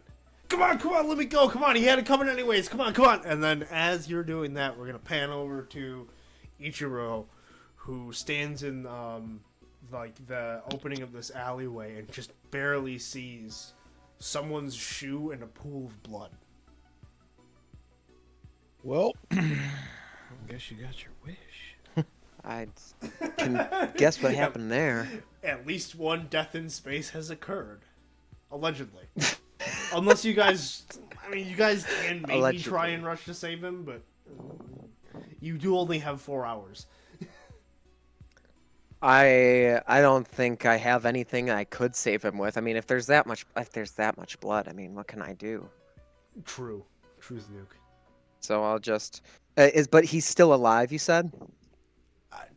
come on, let me go, come on, he had it coming anyways, come on. And then as you're doing that, we're gonna pan over to Ichiro, who stands in like the opening of this alleyway and just barely sees someone's shoe and a pool of blood. Well, I guess you got your wish. I can guess what happened there. At least one death in space has occurred. Allegedly. Unless you guys, I mean, you guys can maybe Allegedly. try and rush to save him, but you do only have 4 hours. I don't think I have anything I could save him with. I mean, if there's that much blood, I mean, what can I do? True. Truth nuke. So I'll just but he's still alive, you said?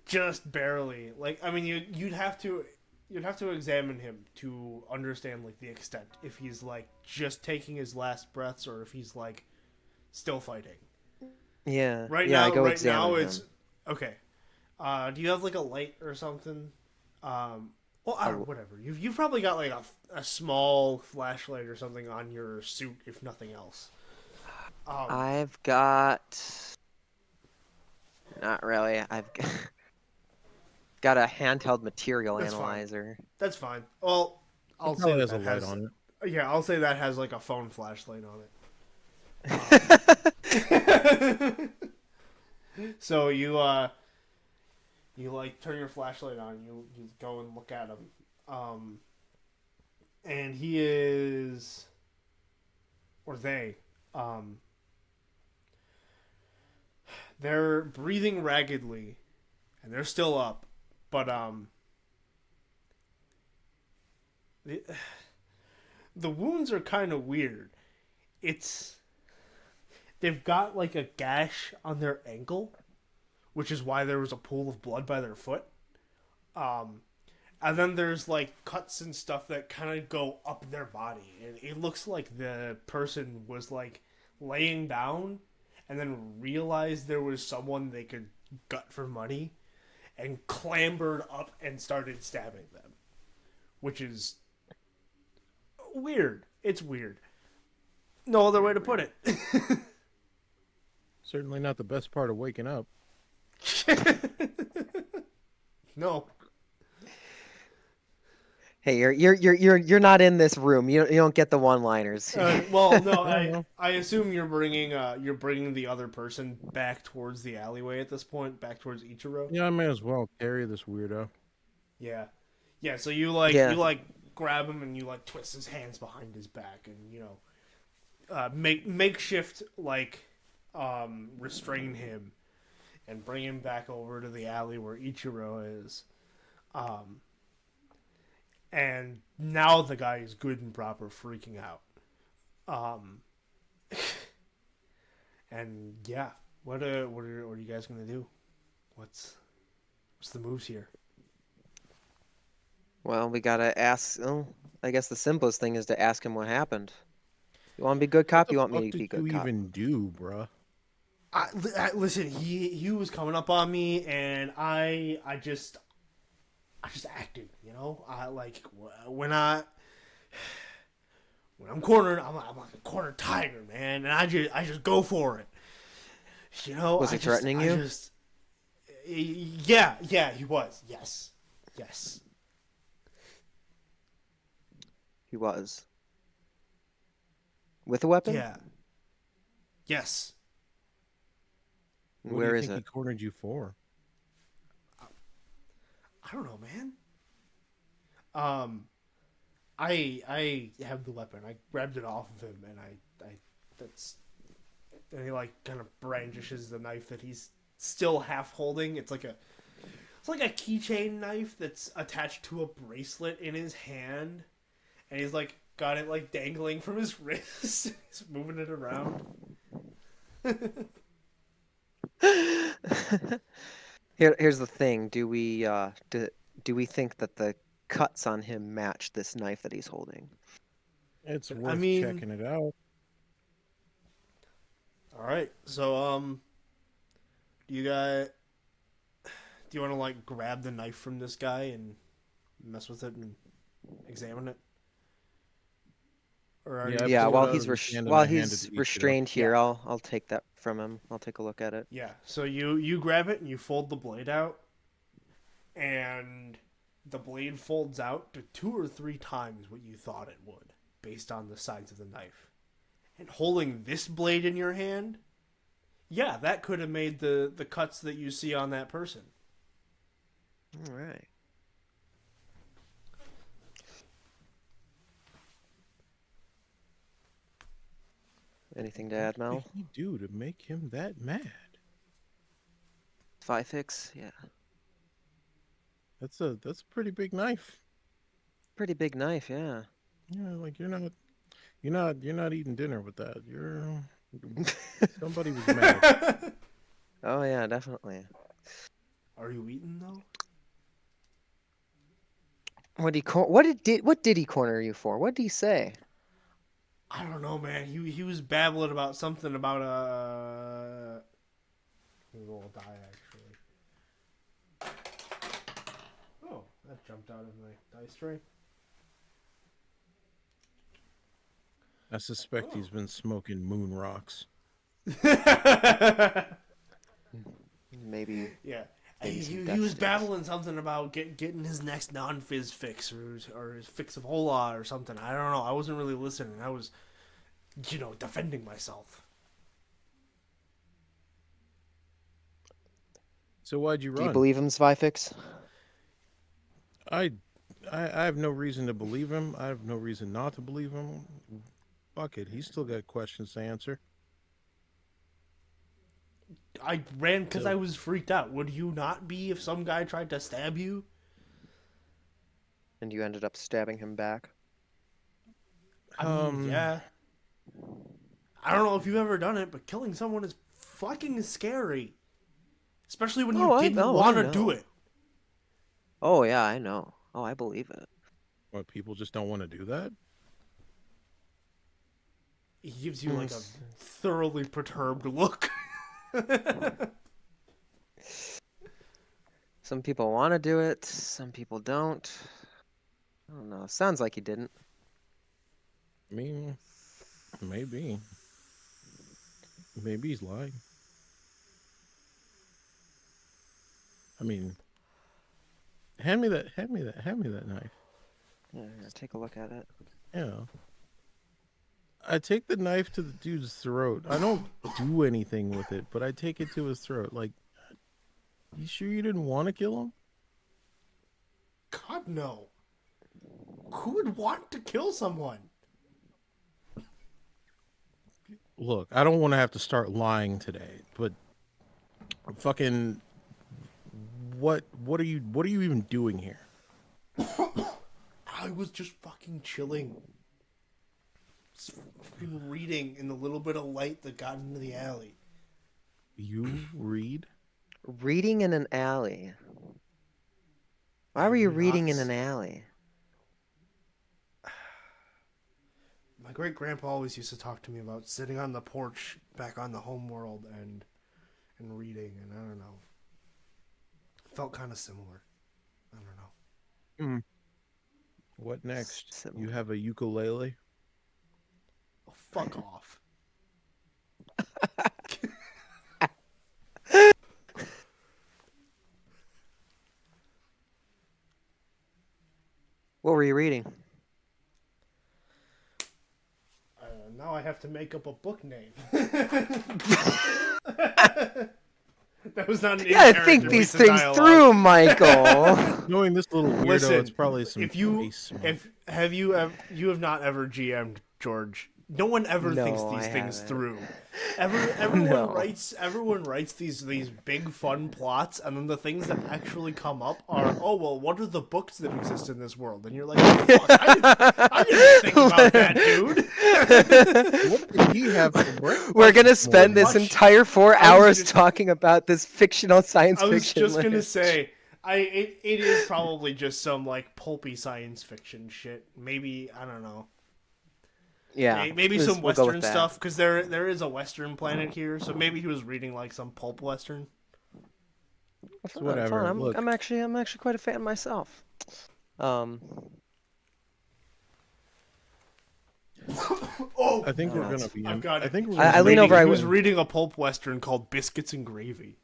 Just barely. Like, I mean, you'd have to examine him to understand like the extent. If he's like just taking his last breaths, or if he's like still fighting. Yeah. Right yeah, now, I go right examine now him. it's okay. Do you have like a light or something? Well, I don't, whatever. You've probably got like a small flashlight or something on your suit, if nothing else. I've got not really. I've got a handheld material That's fine. analyzer. That's fine. Well, I'll It say probably that has a light on it. Yeah, I'll say that has like a phone flashlight on it. So you like turn your flashlight on. You go and look at him. And he is, or they, they're breathing raggedly, and they're still up, but the wounds are kind of weird. They've got like a gash on their ankle, which is why there was a pool of blood by their foot. And then there's like cuts and stuff that kind of go up their body. And it looks like the person was like laying down and then realized there was someone they could gut for money and clambered up and started stabbing them. Which is weird. It's weird. No other way to put it. Certainly not the best part of waking up. No. Hey, you're not in this room. You don't get the one-liners. Well, no, I assume you're bringing the other person back towards the alleyway at this point, back towards Ichiro. Yeah, I may as well carry this weirdo. Yeah. So you grab him and you like twist his hands behind his back and makeshift restrain him and bring him back over to the alley where Ichiro is. And now the guy is good and proper freaking out. And yeah, what are you guys gonna do? What's the moves here? Well, we gotta ask. Oh, I guess the simplest thing is to ask him what happened. You want to be good cop? You want me to be good What cop? did you even do, bruh? Listen, he was coming up on me, and I just acted, when I'm cornered, I'm like a cornered tiger, man, and I just go for it. Was he threatening you? Yeah, he was. Yes. He was. With a weapon? Yeah. Yes. What do Where you is think it? he cornered you for? I don't know, man. I have the weapon. I grabbed it off of him, and and he like kind of brandishes the knife that he's still half holding. It's like a keychain knife that's attached to a bracelet in his hand, and he's like got it like dangling from his wrist. He's moving it around. Here's the thing. Do we think that the cuts on him match this knife that he's holding? It's worth mean- checking it out. All right, so do you want to like grab the knife from this guy and mess with it and examine it? Or are Yeah, you- Yeah, pulled while it out he's of his hand and while I handed he's it each restrained here, I'll take that from him. I'll take a look at it. Yeah, so you grab it and you fold the blade out, and the blade folds out to 2 or 3 times what you thought it would, based on the size of the knife. And holding this blade in your hand, yeah, that could have made the cuts that you see on that person. All right. Anything to add, Mel? What did he do to make him that mad? Fix? Yeah. That's a pretty big knife. Pretty big knife, yeah. Yeah, like you're not eating dinner with that. Somebody was mad. Oh yeah, definitely. Are you eating though? What did he corner you for? What did he say? I don't know, man. He was babbling about something about a roll die actually. Oh, that jumped out of my dice tray. I suspect he's been smoking moon rocks. Maybe. Yeah. Maybe some He death was sticks. babbling something about getting his next non-fizz fix or his fix of hola or something. I don't know. I wasn't really listening. I was, defending myself. So why'd you Do run? you believe him, Spyfix? I have no reason to believe him. I have no reason not to believe him. Fuck it. He's still got questions to answer. I ran because So- I was freaked out. Would you not be if some guy tried to stab you? And you ended up stabbing him back? I mean, yeah. I don't know if you've ever done it, but killing someone is fucking scary. Especially when you didn't want to do know. it. Oh yeah, I know. Oh, I believe it. What, people just don't want to do that? He gives you like a thoroughly perturbed look. Some people want to do it, some people don't. I don't know. Sounds like he didn't. I mean, maybe. Maybe he's lying. I mean, hand me that knife. Yeah, here, take a look at it. Yeah. I take the knife to the dude's throat. I don't do anything with it, but I take it to his throat. Like, you sure you didn't want to kill him? God, no. Who would want to kill someone? Look, I don't want to have to start lying today, but fucking what are you even doing here? I was just fucking chilling. Just fucking reading in the little bit of light that got into the alley. You read? Reading in an alley. Why were you reading in Nuts. an alley? My great grandpa always used to talk to me about sitting on the porch back on the home world and reading, and I don't know. Felt kind of similar. I don't know. What next? Similar. You have a ukulele? Oh, fuck off. What were you reading? Now I have to make up a book name. That was not an Yeah, in-character think these piece of things dialogue. through, Michael. Knowing this little weirdo, Listen, it's probably some if you face smoke. if have you ever you have not ever GM'd, George. No one ever thinks No, these I things haven't. through. Everyone No. writes these big fun plots, and then the things that actually come up are, oh well, what are the books that exist in this world? And you're like, oh, fuck, I didn't think about that, dude. What did he have for breakfast? We're gonna spend this much- entire 4 I was hours just- talking about this fictional science I was fiction. just gonna lit- say, it is probably just some like pulpy science fiction shit. Maybe I don't know. Yeah, Maybe let's- some we'll go with Western that. stuff, because there is a Western planet here, so maybe he was reading like some pulp Western. It's whatever. Fine, Look, I'm actually quite a fan myself. Oh, I think we're gonna be. I've got it. I think we're. I gonna lean be- over, He was reading a pulp Western called Biscuits and Gravy.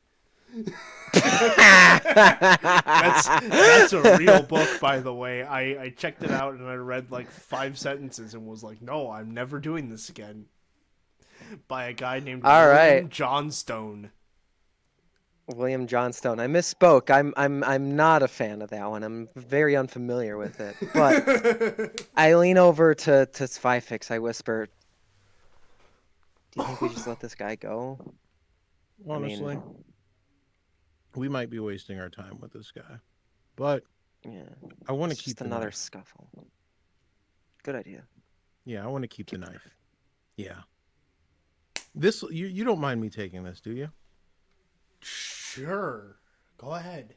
That's a real book, by the way. I checked it out and I read like 5 sentences and was like, no, I'm never doing this again. By a guy named All William right. Johnstone. William Johnstone. I misspoke. I'm not a fan of that one. I'm very unfamiliar with it. But I lean over to Spyfix. I whisper, "Do you think we just let this guy go?" Honestly, we might be wasting our time with this guy, but Yeah. I want to It's keep just the another knife. scuffle. Good idea. Yeah, I want to keep the knife. Yeah. This you don't mind me taking this, do you? Sure. Go ahead.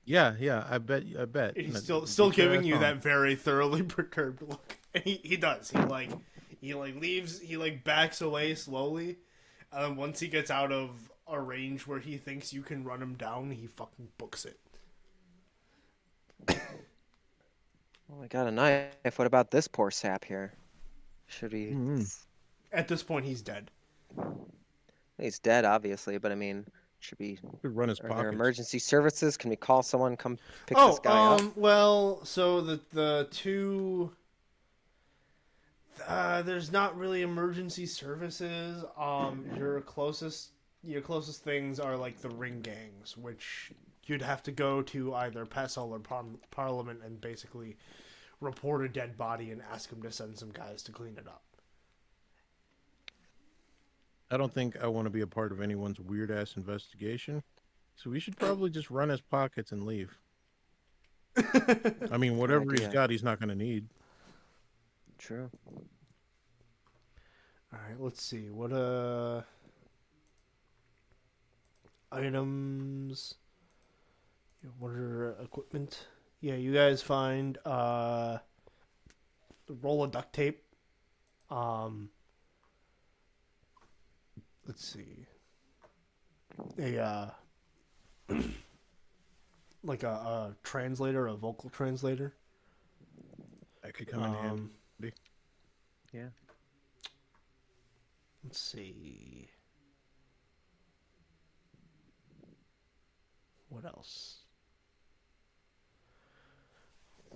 Yeah. I bet. He's No, still get your giving ass you on. that very thoroughly perturbed look. And he does. He leaves, he backs away slowly. And then once he gets out of a range where he thinks you can run him down, he fucking books it. Well, I got a knife. What about this poor sap here? Should we? At this point, he's dead. He's dead, obviously, but I mean, should we? Could run his Are there pockets. emergency services? Can we call someone come pick this guy up? Well, so the two. There's not really emergency services. Your closest things are like the ring gangs, which you'd have to go to either Pestle or Parliament and basically report a dead body and ask them to send some guys to clean it up. I don't think I want to be a part of anyone's weird ass investigation, so we should probably just run his pockets and leave. I mean, whatever he's idea. got, he's not going to need. True. All right, let's see what items. What are equipment? Yeah, you guys find the roll of duct tape. Let's see. A like a translator, a vocal translator. That could come in handy. Yeah. Let's see. What else?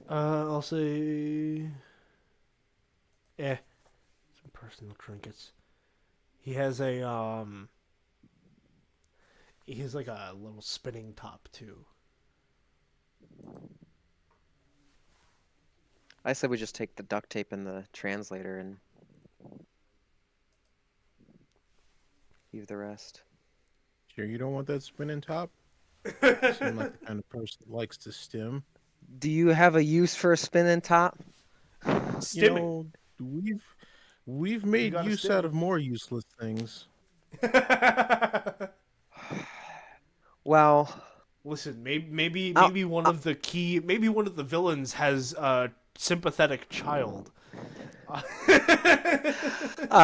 I'll say, some personal trinkets. He has like a little spinning top too. I said we just take the duct tape and the translator and leave the rest. Sure, you don't want that spinning top? You seem like the kind of person that likes to stim. Do you have a use for a spinning top? You know, we've made gotta use stim out it. of more useless things. Well, Listen, maybe I'll- one of the villains has a sympathetic child. all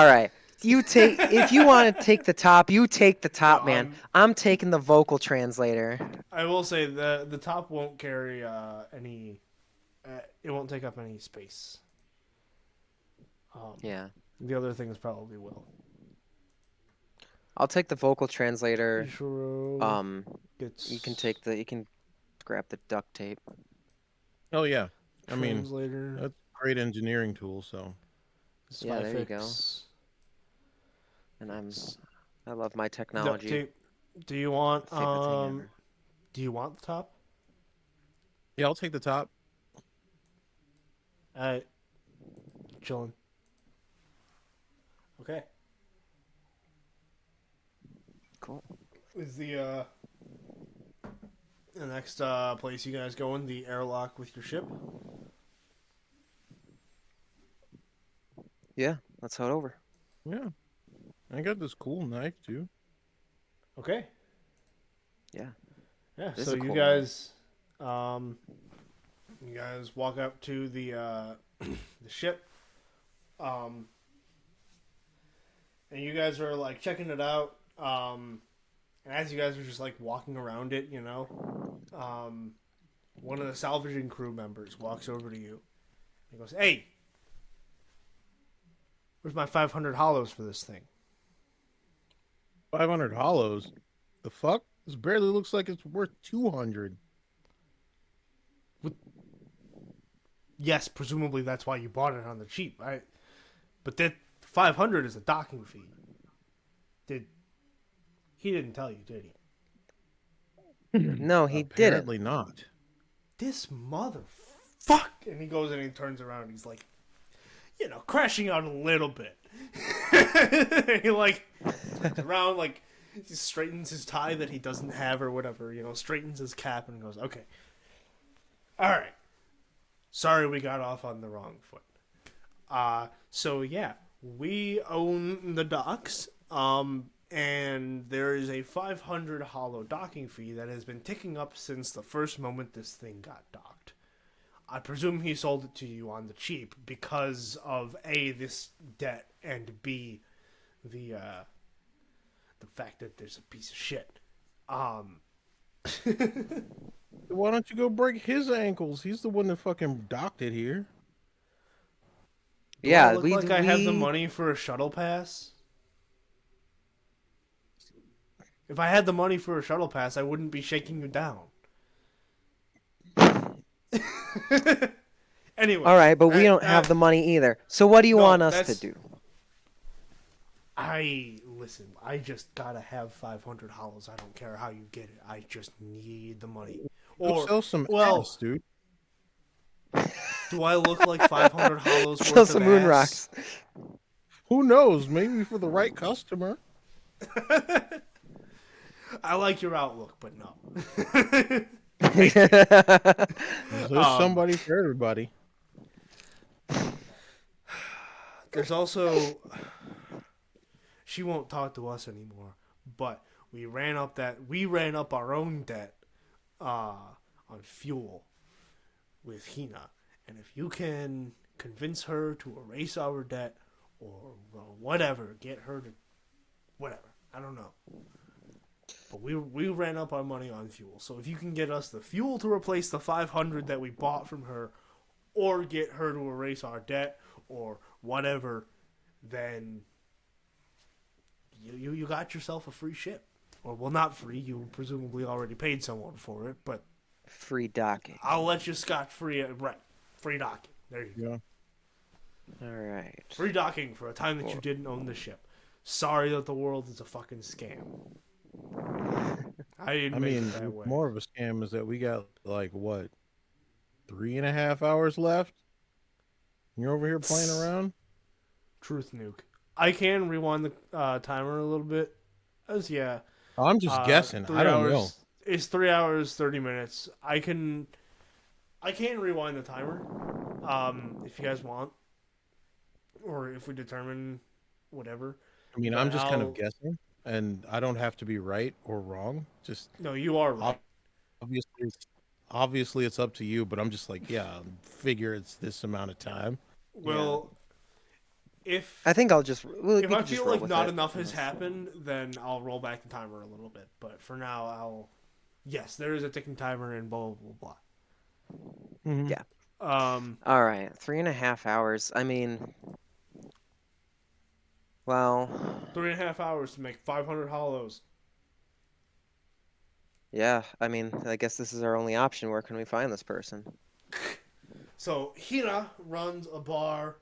right. If you want to take the top, you take the top, No, man. I'm taking the vocal translator. I will say the top won't carry any. It won't take up any space. Yeah. The other things probably will. I'll take the vocal translator. Ishiro You can grab the duct tape. Oh yeah, I mean translator. that's a great engineering tool. So Yeah, there you go. Spyfix, And I love my duct technology. tape. Do you want Favorite thing ever. do you want the top? Yeah, I'll take the top. Alright. Chilling. Okay. Cool. Is the next place you guys going the airlock with your ship? Yeah, let's head over. Yeah. I got this cool knife too. Okay. Yeah. Yeah, This so is a you cool guys walk up to the the ship. And you guys are like checking it out. And as you guys are just like walking around it, one of the salvaging crew members walks over to you. He goes, "Hey, where's my 500 hollows for this thing?" 500 hollows. The fuck? This barely looks like it's worth 200. Yes, presumably that's why you bought it on the cheap, right? But that 500 is a docking fee. He didn't tell you, did he? No, he didn't. Apparently not. This motherfuck! And he goes and he turns around and he's like, crashing out a little bit. And he like turns around, like he straightens his tie that he doesn't have or whatever, straightens his cap and goes, "Okay. Alright. Sorry we got off on the wrong foot. So yeah, we own the docks, and there is a 500 hollow docking fee that has been ticking up since the first moment this thing got docked. I presume he sold it to you on the cheap because of A, this debt, and B, the fact that there's a piece of shit. Why don't you go break his ankles? He's the one that fucking docked it here. Do Yeah, I look like I have the money for a shuttle pass? If I had the money for a shuttle pass, I wouldn't be shaking you down. Anyway. All right, but we don't have the money either. So what do you want us to do? Listen, I just gotta have 500 hollows. I don't care how you get it. I just need the money. Or sell some ass, dude. Do I look like 500 hollows worth Sell of some moon ass? rocks. Who knows? Maybe for the right customer. I like your outlook, but no. There's somebody for everybody. There's also... She won't talk to us anymore, but we ran up our own debt on fuel with Hina. And if you can convince her to erase our debt or whatever, get her to... Whatever. I don't know. But we ran up our money on fuel. So if you can get us the fuel to replace the 500 that we bought from her, or get her to erase our debt, or whatever, then you got yourself a free ship. Or, well, not free. You presumably already paid someone for it, but... Free docking. I'll let you scot-free. Right. Free docking. There you go. All right. Free docking for a time that you didn't own the ship. Sorry that the world is a fucking scam. I mean, that way. More of a scam is that we got, 3.5 hours left? You're over here playing around? Truth nuke. I can rewind the timer a little bit. I'm just guessing. I don't know. It's 3 hours, 30 minutes. I can rewind the timer if you guys want. Or if we determine whatever. I mean, I'm just kind of guessing. And I don't have to be right or wrong. No, you are right. Obviously, it's up to you. But I'm just like, figure it's this amount of time. Well, if I think I'll just. If I feel like not enough has happened, then I'll roll back the timer a little bit. But for now, yes, there is a ticking timer and blah blah blah. Mm-hmm. Yeah. All right, 3.5 hours. I mean, well. 3.5 hours to make 500 hollows. Yeah, I mean, I guess this is our only option. Where can we find this person? So Hina runs a bar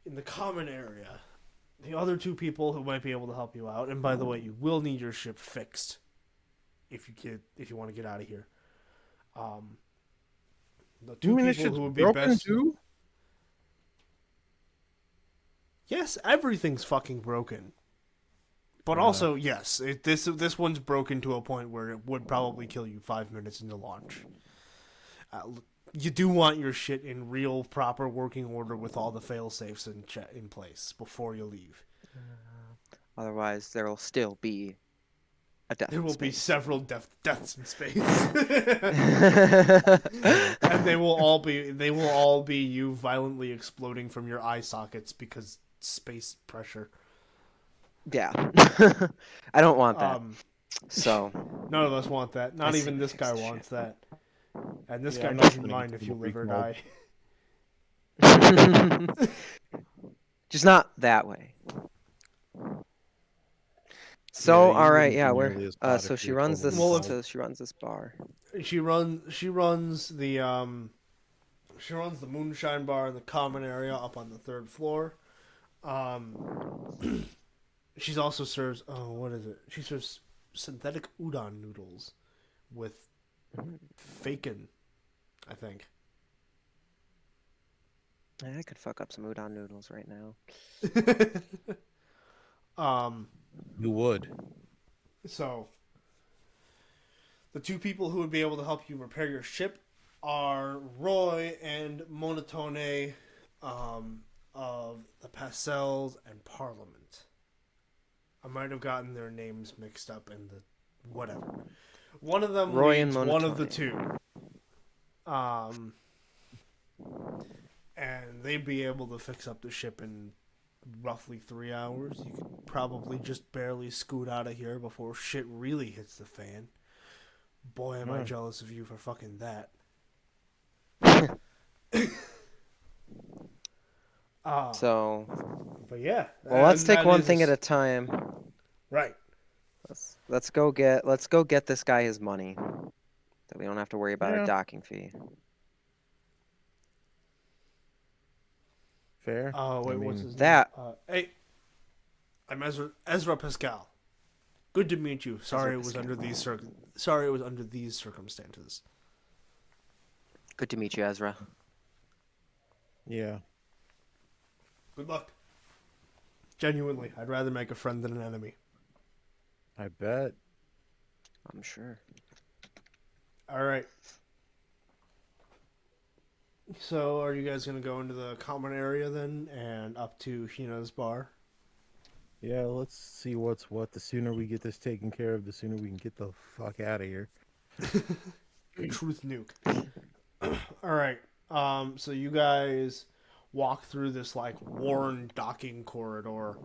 in the common area the other two people who might be able to help you out, and by the way, you will need your ship fixed if you want to get out of here. The two You mean this people shit's who would be broken best. too? Yes, everything's fucking broken. But also, yes, this one's broken to a point where it would probably kill you 5 minutes into launch. You do want your shit in real, proper working order with all the fail-safes in place before you leave. Otherwise, there will still be a death. There in will be space. several deaths in space, and they will all be you violently exploding from your eye sockets because space pressure. Yeah. I don't want that. So None of us want that. Not I even see this fix guy the wants ship. that. And this Yeah, guy I'm not doesn't gonna mind get if to you the live or weak die. just not that way. So Yeah, you all right, wouldn't yeah, be we're nearly as hot so if she you were runs this totally Well, bald. she runs this bar. She runs the moonshine bar in the common area up on the 3rd floor. She's also serves what is it? She serves synthetic udon noodles with bacon, I think. I could fuck up some udon noodles right now. You would. So the two people who would be able to help you repair your ship are Roy and Monotone of the Pastels and Parliament. I might have gotten their names mixed up in the whatever. One of them Roy and leads one of the Monotone. two. And they'd be able to fix up the ship in roughly 3 hours. You could probably just barely scoot out of here before shit really hits the fan. Boy, am I jealous of you for fucking that. So But yeah. well, let's and take that one is thing at a time. Right. Let's go get this guy his money. That we don't have to worry about Yeah. a docking fee. Fair. Oh, wait, I what's mean, his that- name? Hey, I'm Ezra Pascal. Good to meet you. Sorry Ezra it was Pascal. under these circumstances. Good to meet you, Ezra. Yeah. Good luck. Genuinely, I'd rather make a friend than an enemy. I bet. I'm sure. All right. So, are you guys gonna go into the common area then, and up to Hina's bar? Yeah, let's see what's what. The sooner we get this taken care of, the sooner we can get the fuck out of here. Truth nuke. All right. So you guys walk through this like worn docking corridor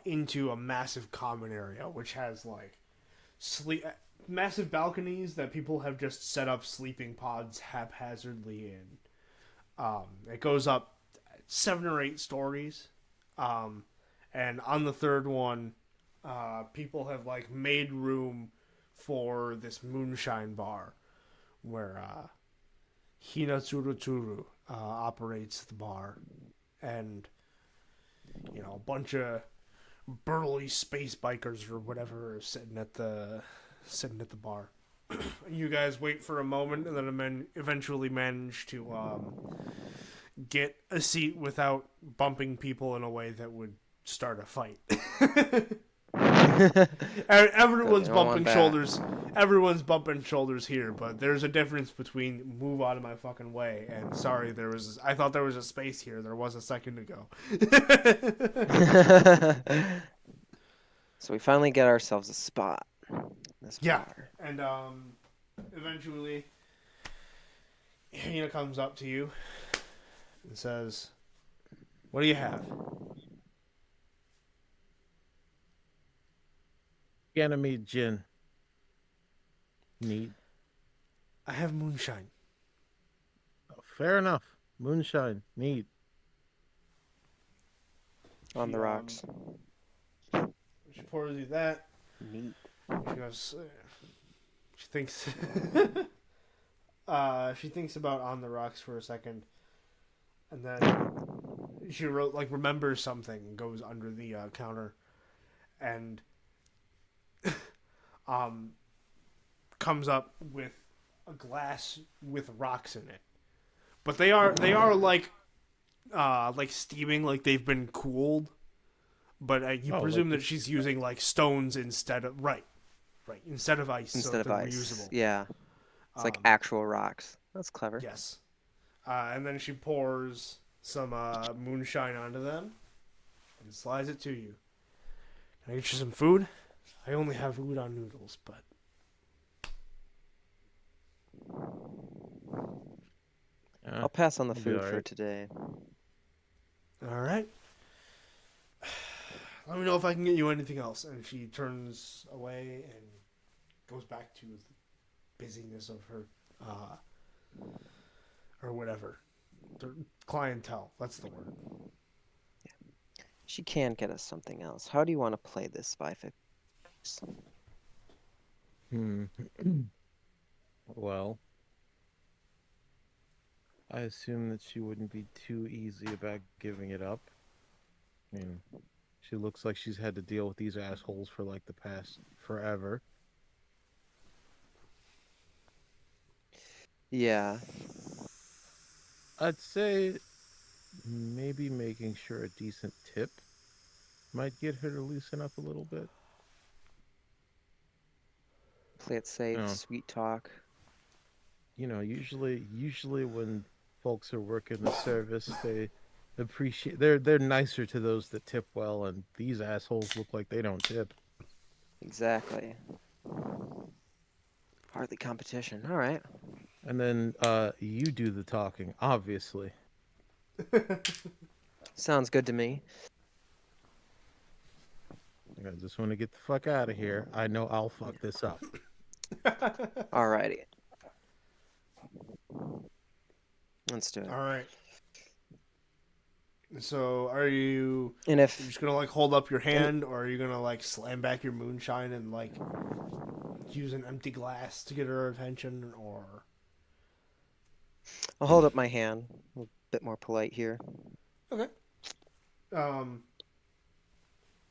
into a massive common area, which has like massive balconies that people have just set up sleeping pods haphazardly in. It goes up 7 or 8 stories, and on the 3rd one, people have like made room for this moonshine bar, where Hina Tsuruturu operates the bar, and a bunch of burly space bikers or whatever are sitting at the bar. You guys wait for a moment, and then eventually manage to get a seat without bumping people in a way that would start a fight. Everyone's don't bumping want that. shoulders. Everyone's bumping shoulders here, but there's a difference between move out of my fucking way and sorry I thought there was a space here. There was a second ago. So we finally get ourselves a spot. This Yeah. bar. And eventually Hina comes up to you and says, "What do you have?" Ganymede gin. Neat. "I have moonshine." Fair enough. Moonshine. Neat. On the She, rocks. She pours you that. Neat. She goes. She thinks. She thinks about on the rocks for a second, and then she wrote like remembers something, goes under the counter, and comes up with a glass with rocks in it. But they are like steaming, like they've been cooled. But you Oh, presume like that she's using like stones instead of right, instead of ice, so Instead of they're ice. reusable. Yeah. It's like Um, actual rocks. That's clever. Yes. And then she pours some moonshine onto them and slides it to you. Can I get you some food? I only have udon noodles, but I'll pass on the I'll be food for alright. today. all right. Let me know if I can get you anything else. And she turns away and goes back to the busyness of her, or whatever, the clientele. That's the word. She can get us something else. How do you want to play this, Spyfix? Hmm. Well, I assume that she wouldn't be too easy about giving it up. I mean, she looks like she's had to deal with these assholes for like the past forever. Yeah. I'd say maybe making sure a decent tip might get her to loosen up a little bit. Play it safe, No, sweet talk. usually when folks are working the service, they appreciate they're nicer to those that tip well, and these assholes look like they don't tip. Exactly. Hardly competition. All right. And then you do the talking, obviously. Sounds good to me. I just want to get the fuck out of here. I know I'll fuck this up. Alrighty. Let's do it. All right. So, are you And if just gonna like hold up your hand, or are you gonna like slam back your moonshine and like use an empty glass to get her attention, or I'll hold up my hand, a bit more polite here. okay?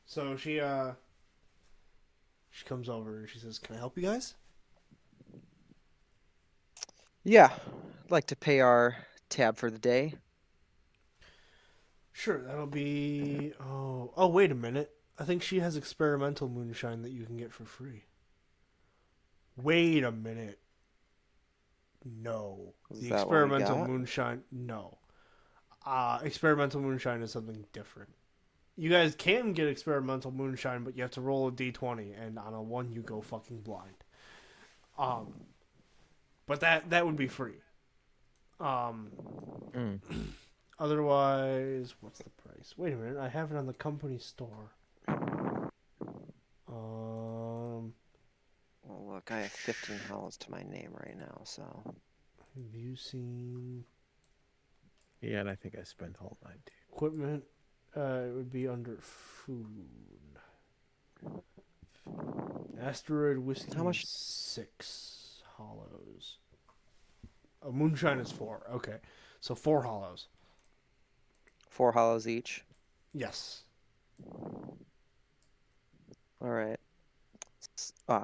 So she comes over and she says, "Can I help you guys?" Yeah, I'd like to pay our tab for the day. Sure, that'll be. Oh, wait a minute. I think she has experimental moonshine that you can get for free. Wait a minute. No, Is the that what we experimental got? moonshine. No, experimental moonshine is something different. You guys can get experimental moonshine, but you have to roll a d20, and on a 1 you go fucking blind. But that would be free. Mm. Otherwise, what's the price? Wait a minute, I have it on the company store. Well, look, I have 15 hells to my name right now, so. Have you seen Yeah, and I think I spent all mine too. equipment? It would be under food. Asteroid whiskey How much? is 6 hollows. Moonshine is 4. Okay, so 4 hollows. 4 hollows each. Yes. All right.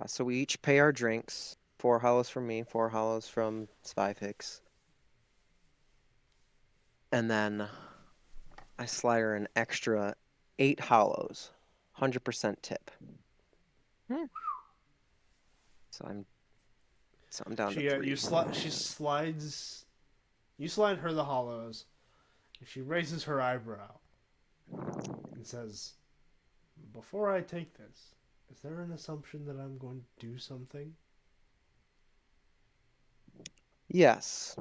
So we each pay our drinks. 4 hollows from me, 4 hollows from Spyfix. And then I slide her an extra 8 hollows. 100% tip. So I'm down to 3. She slides. You slide her the hollows, and she raises her eyebrow and says, "Before I take this, is there an assumption that I'm going to do something?" Yes.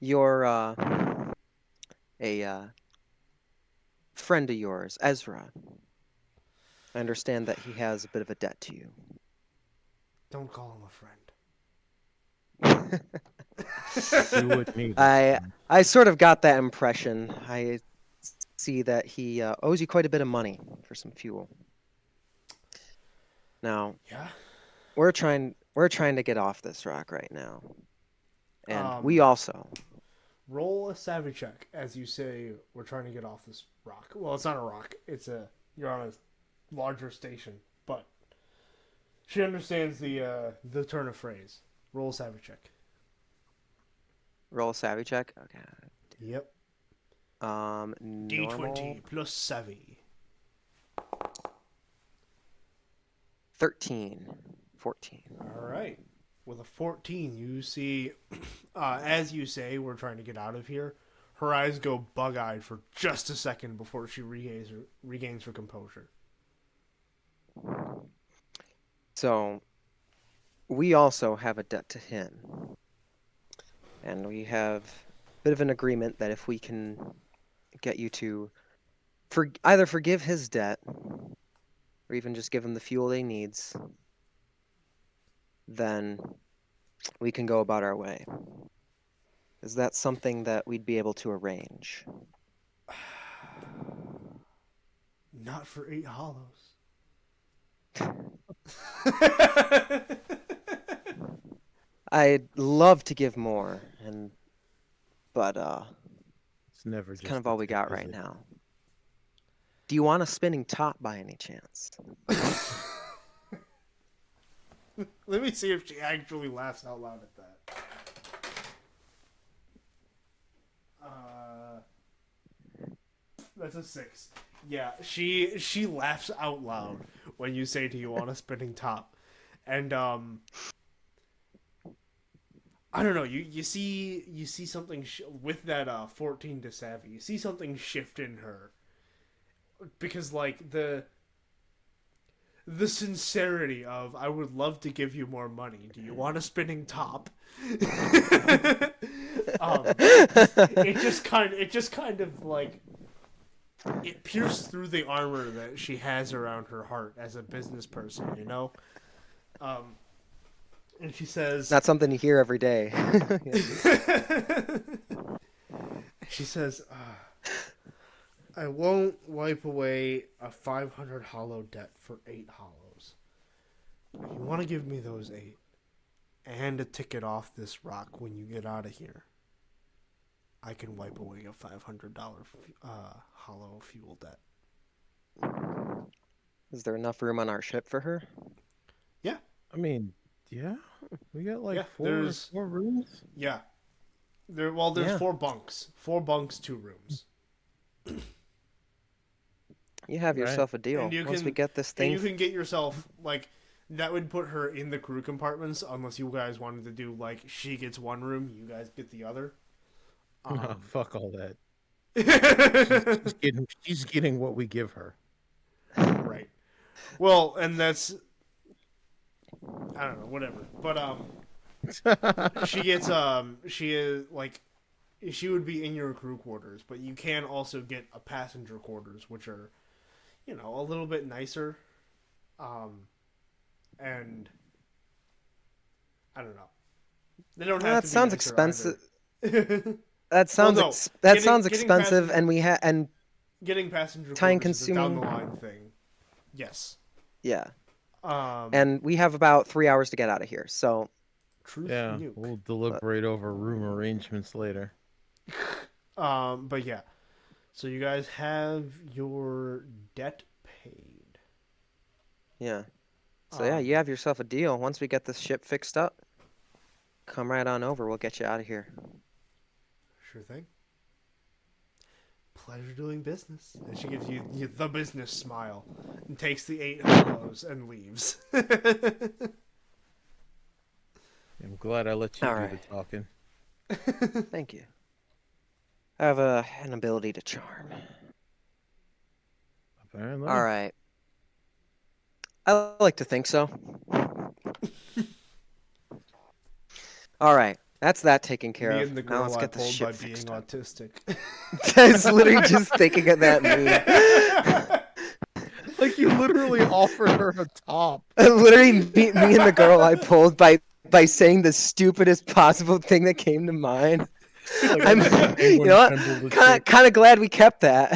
You're a friend of yours, Ezra. I understand that he has a bit of a debt to you. Don't call him a friend. You would need it. I sort of got that impression. I see that he owes you quite a bit of money for some fuel. Now, Yeah. we're trying to get off this rock right now. And we Um, also roll a savvy check as you say we're trying to get off this rock. Well, it's not a rock. You're on a larger station, but she understands the turn of phrase. Roll a savvy check. Roll a savvy check. Okay. Yep. Normal. D20 plus savvy. 13. 14. All right. With a 14, you see, as you say, we're trying to get out of here. Her eyes go bug-eyed for just a second before she regains her composure. So, we also have a debt to him. And we have a bit of an agreement that if we can get you to either forgive his debt or even just give him the fuel he needs, then we can go about our way. Is that something that we'd be able to arrange? Not for 8 hollows. I'd love to give more, but It's never it's just kind of the all we tip, got is right it? now. Do you want a spinning top by any chance? Let me see if she actually laughs out loud at that. That's a 6. Yeah, she laughs out loud when you say, "Do you want a spinning top?" And I don't know. You see something with that 14 to savvy. You see something shift in her because like the sincerity of "I would love to give you more money. Do you want a spinning top?" It just kind of like it pierced through the armor that she has around her heart as a business person, you know. And she says, Not something you hear every day. she says, "I won't wipe away a 500 hollow debt for 8 hollows. If you want to give me those 8 and a ticket off this rock when you get out of here, I can wipe away a $500 hollow fuel debt." Is there enough room on our ship for her? Yeah. I mean, yeah, we got like Yeah, four rooms. Yeah. There's Yeah. 4 bunks. 4 bunks, 2 rooms. You have Right. yourself a deal. And you Once we can- get this And thing, you can get yourself, like, that would put her in the crew compartments unless you guys wanted to do, like, she gets one room, you guys get the other. Fuck all that. She's getting what we give her. Right. Well, and that's... I don't know, whatever. But, she gets, she is, like... She would be in your crew quarters, but you can also get a passenger quarters, which are, you know, a little bit nicer. And... I don't know. They don't have that to be sounds nicer expensive. either. That sounds no, that sounds getting expensive, passenger- and Getting passenger Time quarters is a down the consuming. line thing. Yes. yeah, And and we have about 3 hours to get out of here. So truth Yeah, nuke. we'll deliberate over room arrangements later. But yeah. So you guys have your debt paid. yeah, yeah, you have yourself a deal. Once we get this ship fixed up, come right on over. We'll get you out of here. Sure thing. Pleasure doing business. And she gives you the business smile and takes the 8 hollows and leaves. I'm glad I let you All do right. the talking. Thank you. I have an ability to charm. Apparently. All right. I like to think so. All right. That's that taken care Me of. and the Now girl let's I get this pulled by ship being fixed up. autistic. I was literally just thinking of that meme. Like you literally offered her a top. Literally, me and the girl I pulled by saying the stupidest possible thing that came to mind. Like, I'm, you know what? trembled with Kind of glad we kept that.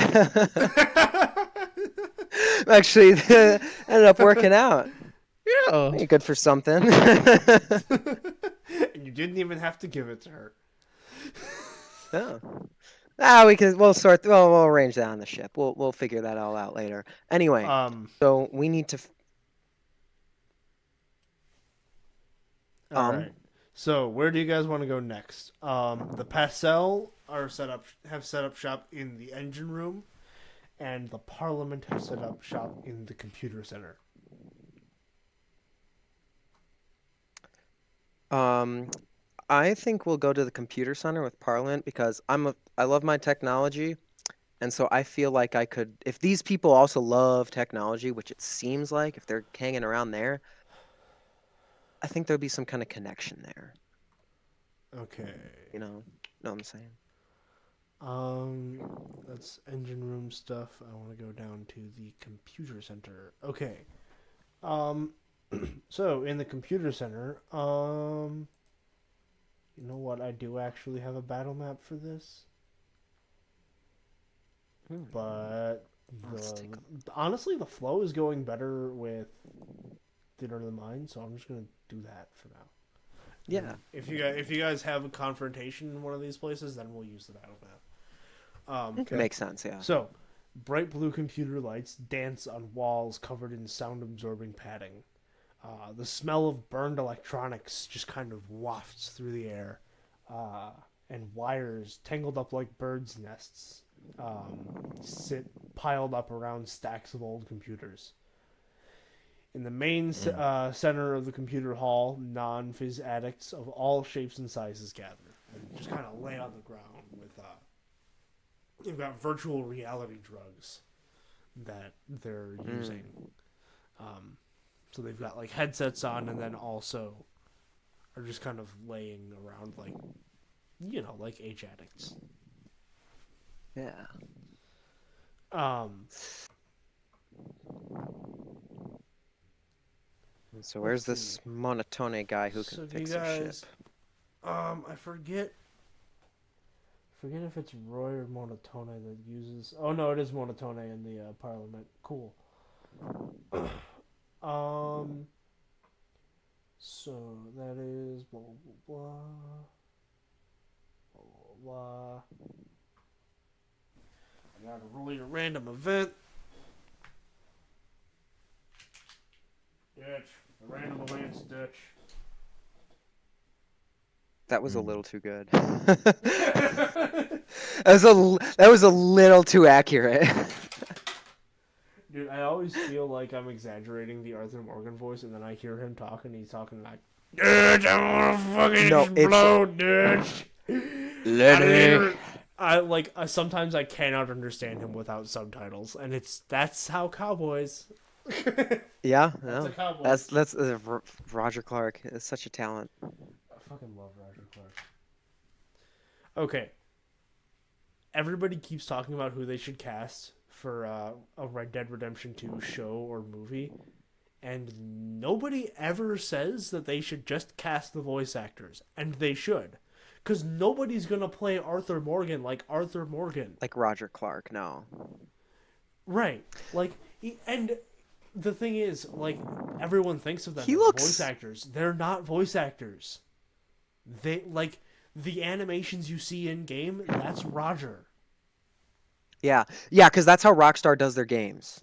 Actually, ended up working out. Yeah. Ain't good for something. And you didn't even have to give it to her. Yeah. Ah, we'll arrange that on the ship. We'll figure that all out later. Anyway, Um, so we need to all right. So where do you guys want to go next? The Pastel have set up shop in the engine room, and the Parliament have set up shop in the computer center. I think we'll go to the computer center with Parliament because I love my technology, and so I feel like I could if these people also love technology, which it seems like if they're hanging around there, I think there'll be some kind of connection there. Okay. Know what I'm saying? That's engine room stuff. I want to go down to the computer center. Okay. So in the computer center, you know what? I do actually have a battle map for this, but honestly, the flow is going better with Dinner of the Mind, so I'm just gonna do that for now. Yeah. If you guys have a confrontation in one of these places, then we'll use the battle map. Okay. Makes sense, yeah. So, bright blue computer lights dance on walls covered in sound-absorbing padding. The smell of burned electronics just kind of wafts through the air, and wires tangled up like birds' nests sit piled up around stacks of old computers. In the main center of the computer hall, non-phys addicts of all shapes and sizes gather and just kind of lay on the ground with. You've got virtual reality drugs that they're using. So they've got like headsets on, and then also are just kind of laying around like, like age addicts. Yeah. So where's this monotone guy who can fix our ship? I forget if it's Roy or Monotone that uses. Oh no, it is Monotone in the Parliament. Cool. So that is blah blah blah blah blah blah. I gotta roll your random event. Ditch. The random events ditch. That was a little too good. That was a little too accurate. Dude, I always feel like I'm exaggerating the Arthur Morgan voice, and then I hear him talk, and he's talking like, "Dude, I wanna fucking explode, dude." Lenny. Sometimes I cannot understand him without subtitles, and that's how cowboys. Yeah, That's a cowboy. that's Roger Clark is such a talent. I fucking love Roger Clark. Okay. Everybody keeps talking about who they should cast for a Red Dead Redemption 2 show or movie, and nobody ever says that they should just cast the voice actors, and they should, because nobody's gonna play Arthur Morgan like Arthur Morgan, like Roger Clark. No, right? And the thing is, everyone thinks of them as voice actors. They're not voice actors. They the animations you see in game. That's Roger. Yeah, because that's how Rockstar does their games.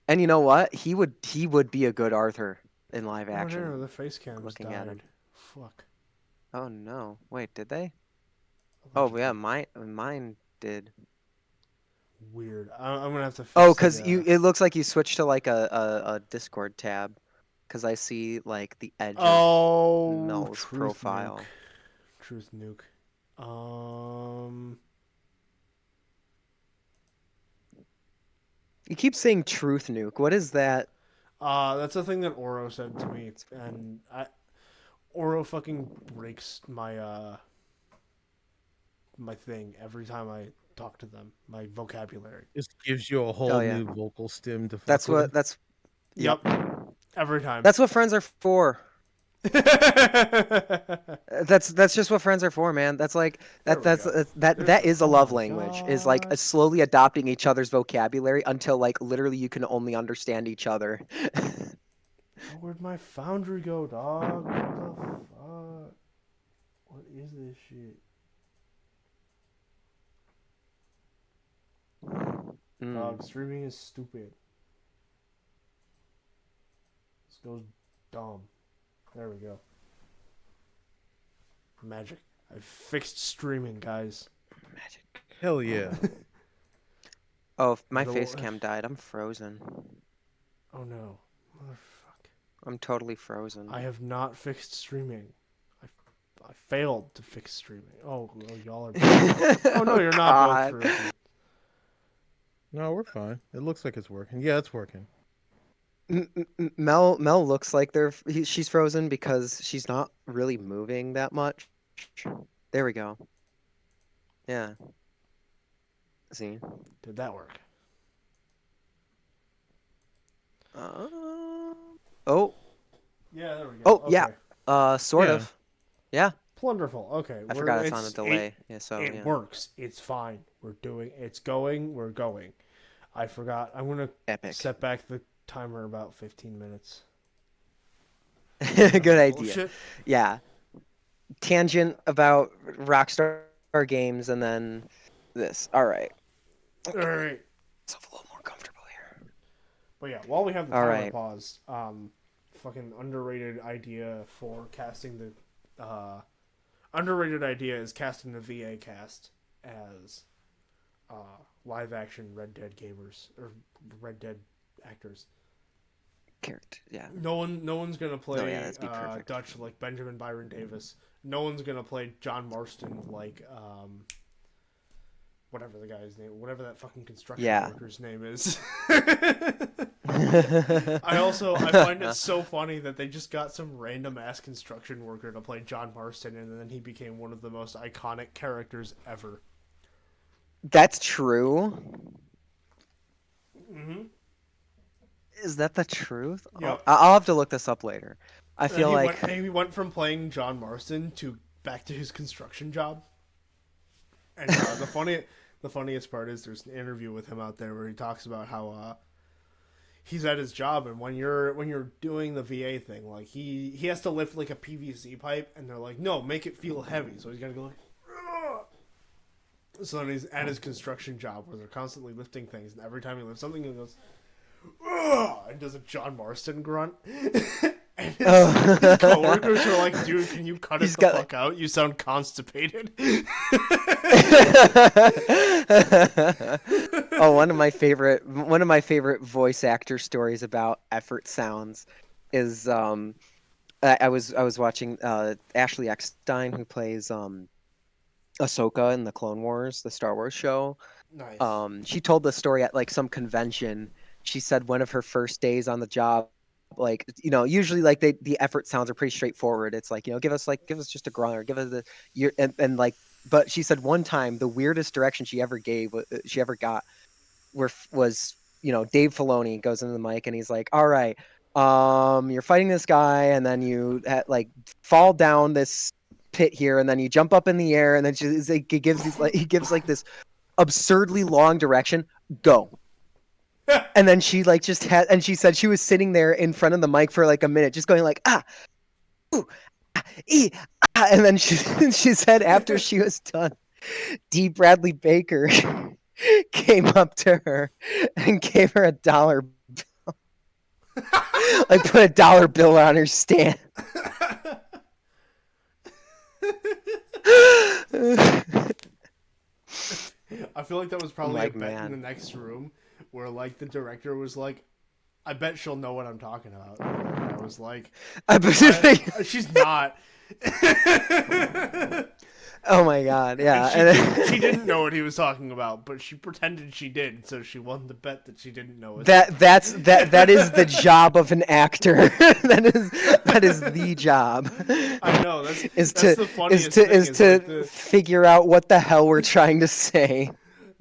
And you know what? He would be a good Arthur in live action. Oh no, the face cam looking died. at him. Fuck. Oh no! Wait, did they? Oh yeah, mine did. Weird. I'm gonna have to. Oh, because it looks like you switched to like a Discord tab, because I see like the edge of Mel's profile. Nuke. Truth nuke. You keep saying truth nuke. What is that? That's a thing that Oro said to me, and Oro fucking breaks my my thing every time I talk to them. My vocabulary just gives you a whole new vocal stim to. That's. Yep. Every time. That's what friends are for. That's just what friends are for, man. That's like that is a love language. Is like slowly adopting each other's vocabulary until like literally you can only understand each other. Where'd my foundry go, dog? What the fuck? What is this shit? Dog, streaming is stupid. This goes dumb. There we go. Magic. I fixed streaming, guys. Magic. Hell yeah. Oh, my The- face cam died. I'm frozen. Oh no. Motherfuck. I'm totally frozen. I have not fixed streaming. I failed to fix streaming. Oh y'all are. Oh no, you're not both God. frozen. No, we're fine. It looks like it's working. Yeah, it's working. Mel looks like she's frozen because she's not really moving that much. There we go. Yeah. See? Did that work? Oh. Yeah, there we go. Oh, Okay. yeah. Sort Yeah. of. Yeah. Wonderful. Okay. I forgot it's on a delay. Yeah, so it yeah. works. It's fine. We're going. We're going. I forgot. I'm gonna Epic. set back the timer about 15 minutes. Good idea. Bullshit. Yeah. Tangent about Rockstar games and then this. All right. All right. Myself a little more comfortable here. But yeah, while we have the All timer right. paused, fucking underrated idea for casting the underrated idea is casting the VA cast as live action Red Dead gamers or Red Dead actors. Character. Yeah. No one's gonna play that'd be perfect. Dutch like Benjamin Byron Davis. No one's gonna play John Marston like whatever the guy's name, whatever that fucking construction worker's name is. I find it so funny that they just got some random ass construction worker to play John Marston, and then he became one of the most iconic characters ever. That's true. Mm-hmm. Is that the truth? Yep. I'll have to look this up later. I feel like he went from playing John Marston to back to his construction job. And the funniest part is there's an interview with him out there where he talks about how he's at his job, and when you're doing the VA thing, like he has to lift like a PVC pipe, and they're like, no, make it feel heavy, so he's gotta go like. Ugh. So then he's at his construction job where they're constantly lifting things, and every time he lifts something, he goes, ugh, and does a John Marston grunt. And his coworkers are like, dude, can you cut it the fuck out? You sound constipated. Oh, one of my favorite voice actor stories about effort sounds is I was watching Ashley Eckstein, who plays Ahsoka in the Clone Wars, the Star Wars show. Nice. She told the story at like some convention. She said one of her first days on the job, like, you know, usually like the effort sounds are pretty straightforward. It's like, you know, give us just a grunt or give us and like, but she said one time the weirdest direction she ever got was, you know, Dave Filoni goes into the mic and he's like, all right, you're fighting this guy and then you like fall down this pit here and then you jump up in the air and then he gives this absurdly long direction. Go. And then she like just had, and she said she was sitting there in front of the mic for like a minute, just going like ooh, and then she said after she was done, D. Bradley Baker came up to her and gave her $1 bill, like put a $1 bill on her stand. I feel like that was probably Like, a bet man. in the next room where like the director was like, I bet she'll know what I'm talking about. And I was like, she's not. Oh my god, yeah. She didn't know what he was talking about, but she pretended she did, so she won the bet that she didn't know it. That is the job of an actor. that is the job. I know, that's the funniest is thing. to figure out what the hell we're trying to say.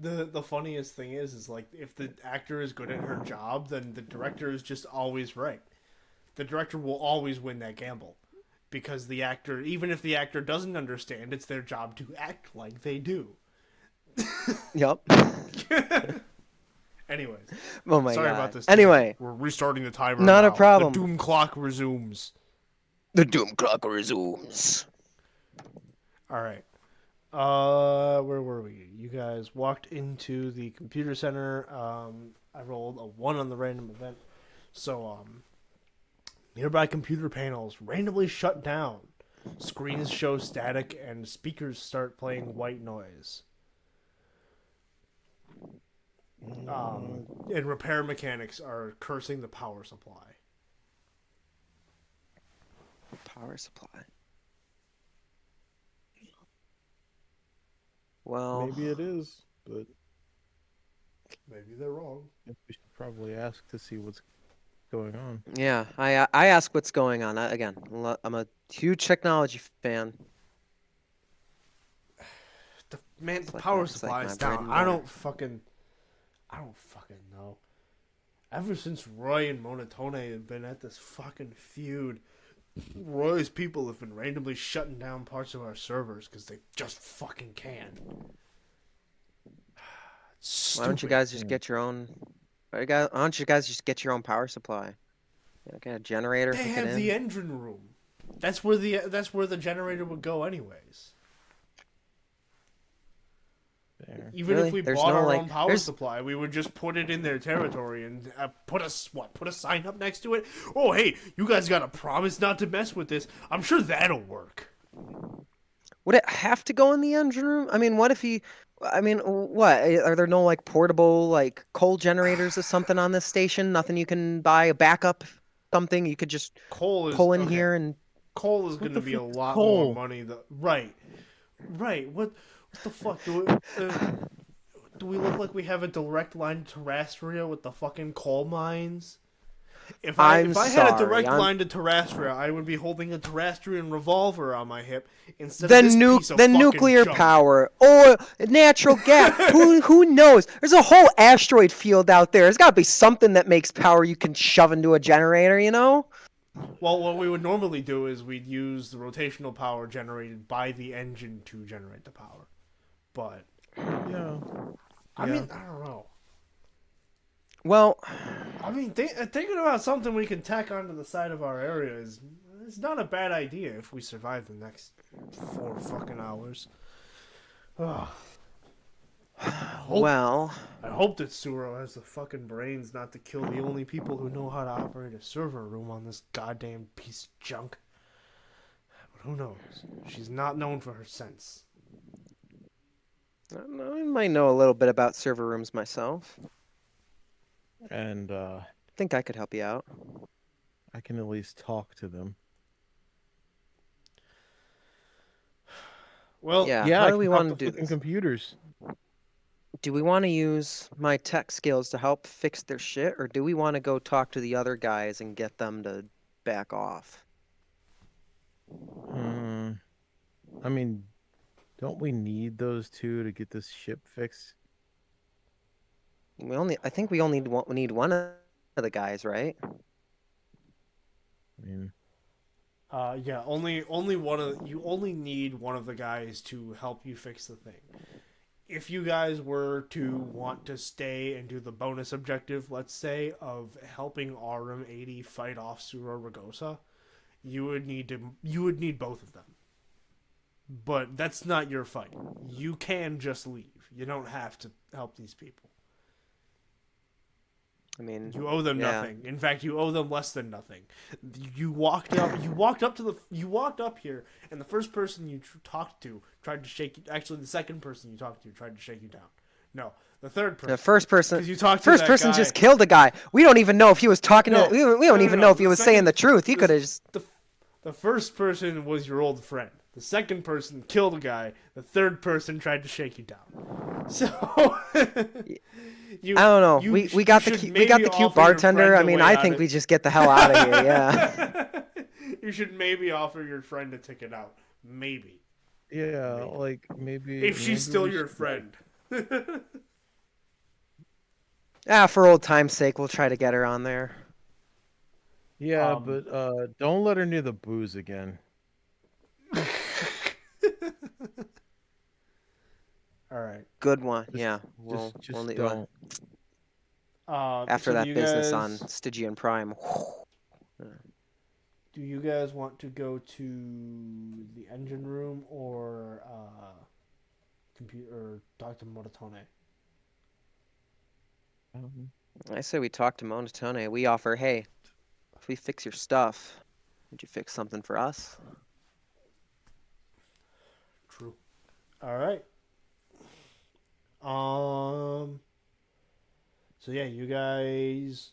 The funniest thing is like if the actor is good at her job, then the director is just always right. The director will always win that gamble. Because the actor, even if the actor doesn't understand, it's their job to act like they do. Yep. Anyways. Oh my sorry god. about this. Anyway. We're restarting the timer Not now. a problem. The doom clock resumes. The doom clock resumes. All right. Where were we? You guys walked into the computer center. I rolled a 1 on the random event. So, nearby computer panels randomly shut down. Screens show static and speakers start playing white noise. And repair mechanics are cursing the power supply. Power supply. Well, Maybe it is, but Maybe they're wrong. we should probably ask to see what's going on. yeah. I ask what's going on. Again, I'm a huge technology fan. The It's power it's like supply's my bread down. and I butter. don't fucking know. Ever since Roy and Monotone have been at this fucking feud, Roy's people have been randomly shutting down parts of our servers because they just fucking can. Why don't you guys just get your own? Why don't you guys just get your own power supply? Okay, a generator. They hook it have in. the engine room. That's where the generator would go anyways. There. Even Really? if we There's bought no, our like- own power there's- supply, we would just put it in their territory and put a sign up next to it. Oh, hey, you guys got to promise not to mess with this. I'm sure that'll work. Would it have to go in the engine room? I mean, what if he? I mean, what? Are there no like portable like coal generators or something on this station? Nothing you can buy a backup something you could just Coal is pull in okay. here and Coal is going to the be a fuck is lot coal? more money. Right. What the fuck do we look like we have a direct line to Terrastria with the fucking coal mines? If I had a direct line to Terrastria, I would be holding a Terrastrian revolver on my hip instead of this piece of fucking nuclear junk. power, oil, natural gas. who knows? There's a whole asteroid field out there. There's got to be something that makes power you can shove into a generator. You know? Well, what we would normally do is we'd use the rotational power generated by the engine to generate the power. But Yeah. I mean, I don't know. Well, I mean, thinking about something we can tack onto the side of our area is not a bad idea if we survive the next 4 fucking hours. Ugh. I hope that Suro has the fucking brains not to kill the only people who know how to operate a server room on this goddamn piece of junk. But who knows? She's not known for her sense. I might know a little bit about server rooms myself. And I think I could help you out. I can at least talk to them. Well, Yeah. Yeah, How I do we can talk want to to do flipping this? computers. Do we want to use my tech skills to help fix their shit, or do we want to go talk to the other guys and get them to back off? I mean, don't we need those two to get this ship fixed? I think we only need one of the guys, right? I mean, yeah, only you only need one of the guys to help you fix the thing. If you guys were to want to stay and do the bonus objective, let's say, of helping Arum 80 fight off Suro Ragosa, you would need both of them. But that's not your fight. You can just leave. You don't have to help these people. I mean, You owe them yeah. nothing. In fact, you owe them less than nothing. You walked up here, and the first person you talked to tried to shake you. Actually, the second person you talked to tried to shake you down. No, the third person. The first person. 'Cause you talked to First that person guy. just killed a guy. We don't even know if he was talking. No, we don't even know if he was saying the truth. He could have just. The first person was your old friend. The second person killed a guy. The third person tried to shake you down. So. I don't know. We got the cute bartender. I mean, I think we just get the hell out of here. Yeah. You should maybe offer your friend a ticket out. Maybe. yeah, like maybe If she's still your friend. For old time's sake, we'll try to get her on there. Yeah, but don't let her near the booze again. All right. Good one. Just- Yeah. Just We'll don't. after so that do you business guys- on Stygian Prime. Do Do you guys want to go to the engine room or computer or talk to Moritone? I say we talk to Monotone. We offer, hey, if we fix your stuff, would you fix something for us? True. All right. So yeah, you guys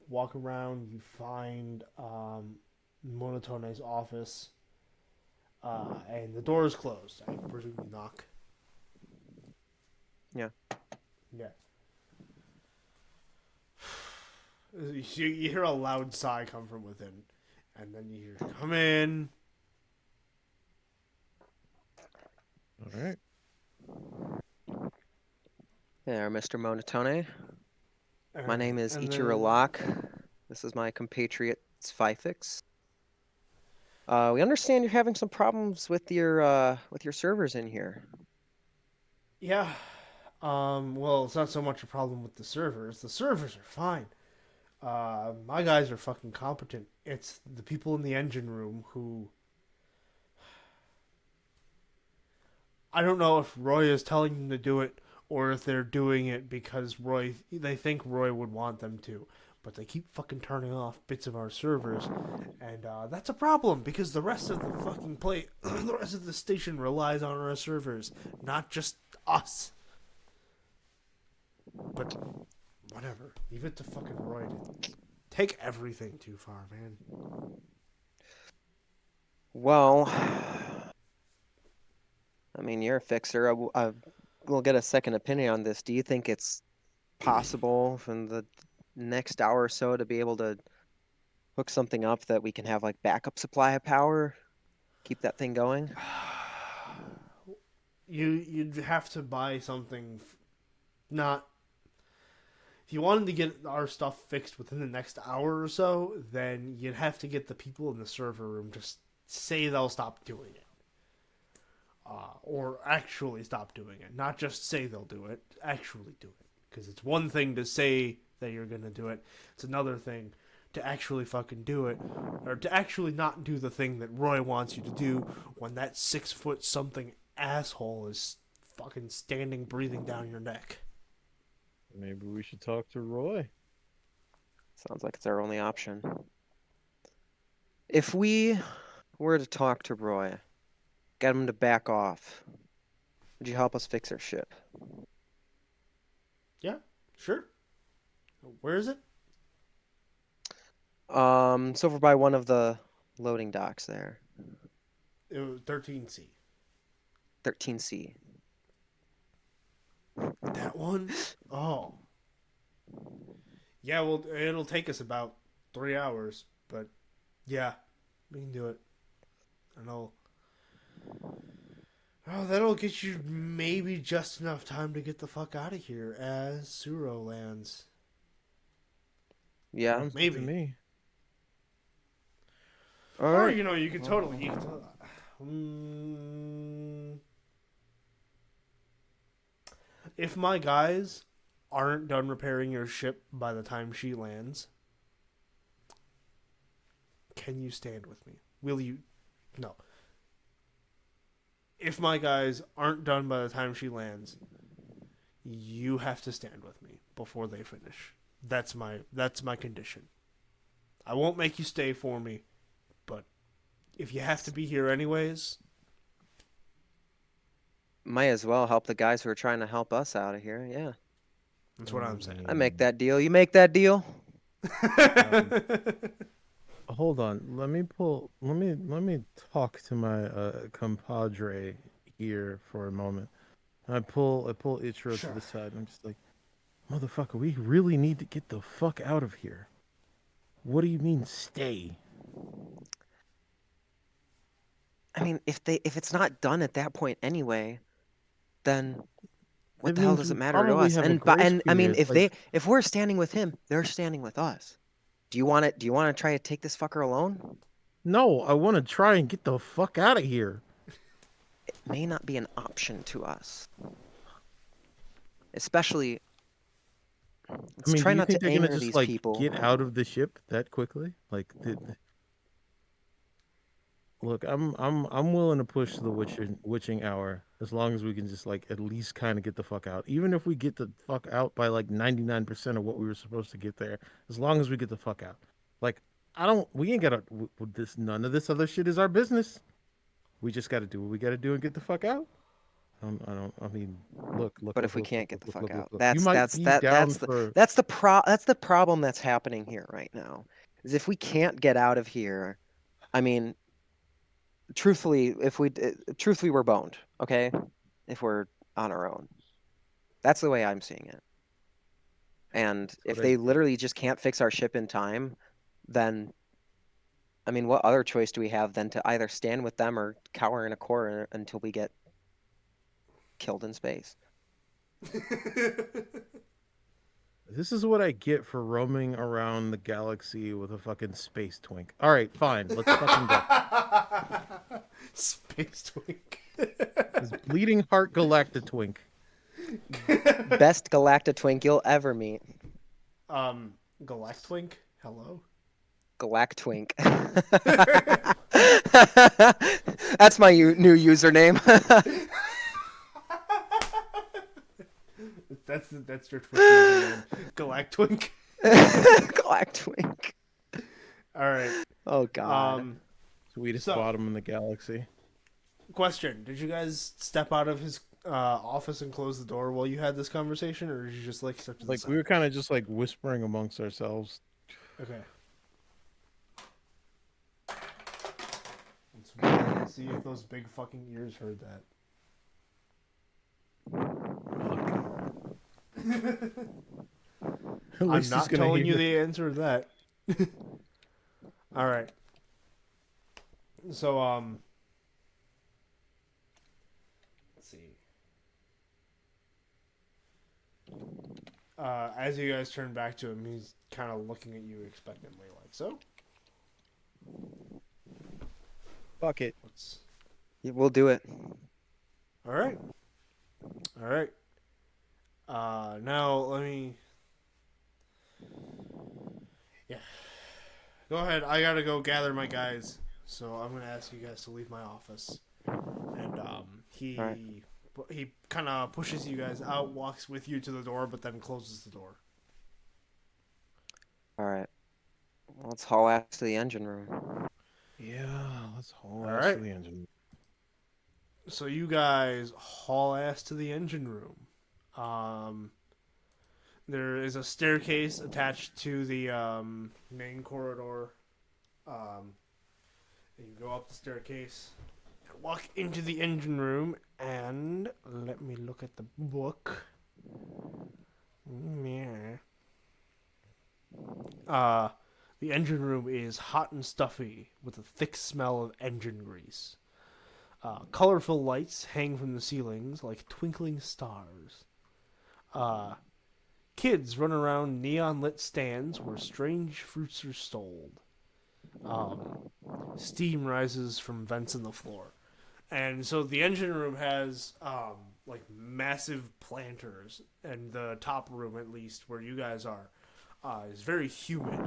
walk around. You find Monotone's office, and the door is closed. I presume you knock. Yeah. Yeah. You hear a loud sigh come from within, and then you hear, "Come in." All right. There, Mr. Monotone. My name is And Ichiro then- Locke. This is my compatriot Spyfix. We understand you're having some problems with your servers in here. Yeah. Well, it's not so much a problem with the servers. The servers are fine. My guys are fucking competent. It's the people in the engine room who... I don't know if Roy is telling them to do it or if they're doing it because they think Roy would want them to. But they keep fucking turning off bits of our servers, and that's a problem because the rest of the fucking the rest of the station relies on our servers, not just us. But whatever, leave it to fucking Roy to take everything too far, man. Well, I mean, you're a fixer. We'll get a second opinion on this. Do you think it's possible from the next hour or so to be able to hook something up that we can have like backup supply of power, keep that thing going? You'd have to buy something, not. If you wanted to get our stuff fixed within the next hour or so, then you'd have to get the people in the server room to say they'll stop doing it. Or actually stop doing it. Not just say they'll do it, actually do it. Because it's one thing to say that you're going to do it. It's another thing to actually fucking do it. Or to actually not do the thing that Roy wants you to do when that 6-foot-something asshole is fucking standing breathing down your neck. Maybe we should talk to Roy. Sounds like it's our only option. If we were to talk to Roy, get him to back off, would you help us fix our ship? Yeah, sure. Where is it? It's over by one of the loading docks there. It was 13C. 13C. That one? Oh. Yeah, well, it'll take us about 3 hours, but yeah, we can do it. And that'll get you maybe just enough time to get the fuck out of here as Suro lands. Yeah. Sounds good maybe. to me. All Or, right. you can totally... If my guys aren't done repairing your ship by the time she lands, can you stand with me? Will you? No. If my guys aren't done by the time she lands, you have to stand with me before they finish. That's my condition. I won't make you stay for me, but if you have to be here anyways, Might as well help the guys who are trying to help us out of here. Yeah. that's what I'm saying. I make that deal. You make that deal? Hold on. Let me talk to my compadre here for a moment. I pull Ichiro to the side. And I'm just like, motherfucker, we really need to get the fuck out of here. What do you mean stay? I mean, if it's not done at that point anyway, then what It the hell means does it we matter to probably us? have a And grace I mean, period, if we're standing with him, they're standing with us. Do you want to try to take this fucker alone? No, I want to try and get the fuck out of here. It may not be an option to us. Especially, let's I mean, try do you not think to they're gonna anger just these like people. get out of the ship that quickly? Like, Look, I'm willing to push the witching hour as long as we can just like at least kind of get the fuck out. Even if we get the fuck out by like 99% of what we were supposed to get there, as long as we get the fuck out. Like we ain't gotta this. None of this other shit is our business. We just got to do what we got to do and get the fuck out. I don't. I mean, look. But if we can't get the fuck out, You might be down for. that's the problem that's happening here right now. Is if we can't get out of here, I mean, truthfully, truthfully we're boned, okay? If we're on our own. That's the way I'm seeing it. And if they literally just can't fix our ship in time, then I mean, what other choice do we have than to either stand with them or cower in a corner until we get killed in space? This is what I get for roaming around the galaxy with a fucking space twink. All right, fine. Let's fucking go. Space twink. This bleeding heart galacta twink. Best galacta twink you'll ever meet. Galactwink. Hello. Galactwink. That's my new username. That's your Twitter name. Galactwink. Galactwink. All right. Oh god. Sweetest bottom in the galaxy. Question: did you guys step out of his office and close the door while you had this conversation, or did you just like step to the Like side? we were kind of just like whispering amongst ourselves. Okay. Let's wait and see if those big fucking ears heard that. I'm not telling you the answer to that. All right. So let's see. As you guys turn back to him, he's kind of looking at you expectantly, like so. Fuck it. We'll do it. All right. All right. Now let me. Yeah. Go ahead. I gotta go gather my guys, so I'm gonna ask you guys to leave my office. And he All right. he kind of pushes you guys out, walks with you to the door, but then closes the door. All right. Well, let's haul ass to the engine room. Yeah, let's haul All ass right. to the engine. So you guys haul ass to the engine room. There is a staircase attached to the main corridor. You go up the staircase, walk into the engine room, and let me look at the book. Yeah. The engine room is hot and stuffy with a thick smell of engine grease. Colorful lights hang from the ceilings like twinkling stars. Kids run around neon-lit stands where strange fruits are sold. Steam rises from vents in the floor. And so the engine room has like massive planters, and the top room, at least where you guys are, is very humid.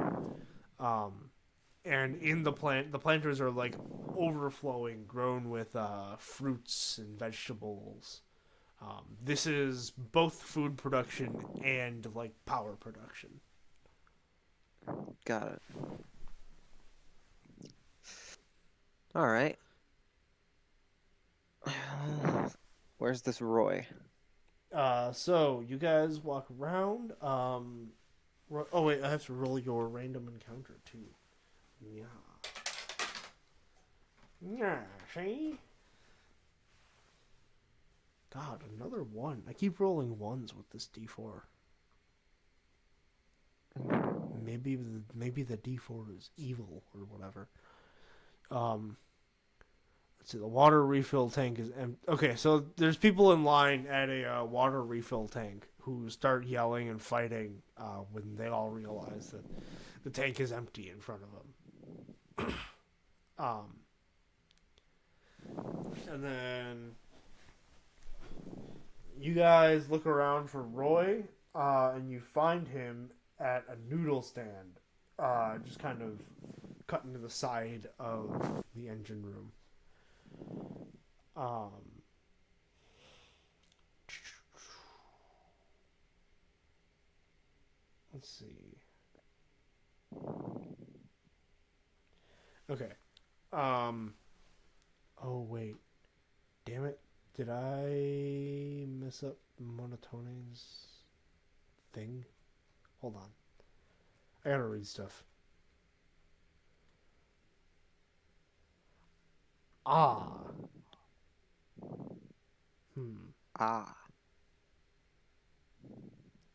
And in the planters are like overflowing, grown with fruits and vegetables. This is both food production and like power production. Got it. All right. Where's this Roy? So you guys walk around. Oh wait, I have to roll your random encounter too. Yeah. Yeah. See. God, another one. I keep rolling ones with this D4. Maybe the D4 is evil or whatever. Let's see. The water refill tank is empty. Okay, so there's people in line at a water refill tank who start yelling and fighting when they all realize that the tank is empty in front of them. And then you guys look around for Roy, and you find him at a noodle stand just kind of cut into the side of the engine room. Let's see. Okay. Oh wait. Damn it. Did I mess up Monotone's thing? Hold on. I gotta read stuff. Ah. Ah.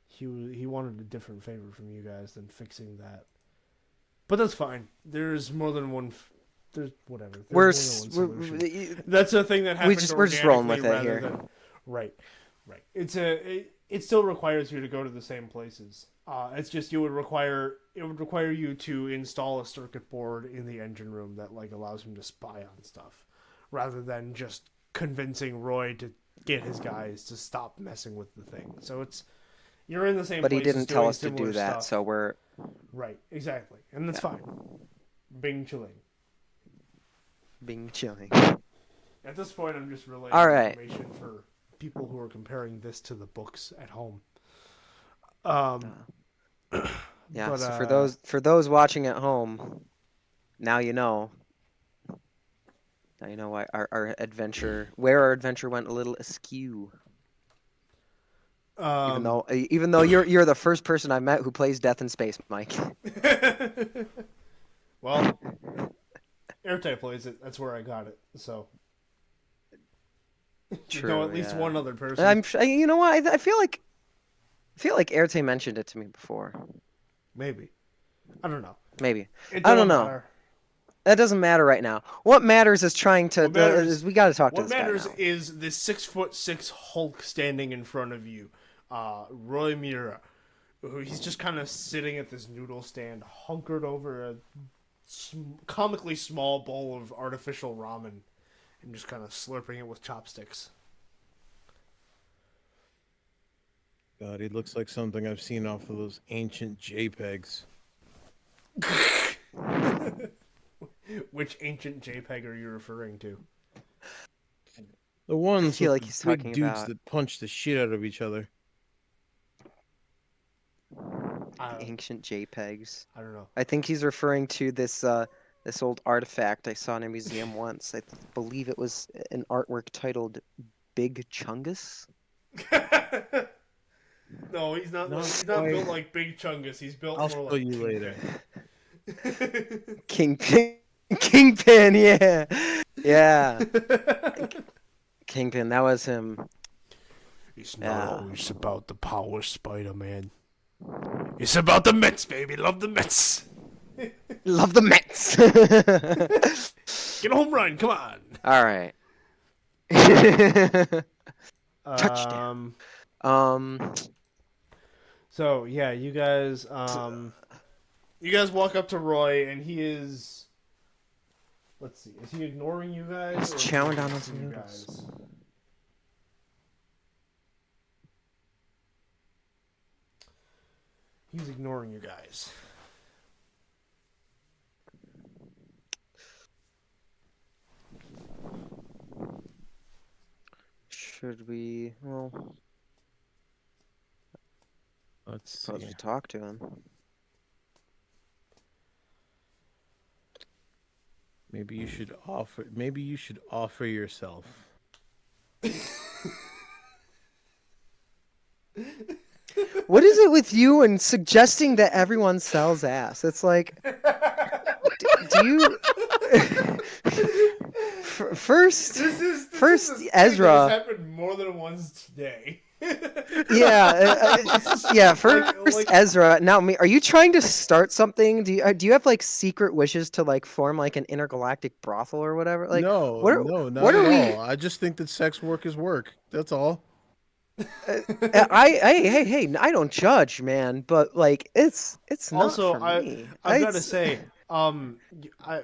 He wanted a different favor from you guys than fixing that. But that's fine. There's more than one. There's whatever. There's more than one solution. That's a thing that happens. We're just rolling with it rather here. Than, right. It still requires you to go to the same places. It's just it would require you to install a circuit board in the engine room that like allows him to spy on stuff, rather than just convincing Roy to get his guys to stop messing with the thing. So you're in the same. But he places didn't tell doing us to do similar that, stuff. so we're Right, exactly, and that's fine. Bing chilling. being chilling. At this point, I'm just relaying All right. information for people who are comparing this to the books at home. Yeah. But, So for those watching at home, now you know. Now you know why our adventure went a little askew. Even though you're the first person I met who plays Death in Space, Mike. Well, Airtype plays it. That's where I got it. So, True, you know, at least yeah. one other person. You know what? I feel like Erte mentioned it to me before. Maybe. I don't know. Maybe. It I don't doesn't know. matter. That doesn't matter right now. What matters is trying to. Is we got to talk to What this guy matters now. is this 6'6" Hulk standing in front of you, Roy Mira. He's just kind of sitting at this noodle stand, hunkered over a comically small bowl of artificial ramen, and just kind of slurping it with chopsticks. God, he looks like something I've seen off of those ancient JPEGs. Which ancient JPEG are you referring to? The ones I feel with like he's the big talking dudes about- that punch the shit out of each other. Ancient JPEGs. I don't know. I think he's referring to this old artifact I saw in a museum once. I believe it was an artwork titled "Big Chungus." No, he's not. No, He's not I- built like Big Chungus. He's built I'll more show like you later. Kingpin. Kingpin, yeah. Yeah. Kingpin, that was him. It's not always about the power, Spider-Man. It's about the Mets, baby. Love the Mets. Love the Mets. Get a home run. Come on. All right. Touchdown. So yeah, you guys walk up to Roy, and he is. Let's see. Is he ignoring you guys? He's or is chowing he down ignoring on some you noodles. guys? He's ignoring you guys. Should we? Well, Let's suppose see. we talk to him. Maybe you should offer yourself. What is it with you and suggesting that everyone sells ass? It's like, do you? First, Ezra. This happened more than once today. Yeah, yeah. First, like- Ezra. Now, me. Are you trying to start something? Do you have like secret wishes to like form like an intergalactic brothel or whatever? Like, No, what are, no, not what are at we? all. I just think that sex work is work. That's all. Hey, I don't judge, man, but like it's not Also, for me. I've got to It's- say,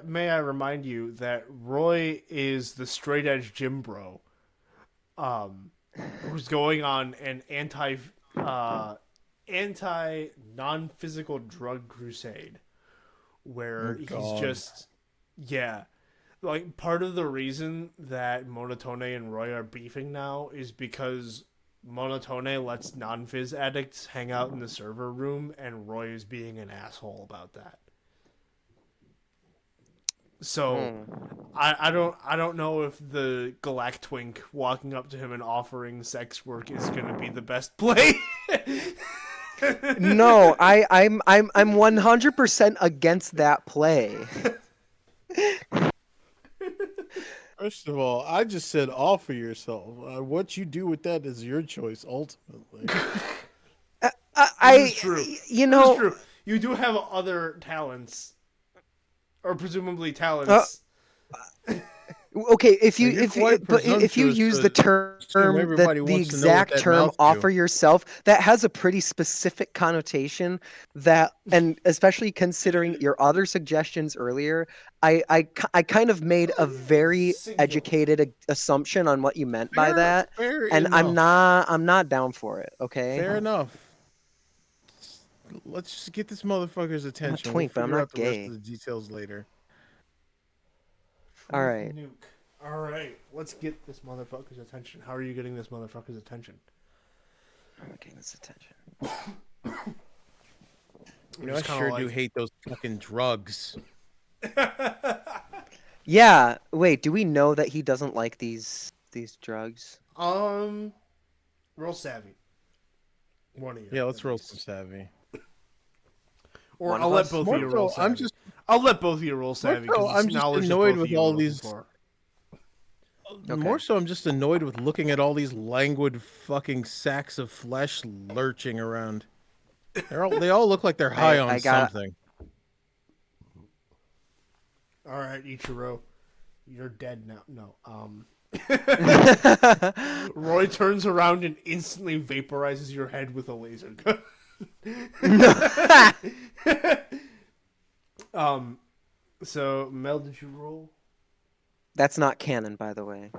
may I remind you that Roy is the straight edge gym bro, who's going on an anti non-physical drug crusade, where Oh, he's God. just, yeah. Like, part of the reason that Monotone and Roy are beefing now is because Monotone lets non-phys addicts hang out in the server room, and Roy is being an asshole about that. So I don't know if the Galactwink walking up to him and offering sex work is gonna be the best play. No, I'm 100% against that play. First of all, I just said offer yourself. What you do with that is your choice, ultimately. This is true. You This know, is true. You do have other talents, or presumably talents. okay, if you You're if you quite but if you presumptuous use to the term assume everybody the wants to know what exact that term mouth do. offer yourself, that has a pretty specific connotation that, and especially considering your other suggestions earlier, I kind of made a very educated assumption on what you meant by that, Fair and enough. I'm not down for it. Okay, Fair enough. Let's just get this motherfucker's I'm a attention. twink, but We'll I'm figure not out the rest gay. of the details later. All right. Nuke. All right, let's get this motherfucker's attention. How are you getting this motherfucker's attention? I'm getting this attention. You know, I sure do hate those fucking drugs. Yeah. Wait. Do we know that he doesn't like these drugs? Roll savvy. One of you. Yeah, let's at roll least. some savvy. Or One I'll of let us? both More of you roll so, savvy. I'm just I'll let both of you roll savvy so, because I'm it's just knowledge that annoyed both with of you are all looking these- for. More so, I'm just annoyed with looking at all these languid fucking sacks of flesh lurching around. They all look like they're high on I got- something. All right, Ichiro, you're dead now. No, Roy turns around and instantly vaporizes your head with a laser gun. So Mel, did you roll? That's not canon, by the way.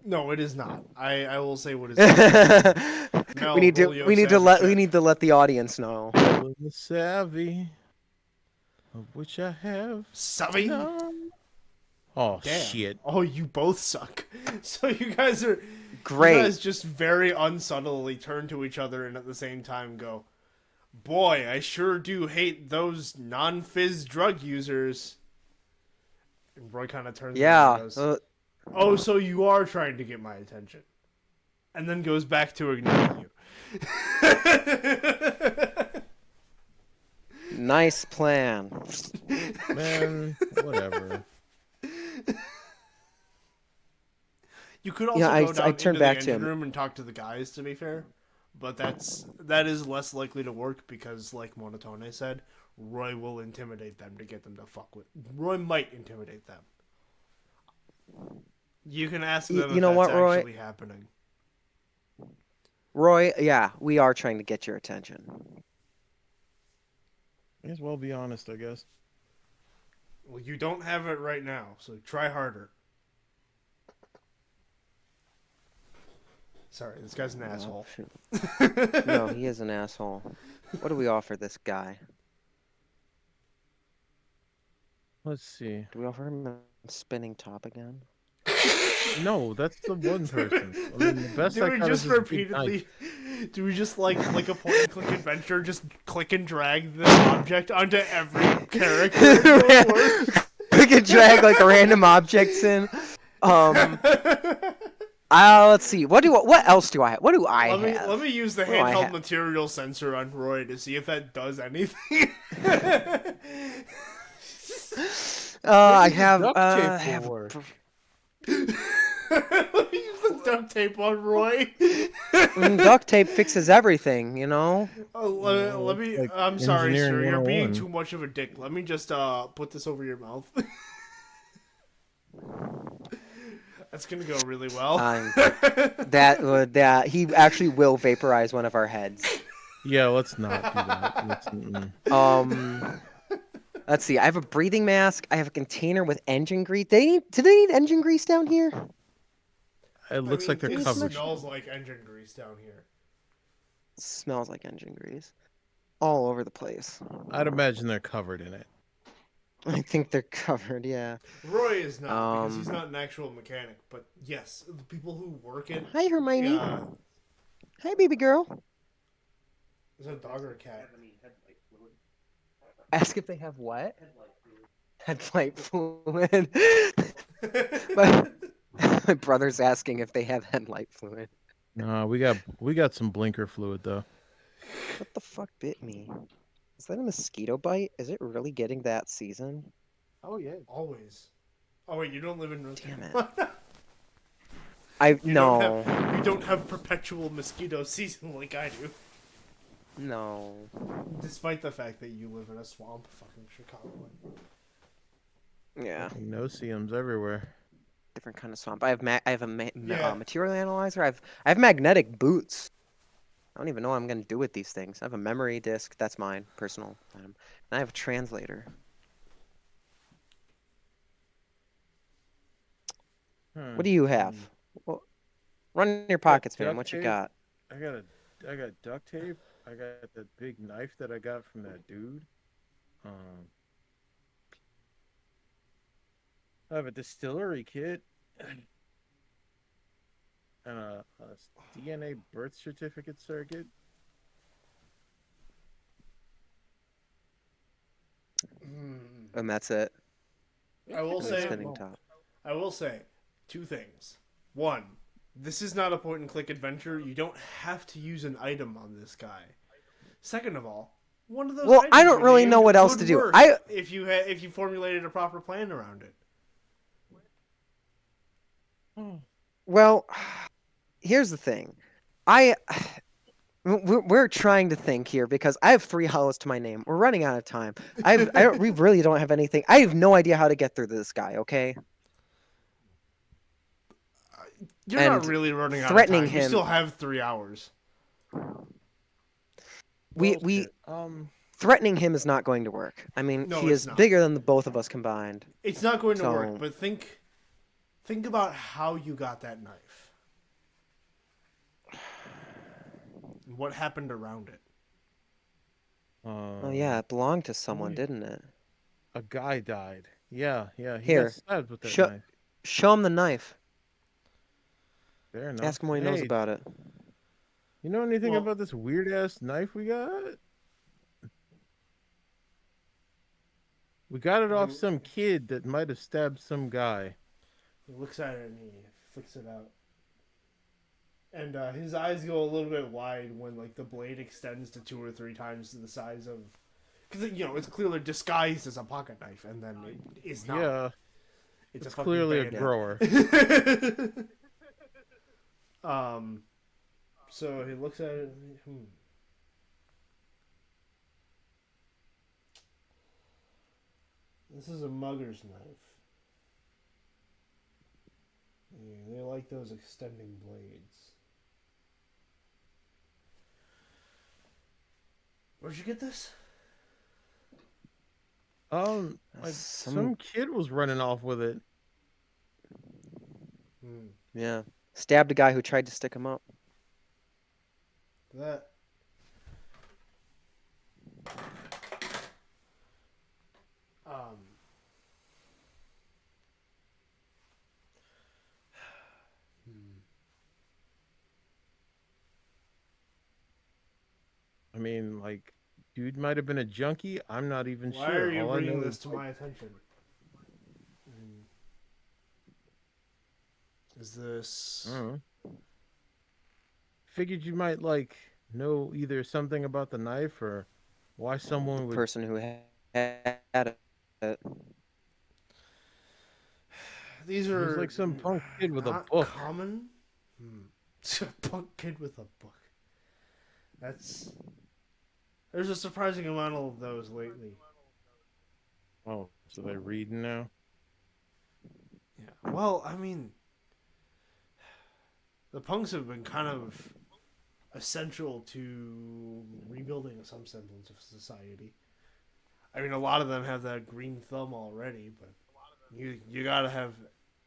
No, it is not. I will say what is. Mel, we need roll your to savvy check. let the audience know. Rolling the savvy, of which I have Savvy. none. Oh Damn. shit! Oh, you both suck. So you guys are Great. You guys just very unsubtly turn to each other and at the same time go, "Boy, I sure do hate those non-phys drug users." And Roy kind of turns around and goes, "Oh, so you are trying to get my attention," and then goes back to ignoring you. Nice plan. Man, whatever. You could also Yeah, go down I into turned the back to engine him. room and talk to the guys, to be fair. But that is less likely to work because, like Monotone said, Roy will intimidate them to get them to fuck with. Roy might intimidate them. You can ask them You if know that's what, Roy? actually happening. Roy, yeah, we are trying to get your attention. May as well be honest, I guess. Well, you don't have it right now, so try harder. Sorry, this guy's an asshole. Shoot. No, he is an asshole. What do we offer this guy? Let's see. Do we offer him a spinning top again? No, that's the one person. I mean, the best Do I we got is just this big repeatedly? knife. Do we just like a point and click adventure? Just click and drag this object onto every character. We can drag like random objects in. Let's see. What else do I have? What do I have? Let me use the What do I handheld have? material sensor on Roy to see if that does anything. I have duct tape have will work. Let me use the duct tape on Roy. duct tape fixes everything, you know. Let me. like I'm sorry, sir. engineering You're being 101. too much of a dick. Let me just put this over your mouth. That's gonna go really well. That he actually will vaporize one of our heads. Yeah, let's not do that. Let's see. I have a breathing mask. I have a container with engine grease. Do they need engine grease down here? It looks like they're it covered. smells like engine grease down here. Smells like engine grease all over the place. I'd imagine they're covered in it. I think they're covered. Yeah. Roy is not because he's Um. not an actual mechanic. But yes, the people who work it. Hi, Hermione. Uh, Hi, baby girl. is that a dog or a cat? Ask if they have what? Headlight fluid. my, my brother's asking if they have headlight fluid. No, we got some blinker fluid though. What the fuck bit me? Is that a mosquito bite? Is it really getting that season? Oh yeah. Always. Oh wait, you don't live in North Damn it. Carolina. I You no. you don't have perpetual mosquito season like I do. No. Despite the fact that you live in a swamp, fucking Chicago. Yeah. No-see-ums everywhere. Different kind of swamp. I have a Yeah. material analyzer. I have magnetic boots. I don't even know what I'm gonna do with these things. I have a memory disk. That's mine, personal item. And I have a translator. What do you have? Well, run in your pockets, man. duct What you tape. got? I got duct tape. I got that big knife that I got from that dude. I have a distillery kit and a DNA birth certificate circuit. And that's it. I will And a say, spinning top. I will say, two things. One, this is not a point-and-click adventure. You don't have to use an item on this guy. Second of all, one of those. Well, I items don't you really know named what else would to do. work if you formulated a proper plan around it. Well, here's the thing. We're trying to think here because I have 3 hollows to my name. We're running out of time. We really don't have anything. I have no idea how to get through this guy. Okay. You're And not really running out of threatening time. You him- still have 3 hours. We threatening him is not going to work. I mean, No, he it's is not. bigger than the both of us combined. It's not going to So- work. But think about how you got that knife. What happened around it? Oh yeah, it belonged to someone, wait. didn't it? A guy died. Yeah. He Here, got stabbed with that Show knife. show him the knife. Fair enough. Ask him what he knows Hey, about it. You know anything Well- about this weird ass knife we got? We got it off some kid that might have stabbed some guy. He looks at it and he flicks it out. And his eyes go a little bit wide when like the blade extends to 2 or 3 times the size of, because it's clearly disguised as a pocket knife, and then it is not. Yeah, it's it's fucking clearly a bayonet. grower. So he looks at it. And This is a mugger's knife. Yeah, they like those extending blades. Where'd you get this? Like some kid was running off with it. Yeah, stabbed a guy who tried to stick him up. That. I mean, like, dude might have been a junkie. I'm not even Why sure. are you All I bringing know this is, to my attention? Is this? I don't know. Figured you might like know either something about the knife or why someone would. Person who had it. These He are was like some punk kid with a not book. common. A punk kid with a book. There's a surprising amount of those lately. Oh, so they're reading now? Yeah. Well, I mean, the punks have been kind of essential to rebuilding some semblance of society. I mean, a lot of them have that green thumb already, but you gotta have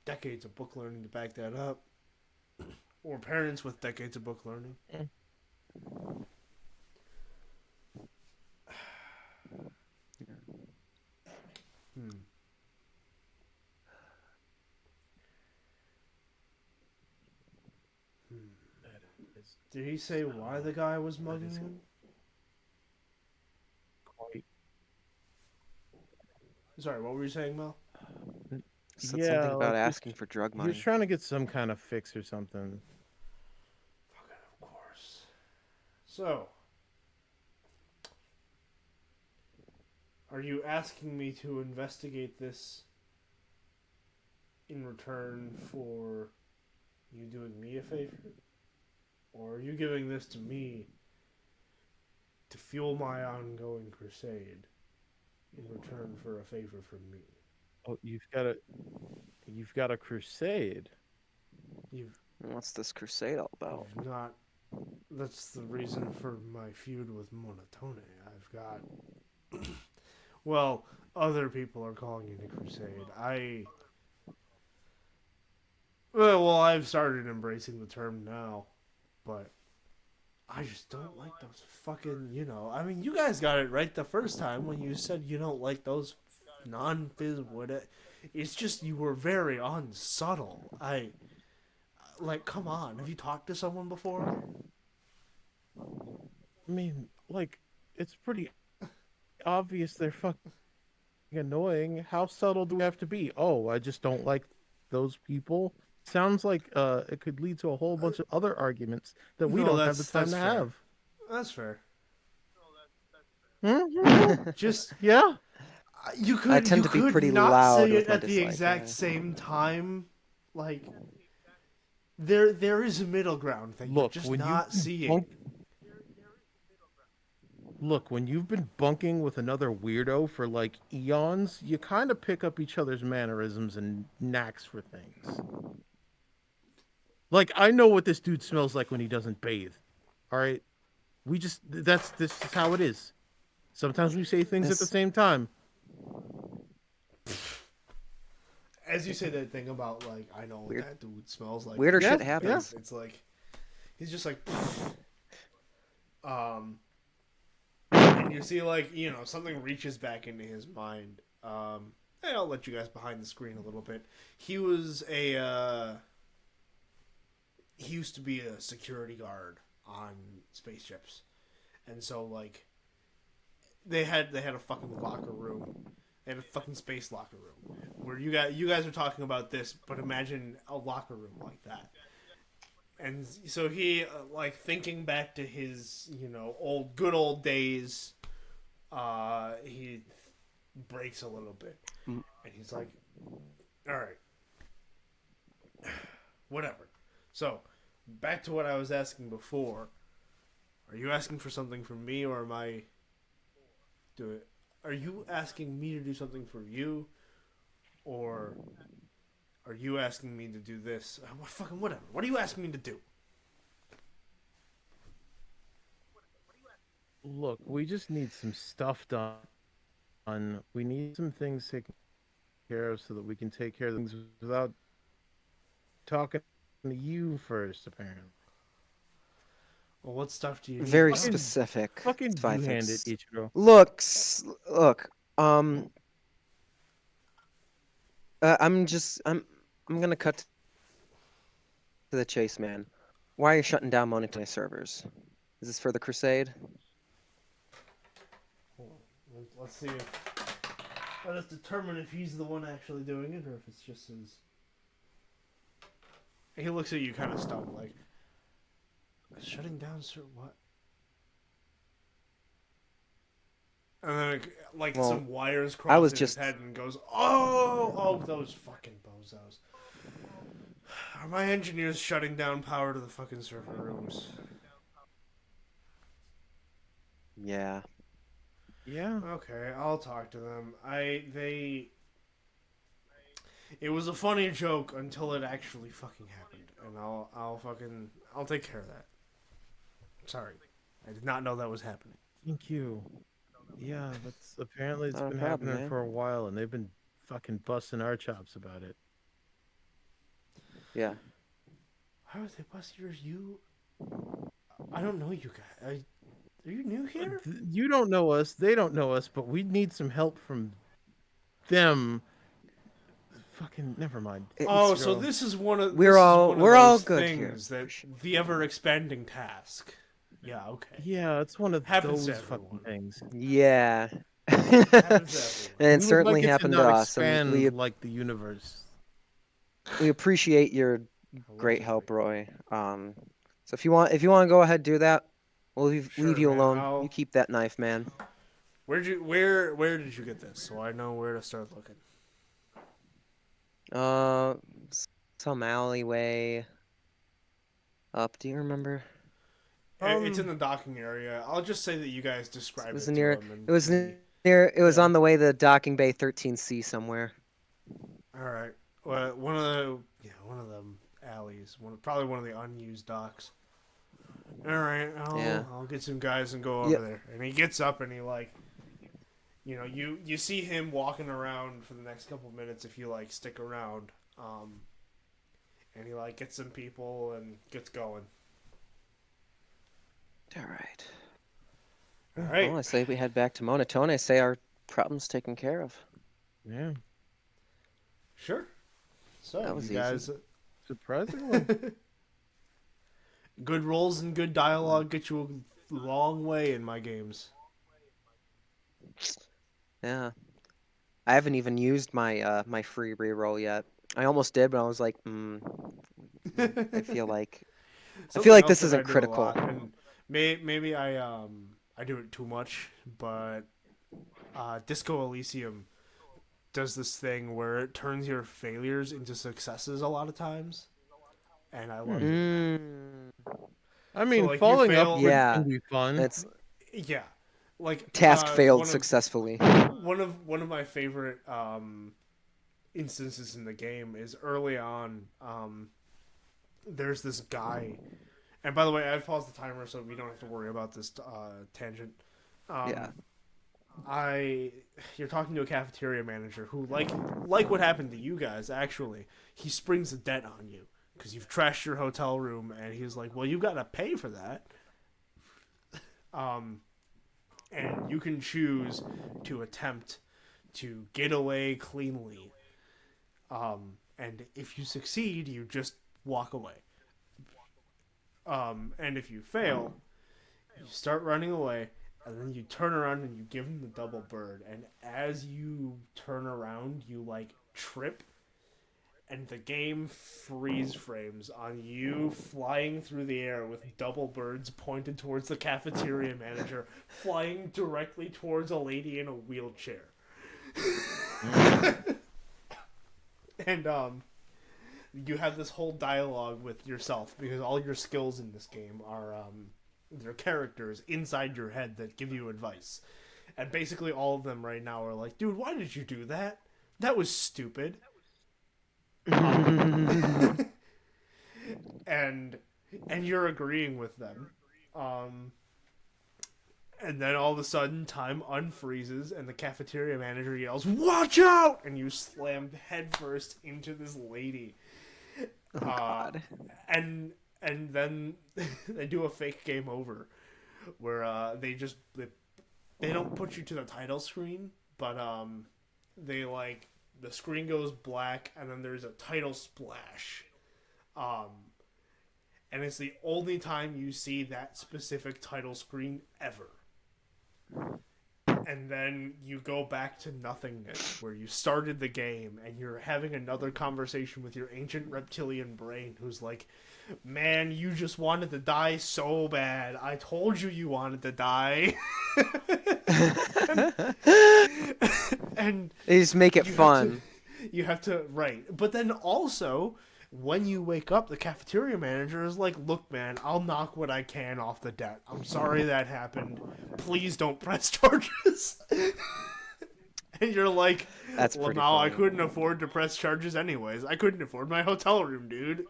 decades of book learning to back that up, or parents with decades of book learning. Did he say why the guy was mugging him? Quite. Sorry, what were you saying, Mel? Said something about he was, asking for drug he was money. trying to get some kind of fix or something. Fucking of course. So, are you asking me to investigate this in return for you doing me a favor? Or are you giving this to me to fuel my ongoing crusade in return for a favor from me? Oh, you've got a crusade. You've, What's this crusade all about? you've not. That's the reason for my feud with Monotone. I've got. Well, other people are calling it a crusade. Well, I've started embracing the term now, but I just don't like those fucking, I mean, you guys got it right the first time when you said you don't like those non-fizz wood. It's just you were very unsubtle. Come on. Have you talked to someone before? I mean, like, it's pretty obvious they're fucking annoying. How subtle do we have to be? Oh, I just don't like those people. Sounds like it could lead to a whole bunch of other arguments that we No, don't have the time to fair. have. That's fair. Just yeah. You could. I tend you to be could pretty not loud say with it my at the dislike, exact yeah. same time. Like there is a middle ground thing. Look, you're just when not you seeing. Look, when you've been bunking with another weirdo for like eons, you kind of pick up each other's mannerisms and knacks for things. Like, I know what this dude smells like when he doesn't bathe. All right? This is how it is. Sometimes we say things at the This- same time. As you say that thing about I know what Weird- that dude smells like. Weirder Yeah, shit yeah. happens. It's like he's just like and you see something reaches back into his mind. Hey, I'll let you guys behind the screen a little bit. He was he used to be a security guard on spaceships. And so they had a fucking locker room. They had a fucking space locker room where you guys are talking about this, but imagine a locker room like that. And so he thinking back to his good old days, he breaks a little bit, and he's like, "All right, whatever." So back to what I was asking before. Are you asking for something from me, or am I do it? Are you asking me to do something for you, or are you asking me to do this? Fucking whatever. What are you asking me to do? Look, we just need some stuff done. We need some things taken care of so that we can take care of things without talking to you first, apparently. Well, what stuff do you need? Very done? specific. Fucking Spy two-handed, fix. Ichiro. Look. I'm gonna cut to the chase, man. Why are you shutting down Monotone servers? Is this for the crusade? Let's see. Let us determine if he's the one actually doing it, or if it's just his. He looks at you, kind of stunned, like shutting down, sir. What? And then, Well, some wires I cross was his just- head and goes, "Oh, those fucking bozos! Are my engineers shutting down power to the fucking server rooms?" Yeah. Yeah. Okay, I'll talk to them. It was a funny joke until it actually fucking happened, and I'll take care of that. Sorry, I did not know that was happening. Thank you. Yeah, apparently it's Not a been problem, happening man. for a while, and they've been fucking busting our chops about it. Yeah. How are they busting yours? I don't know you guys. Are you new here? You don't know us, they don't know us, but we need some help from them fucking never mind. Oh, Let's so go. this is one of We're this is all- one of we're all those good here. things that the ever expanding task. Yeah, okay. Yeah, it's one of Happens to those fucking everyone. things. Yeah. Happens to And everyone. it We would certainly like it to happened not to us, and expand like the universe. we appreciate your great help, Roy. So if you want to go ahead do that, we'll leave Sure, you man, alone. I'll- You keep that knife, man. Where did you get this? So I know where to start looking. Some alleyway up. Do you remember? It's in the docking area. I'll just say that you guys It described was it near. to him. And It was he- near. It was yeah. on the way to docking bay 13C somewhere. All right. Well, one of them alleys. Probably one of the unused docks. All right. Yeah. I'll get some guys and go over Yep. there. And he gets up and he you see him walking around for the next couple minutes if you stick around. And he gets some people and gets going. All right. All right. Well, I say we head back to Monotone. I say our problem's taken care of. Yeah, Sure. So That was you easy. guys, surprisingly. good rolls and good dialogue get you a long way in my games. Yeah. I haven't even used my my free reroll yet. I almost did, but I was like, I feel like Something this else that I isn't do a critical. lot, and maybe I do it too much, but Disco Elysium does this thing where it turns your failures into successes a lot of times, and I love it. Mm, I mean, you falling fail- upward Yeah, can be fun. it's Yeah, task failed one of- successfully. One of my favorite instances in the game is early on. There's this guy, and by the way, I've paused the timer so we don't have to worry about this tangent. Yeah. You're talking to a cafeteria manager who, like what happened to you guys. Actually, he springs a debt on you because you've trashed your hotel room, and he's like, "Well, you got to pay for that." And you can choose to attempt to get away cleanly. And if you succeed, you just walk away. And if you fail, you start running away, and then you turn around and you give him the double bird. And as you turn around, you trip, and the game freeze frames on you flying through the air with double birds pointed towards the cafeteria manager, flying directly towards a lady in a wheelchair. And you have this whole dialogue with yourself because all your skills in this game are they're characters inside your head that give you advice. And basically all of them right now are like, "Dude, why did you do that? That was stupid." And you're agreeing with them. And then all of a sudden time unfreezes and the cafeteria manager yells, "Watch out!" And you slam headfirst into this lady. Oh God. And then they do a fake game over where they don't put you to the title screen, but they the screen goes black and then there's a title splash. And it's the only time you see that specific title screen ever. And then you go back to nothingness where you started the game and you're having another conversation with your ancient reptilian brain who's like, "Man, you just wanted to die so bad. I told you you wanted to die." and They just make it fun. you have to, right. But then also, when you wake up, the cafeteria manager is like, "Look, man, I'll knock what I can off the debt. I'm sorry that happened. Please don't press charges." And you're like, That's "Well, pretty no, I funny. couldn't afford to press charges anyways. I couldn't afford my hotel room, dude."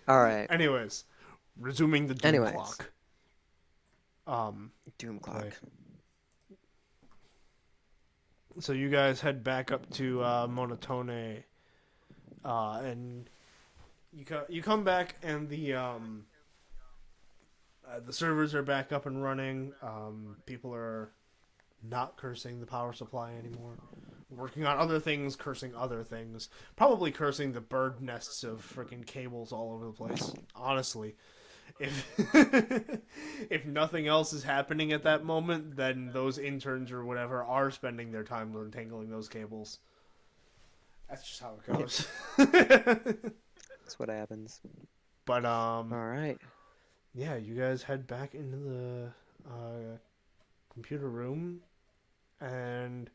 All right. Anyways, resuming the doom Anyways. clock. Doom clock. So you guys head back up to Monotone, and you come back, and the servers are back up and running. People are not cursing the power supply anymore. Working on other things, cursing other things. Probably cursing the bird nests of freaking cables all over the place. Honestly. If if nothing else is happening at that moment, then those interns or whatever are spending their time untangling those cables. That's just how it goes. That's what happens. But All right. yeah, you guys head back into the computer room and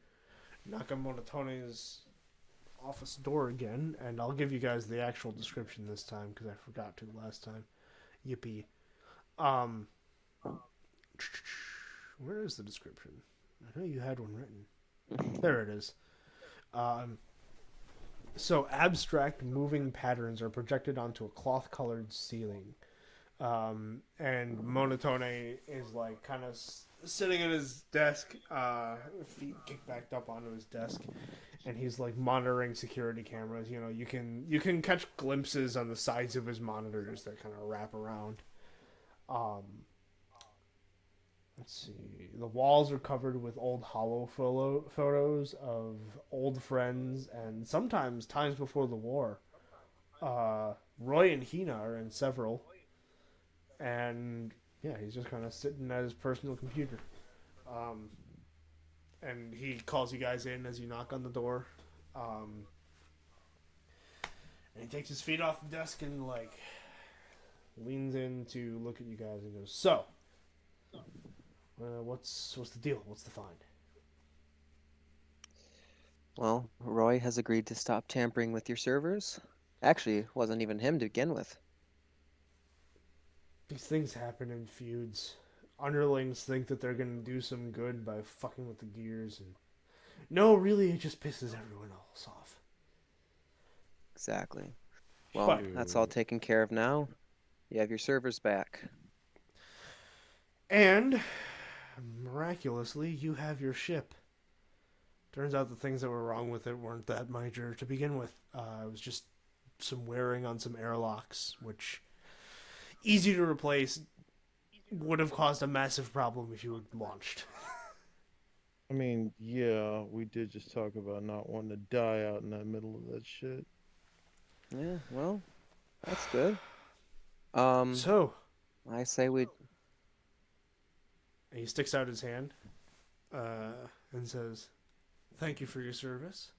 knock on Monotoni's office door again, and I'll give you guys the actual description this time because I forgot to last time. Yippee. Where is the description? I know you had one written. There it is. So abstract moving patterns are projected onto a cloth-colored ceiling. And Monotone is like kind of sitting at his desk, feet kicked back up onto his desk, and he's like monitoring security cameras. You know, you can catch glimpses on the sides of his monitors that kind of wrap around. Let's see. The walls are covered with old hollow photos of old friends and sometimes times before the war. Roy and Hina are in several. And yeah, he's just kind of sitting at his personal computer. And he calls you guys in as you knock on the door. And he takes his feet off the desk and like leans in to look at you guys and goes, "So, what's the deal? What's the find?" Well, Roy has agreed to stop tampering with your servers. Actually, it wasn't even him to begin with. These things happen in feuds. Underlings think that they're gonna do some good by fucking with the gears, and no, really, it just pisses everyone else off. Exactly. Well, But- that's all taken care of now. You have your servers back. And miraculously, you have your ship. Turns out the things that were wrong with it weren't that major to begin with. It was just some wearing on some airlocks, which easy to replace, would have caused a massive problem if you had launched. I mean, yeah, we did just talk about not wanting to die out in the middle of that shit. Yeah, well, that's good. So, I say we. he sticks out his hand and says, "Thank you for your service.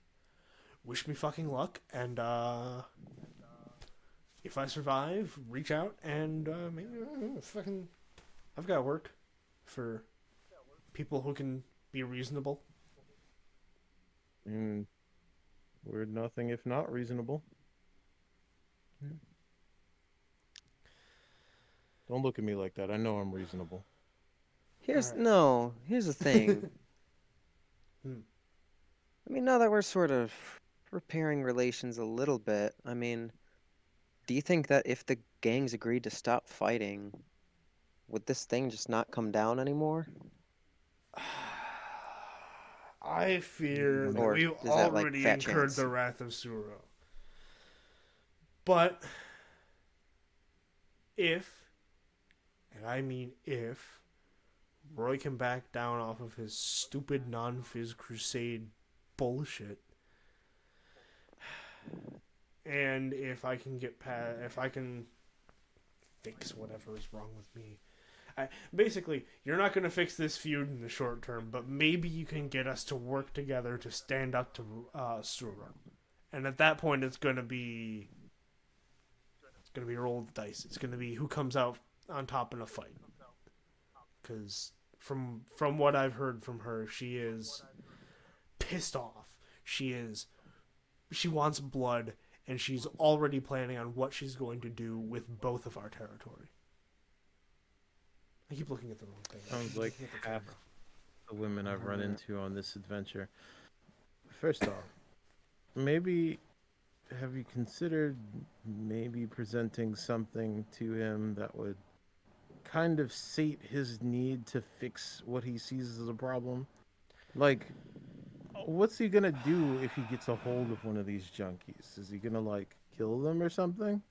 Wish me fucking luck, and if I survive, reach out and maybe fucking. I've got work for people who can be reasonable." We're nothing if not reasonable. Don't look at me like that. I know I'm reasonable. Here's Alright. no. Here's the thing. Hmm. I mean, now that we're sort of repairing relations a little bit, I mean, do you think that if the gangs agreed to stop fighting, would this thing just not come down anymore? I fear that Or we've is that, like, already fat incurred chance? the wrath of Suro. But if, and I mean if, Roy can back down off of his stupid non-phys crusade bullshit, and if I can if I can fix whatever is wrong with me. Basically, you're not going to fix this feud in the short term, but maybe you can get us to work together to stand up to Suro. And at that point, it's going to be a roll of the dice. It's going to be who comes out on top in a fight. Because from what I've heard from her, she is pissed off. She wants blood, and she's already planning on what she's going to do with both of our territory. I keep looking at the wrong thing. Sounds like half the women I've run into on this adventure. First off, maybe have you considered maybe presenting something to him that would kind of sate his need to fix what he sees as a problem? Like, what's he gonna do if he gets a hold of one of these junkies? Is he gonna, like, kill them or something?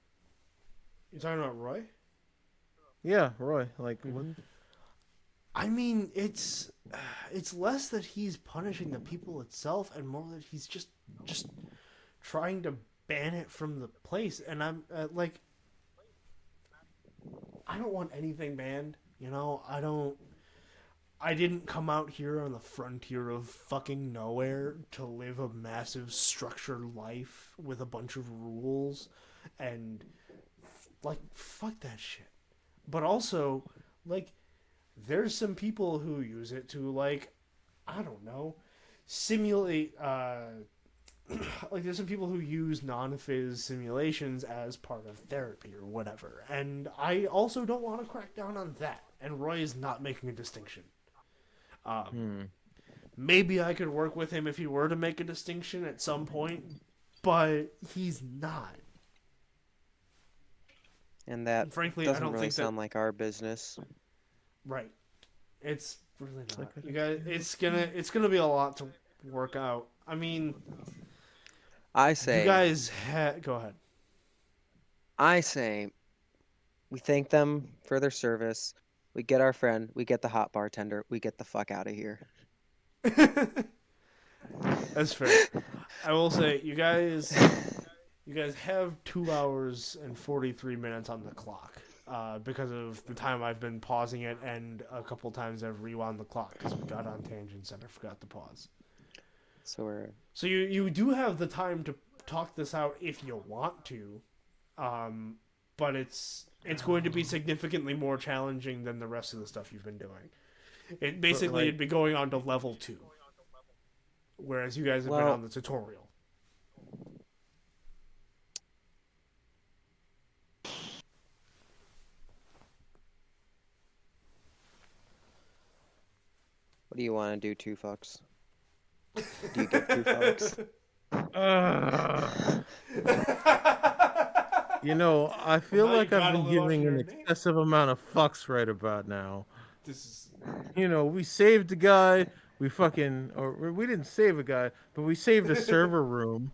You talking about Roy? Yeah, Roy. Like, what? I mean, it's less that he's punishing the people itself, and more that he's just trying to ban it from the place. And I'm like, I don't want anything banned. You know, I don't. I didn't come out here on the frontier of fucking nowhere to live a massive structured life with a bunch of rules and like fuck that shit. But also, like there's some people who use it to like I don't know, simulate like there's some people who use non-phys simulations as part of therapy or whatever. And I also don't want to crack down on that. And Roy is not making a distinction. Maybe I could work with him if he were to make a distinction at some point, but he's not. And that Frankly, doesn't I don't really think sound like our business. right. It's really not. You guys, it's gonna be a lot to work out. I mean, I say, you guys go ahead. I say, we thank them for their service. We get our friend. We get the hot bartender. We get the fuck out of here. That's fair. I will say, you guys have 2 hours and 43 minutes on the clock because of the time I've been pausing it, and a couple times I've rewound the clock because we got on tangents and I forgot to pause. So you do have the time to talk this out if you want to, but it's going to be significantly more challenging than the rest of the stuff you've been doing. It basically it'd be going on to level 2, whereas you guys have been on the tutorial. what do you want to do, two fucks? Do you give two fucks? You know, I feel now you like I've gotta been live up to giving your an name. excessive amount of fucks right about now. This is You know, we saved the guy. We didn't save a guy, but we saved a server room.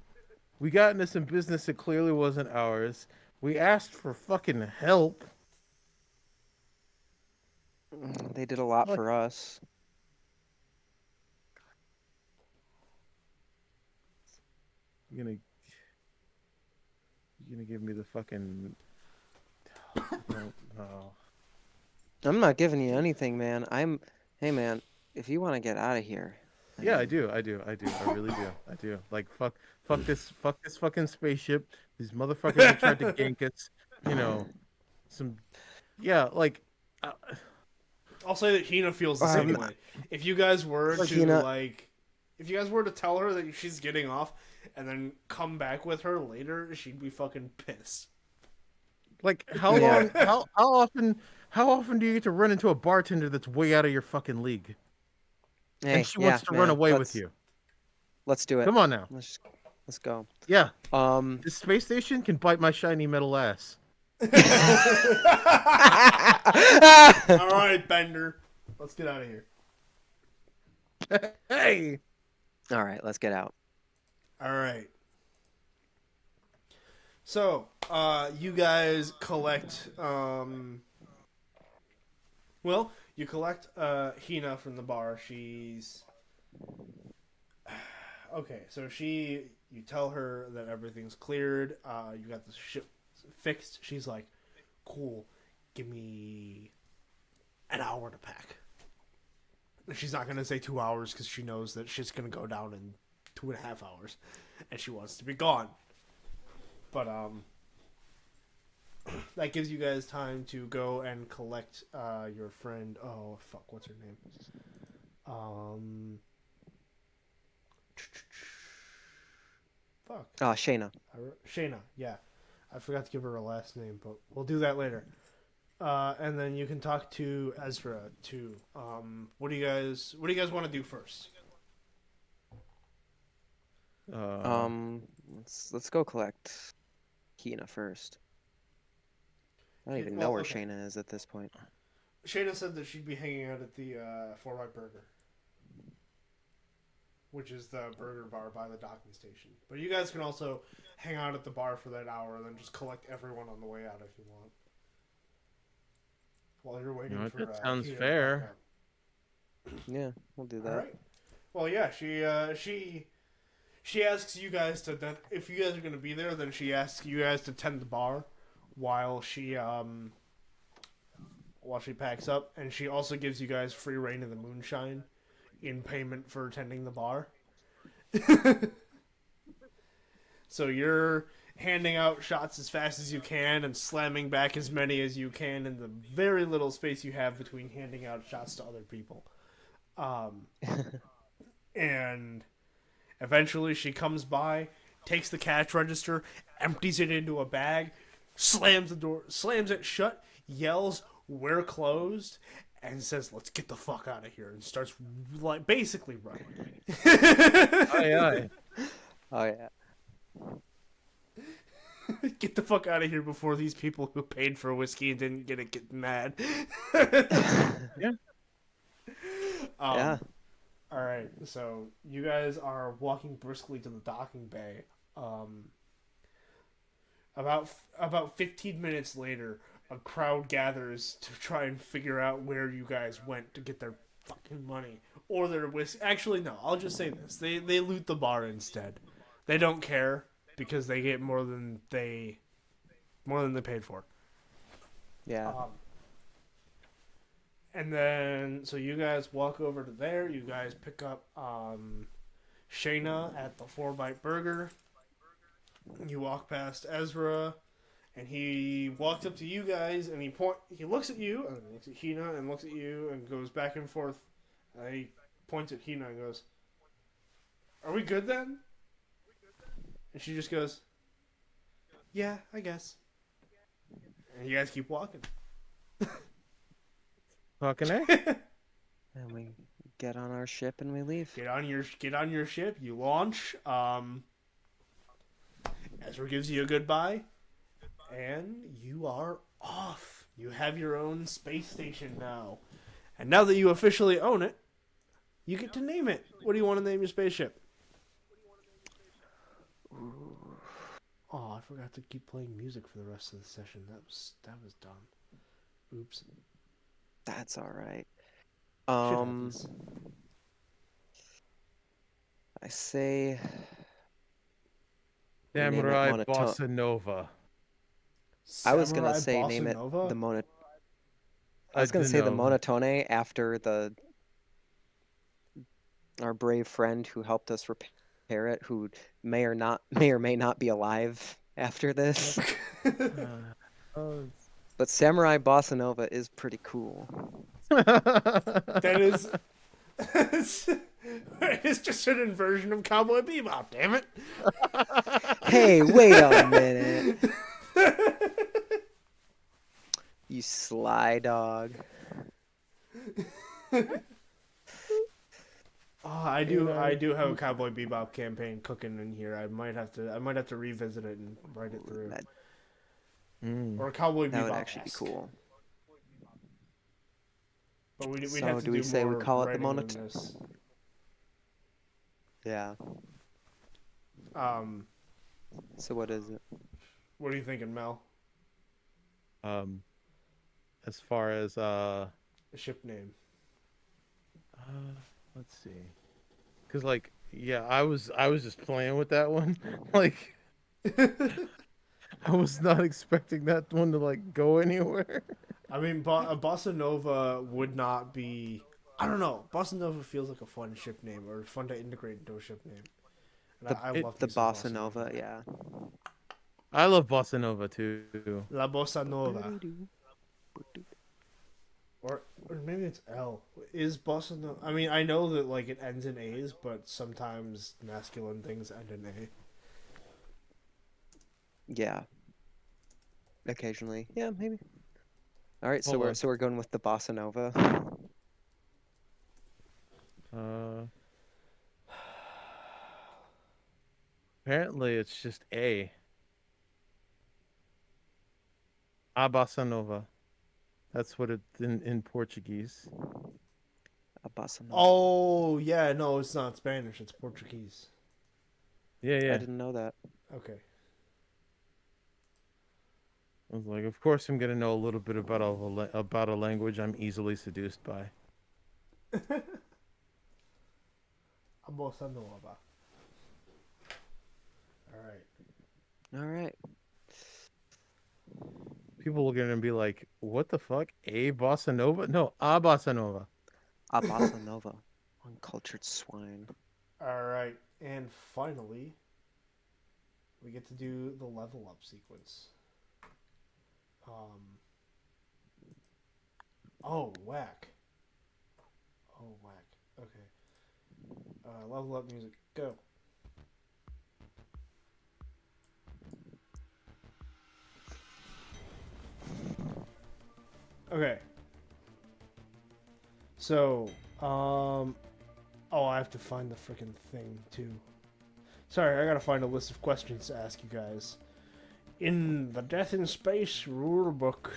We got into some business that clearly wasn't ours. We asked for fucking help. They did a lot Look. for us. You're gonna give me the fucking. No. I'm not giving you anything, man. Hey, man, if you want to get out of here. Yeah, I do. I really do. I do. Like fuck this fucking spaceship. These motherfuckers that tried to gank us. You know, like. I'll say that Hina feels the same way. If you guys were to if you guys were to tell her that she's getting off and then come back with her later, she'd be fucking pissed. Like how long? How often do you get to run into a bartender that's way out of your fucking league? Hey, And she wants to run away with you. Let's do it. Come on now. Let's go. Yeah. This space station can bite my shiny metal ass. All right, Bender. Let's get out of here. Hey. All right, let's get out. All right. So, you guys collect, you collect, Hina from the bar. She's, okay, so you tell her that everything's cleared, you got the ship fixed. She's like, cool, give me an hour to pack. She's not going to say 2 hours because she knows that shit's going to go down in 2.5 hours, and she wants to be gone. But that gives you guys time to go and collect your friend. Oh fuck, what's her name? Fuck. Shayna. Shayna. Yeah, I forgot to give her a last name, but we'll do that later. And then you can talk to Ezra too. What do you guys want to do first? Let's go collect Hina first. I don't even know where Shayna is at this point. Shayna said that she'd be hanging out at the 4 Burger, which is the burger bar by the docking station. But you guys can also hang out at the bar for that hour and then just collect everyone on the way out if you want. While you're waiting for that sounds Hina to fair. back up. Yeah, we'll do All that. right. Well, yeah, she asks you guys to if you guys are gonna be there, then she asks you guys to tend the bar while she packs up, and she also gives you guys free reign of the moonshine in payment for attending the bar. So you're handing out shots as fast as you can and slamming back as many as you can in the very little space you have between handing out shots to other people. Um, and eventually she comes by, takes the cash register, empties it into a bag, slams the door, slams it shut, yells, "We're closed," and says, "Let's get the fuck out of here," and starts like basically running. Aye, aye. Oh yeah. Get the fuck out of here before these people who paid for whiskey and didn't get mad. Yeah. Yeah. All right, so you guys are walking briskly to the docking bay. About 15 minutes later, a crowd gathers to try and figure out where you guys went to get their fucking money or their whiskey. Actually, no. I'll just say this: they loot the bar instead. They don't care because they get more than they paid for. Yeah. And then, so you guys walk over to there. You guys pick up Shayna at the 4-Bite Burger. You walk past Ezra, and he walks up to you guys, and he looks at you, and looks at Hina, and looks at you, and goes back and forth. And he points at Hina and goes, "Are we good then?" And she just goes, "Yeah, I guess." And you guys keep walking. Fucking A. And we get on our ship and we leave. Get on your ship. You launch. Ezra gives you a goodbye, and you are off. You have your own space station now, and now that you officially own it, you get to name it. What do you want to name your spaceship? Oh, I forgot to keep playing music for the rest of the session. That was dumb. Oops. That's all right. Shit happens. I say Samurai Monoto- Bossa Nova. I was gonna Samurai say Bossa name it Nova? the mono. I was gonna say the monotone after our brave friend who helped us repair it, who may or may not be alive after this. Oh, But Samurai Bossa Nova is pretty cool. That is. It's just an inversion of Cowboy Bebop. Damn it! Hey, wait a minute. You sly dog. Oh, I do have a Cowboy Bebop campaign cooking in here. I might have to revisit it and write it through. Or a Cowboy Bebop. That would actually be cool. But we'd So have to do we say we more call it the writing than monotone? this. Yeah. So what is it? What are you thinking, Mel? As far as A ship name. let's see, because like yeah, I was just playing with that one, like I was not expecting that one to like go anywhere. I mean, a Bossa Nova would not be. I don't know. Bossa Nova feels like a fun ship name or fun to integrate into a ship name. And I love The me some Bossa Nova, yeah. I love Bossa Nova too. La Bossa Nova. Or maybe it's L. Is Bossa Nova? I mean, I know that like it ends in A's, but sometimes masculine things end in A. Yeah. Occasionally. Yeah, maybe. All right, so Hold we're on. going with the Bossa Nova. Apparently it's just A. A Bossa Nova. That's what it's in Portuguese. A Bossa Nova. Oh yeah, no, it's not Spanish. It's Portuguese. Yeah, yeah. I didn't know that. Okay. I was like, of course I'm gonna know a little bit about about a language I'm easily seduced by. A bossa nova. All right. All right. People are gonna be like, "What the fuck? A bossa nova? No, a bossa nova." A bossa nova. Uncultured swine. All right. And finally, we get to do the level up sequence. Oh, whack. Oh, whack. Okay. Level up music. Go. Okay. So, oh, I have to find the freaking thing too. Sorry, I gotta find a list of questions to ask you guys. In the Death in Space rulebook.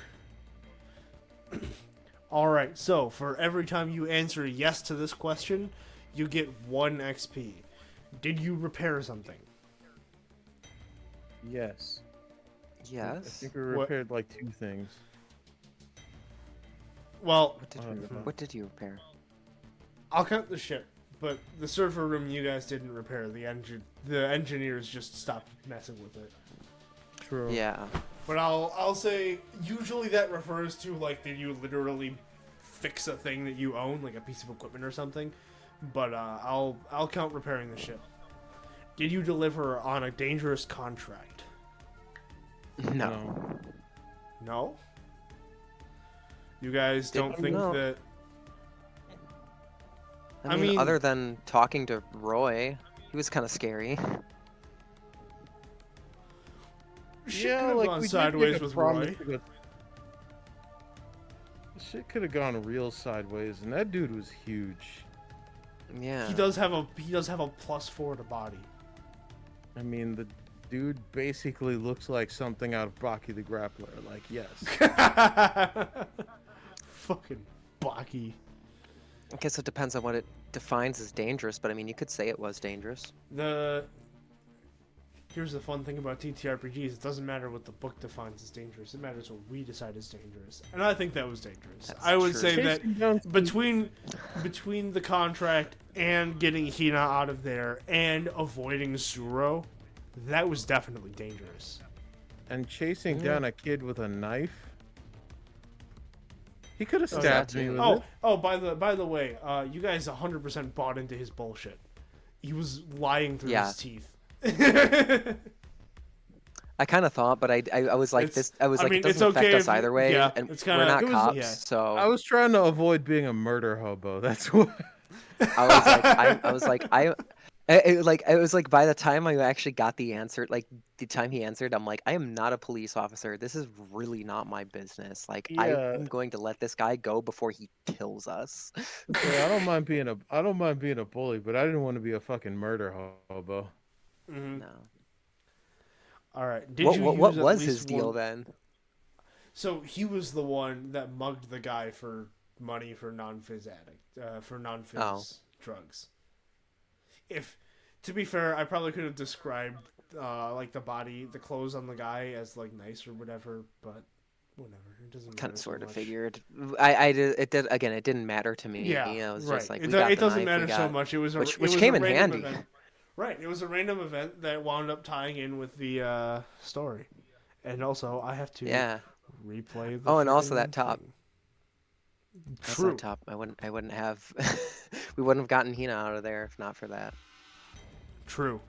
Alright, so for every time you answer yes to this question, you get 1 XP. Did you repair something? Yes. I Yes. think we repaired like 2 things. Well, What did you repair? I'll count the ship, but the server room you guys didn't repair. The engineers just stopped messing with it. True. Yeah. But I'll say usually that refers to like did you literally fix a thing that you own, like a piece of equipment or something. But I'll count repairing the ship. Did you deliver on a dangerous contract? No. No? You guys don't think No. that I mean, other than talking to Roy, he was kind of scary. shit could have gone we did sideways get a with promise Roy? to go- Shit could have gone real sideways, and that dude was huge. Yeah. He does have a +4 to body. I mean, the dude basically looks like something out of Baki the Grappler. Like, yes. Fucking Baki. I guess it depends on what it defines as dangerous, but I mean, you could say it was dangerous. Here's the fun thing about TTRPGs: it doesn't matter what the book defines as dangerous. It matters what we decide is dangerous, and I think that was dangerous. That's I would true. say that Chasing down between the contract and getting Hina out of there and avoiding Suro, that was definitely dangerous. and chasing down a kid with a knife. He could have Oh, stabbed yeah. me with it. By the way, you guys 100% bought into his bullshit. He was lying through Yeah. his teeth. I kind of thought, but I was like, It's- I was I like, mean, it it's doesn't affect okay us if you- either way, yeah, and it's we're kinda- not it was- cops, yeah. so I was trying to avoid being a murder hobo. That's what. I was like, it was like by the time I actually got the answer, like the time he answered, I'm like, I am not a police officer. This is really not my business. Like, Yeah. I'm going to let this guy go before he kills us. Yeah, I don't mind being a bully, but I didn't want to be a fucking murder hobo. Mhm. No. All right. What at was least his deal one- then? So he was the one that mugged the guy for money for non-phys drugs. If, to be fair, I probably could have described like the clothes on the guy as like nice or whatever, but whatever. It doesn't Kind matter of so sort of much. figured. It did again. It didn't matter to me. Yeah, It was right. just like it, we got it the doesn't knife, matter so much. It was which it was came a in random handy. event. Right. It was a random event that wound up tying in with the story, and also I have to replay. The Oh, and also freaking that top. thing. That's True. on top. I wouldn't have. We wouldn't have gotten Hina out of there if not for that. True.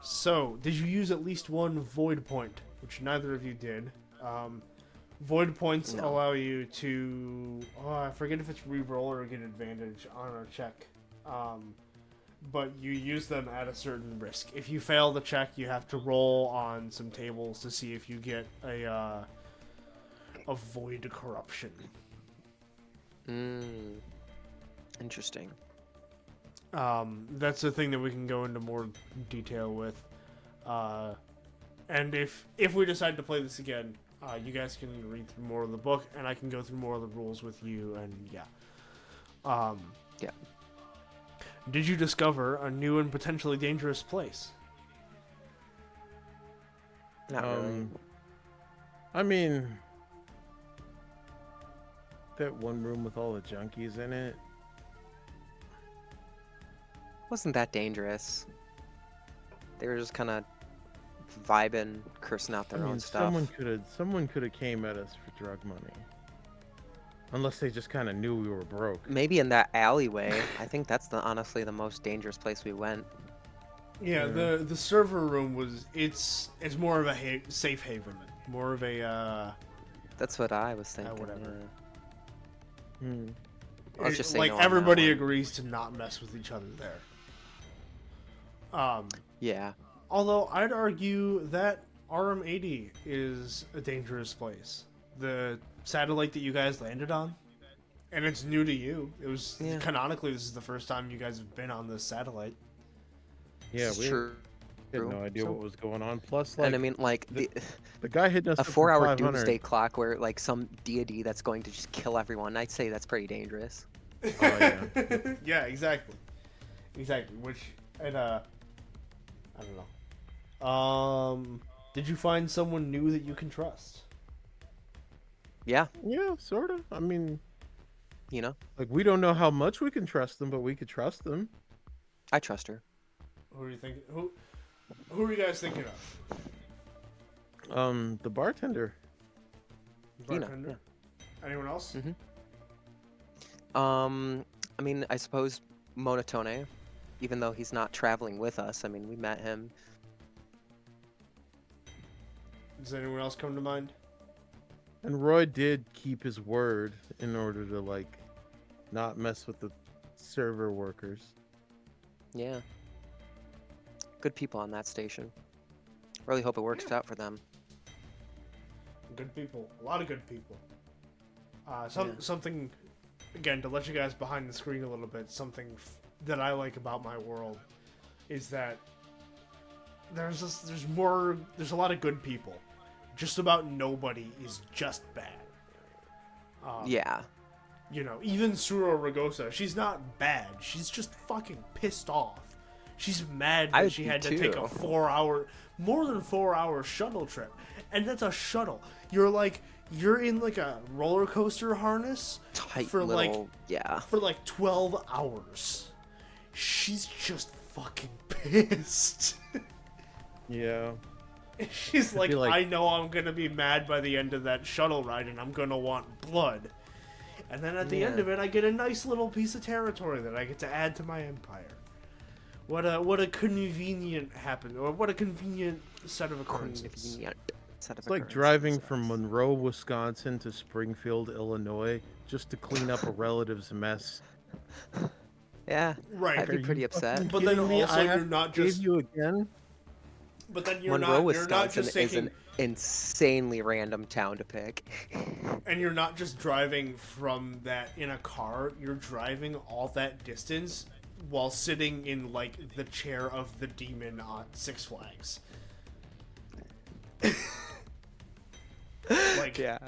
So did you use at least one void point, which neither of you did? Void points No. allow you to. Oh, I forget if it's reroll or get advantage on a check. But you use them at a certain risk. If you fail the check, you have to roll on some tables to see if you get a void corruption. Interesting. That's the thing that we can go into more detail with. And if we decide to play this again, you guys can read through more of the book, and I can go through more of the rules with you, and yeah. Yeah. Did you discover a new and potentially dangerous place? Not really. I mean, that one room with all the junkies in it. Wasn't that dangerous. They were just kind of vibing, cursing out their own stuff. someone could have came at us for drug money. Unless they just kind of knew we were broke. Maybe in that alleyway. I think that's honestly the most dangerous place we went. Yeah, the server room was it's more of a safe haven, more of a That's what I was thinking. whatever. Yeah. Let's just say like no on that everybody one. agrees to not mess with each other there. Yeah. Although I'd argue that RM80 is a dangerous place. The satellite that you guys landed on, and it's new to you. It was canonically this is the first time you guys have been on this satellite. Yeah, It's we true. had no idea what was going on. Plus, like, And I mean, like, the guy hitting us a up for 4-hour 500. doomsday clock where, like, some deity that's going to just kill everyone, I'd say that's pretty dangerous. Oh, yeah. Yeah, exactly. Which, and I don't know. Did you find someone new that you can trust? Yeah, Yeah, sort of. I mean, you know, like, we don't know how much we can trust them, but we could trust them. I trust her. Who are you thinking? Who are you guys thinking of? The bartender. You know, Bartender? Anyone else? I mean, I suppose Monotone, even though he's not traveling with us. I mean, we met him. Does anyone else come to mind? And Roy did keep his word in order to, like, not mess with the server workers. Yeah. Good people on that station. Really hope it works out for them. Good people. A lot of good people. Something, again, to let you guys behind the screen a little bit, something that I like about my world is that there's a lot of good people. Just about nobody is just bad. Yeah. You know, even Suro Ragosa, she's not bad. She's just fucking pissed off. She's mad that she had to take a more than 4 hour shuttle trip. And that's a shuttle. You're in like a roller coaster harness for like 12 hours. She's just fucking pissed. Yeah. She's like, I know I'm gonna be mad by the end of that shuttle ride and I'm gonna want blood. And then at the end of it, I get a nice little piece of territory that I get to add to my empire. What a convenient what a convenient set of occurrences. It's like driving from Monroe, Wisconsin to Springfield, Illinois, just to clean up a relative's mess. Yeah, right. I'd be pretty upset. But then also you're not just you again. But then Monroe, Wisconsin just is an insanely random town to pick. And you're not just driving from that in a car. You're driving all that distance while sitting in like the chair of the demon on Six Flags. Like, yeah.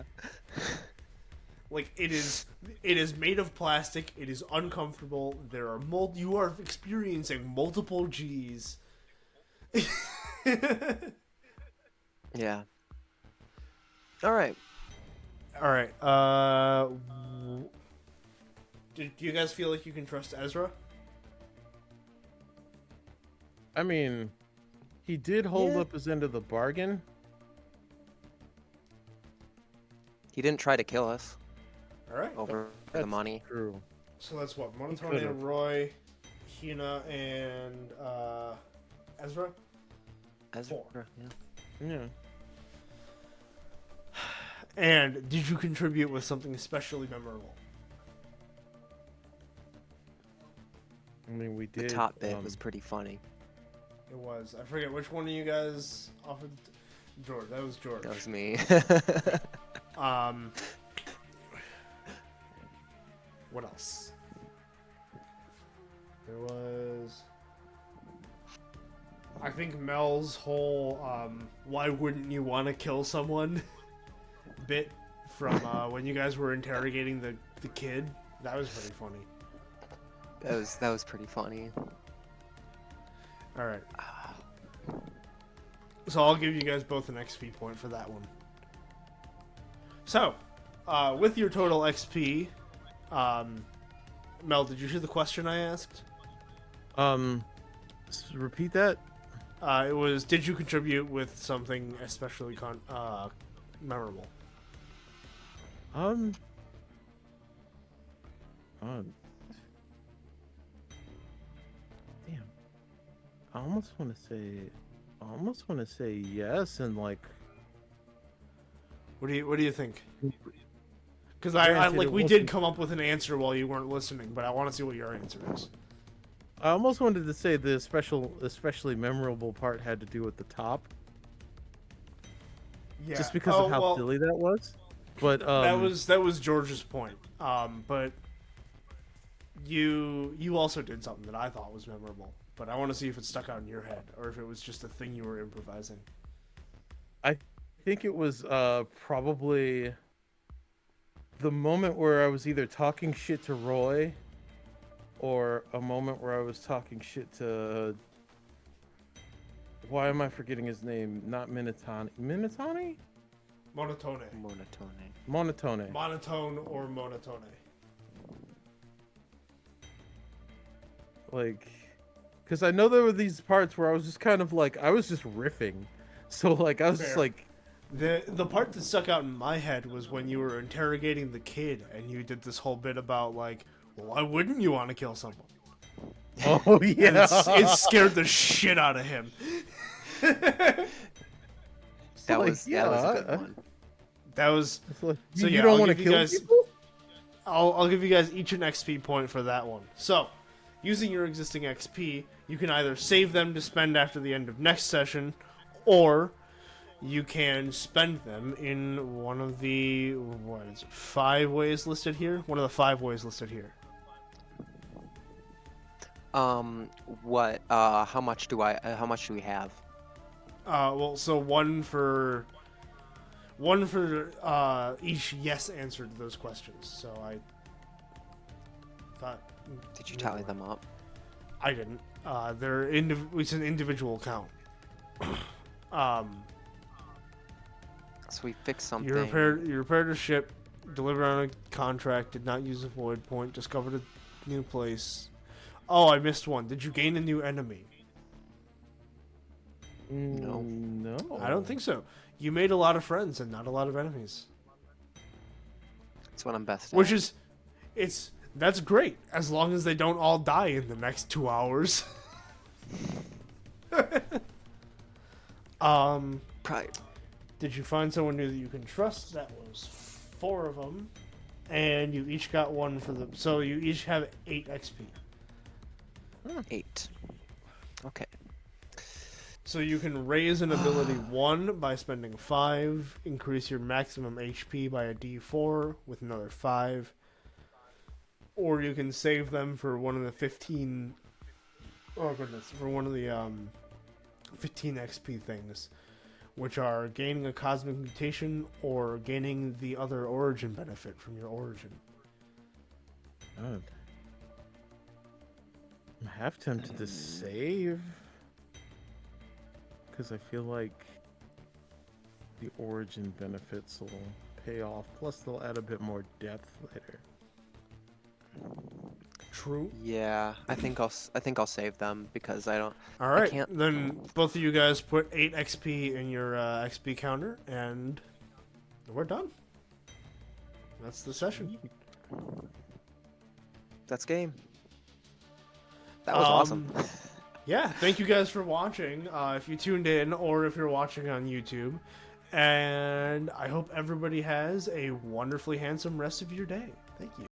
Like it is made of plastic. It is uncomfortable. You are experiencing multiple G's. Yeah. All right. Do you guys feel like you can trust Ezra? I mean, he did hold up his end of the bargain. He didn't try to kill us. All right. Over the money. True. So that's what Monotone, Roy, Hina, and Ezra. Ezra. 4. Yeah. And did you contribute with something especially memorable? I mean, we did. The top bit was pretty funny. It was. I forget which one of you guys offered. George. That was George. That was me. What else? There was. I think Mel's whole why wouldn't you want to kill someone bit from when you guys were interrogating the kid. That was pretty funny. That was pretty funny. All right. So I'll give you guys both an XP point for that one. So, with your total XP, Mel, did you hear the question I asked? Repeat that. It was, did you contribute with something especially memorable? Um, damn. I almost want to say yes, and like, What do you think? Because Granted, like it we did wasn't- come up with an answer while you weren't listening, but I want to see what your answer is. I almost wanted to say the especially memorable part had to do with the top, Yeah. just because of how silly that was. But that was George's point. But you also did something that I thought was memorable. But I want to see if it stuck out in your head or if it was just a thing you were improvising. I think it was probably the moment where I was either talking shit to Roy, or a moment where I was talking shit to. Why am I forgetting his name? Not Minotani. Minotani? Monotone. Monotone. Monotone or monotone. Like, because I know there were these parts where I was just kind of like, I was just riffing. So, like, I was just Fair. like. The part that stuck out in my head was when you were interrogating the kid and you did this whole bit about like, well, why wouldn't you want to kill someone? Oh, And yeah. it scared the shit out of him. That like, was a good one. That was It's like, so. you Yeah, don't I'll want to give you kill guys. people? I'll give you guys each an XP point for that one. So, using your existing XP, you can either save them to spend after the end of next session, or you can spend them in one of the 5 ways listed here. One of the 5 ways listed here. What? How much do we have? Well, so one for each yes answer to those questions. So I thought. Did you tally them up? I didn't. It's an individual count. So we fixed something. You repaired a ship, delivered on a contract, did not use a void point, discovered a new place. Oh, I missed one. Did you gain a new enemy? No. No. I don't think so. You made a lot of friends and not a lot of enemies. That's what I'm best at. Which is, that's great as long as they don't all die in the next 2 hours. Probably. Did you find someone new that you can trust? That was 4 of them, and you each got 1 for the. So you each have 8 XP. 8. Okay. So you can raise an ability 1 by spending 5, increase your maximum HP by a D4 with another 5, or you can save them for one of the 15. Oh goodness, for one of the 15 XP things, which are gaining a cosmic mutation or gaining the other origin benefit from your origin. God. I'm half tempted to save, because I feel like the origin benefits will pay off. Plus, they'll add a bit more depth later. True. Yeah, I think I'll save them because I don't. All right, can't- then both of you guys put 8 XP in your XP counter, and we're done. That's the session. That's game. That was awesome. Yeah, thank you guys for watching. If you tuned in or if you're watching on YouTube, and I hope everybody has a wonderfully handsome rest of your day. Thank you.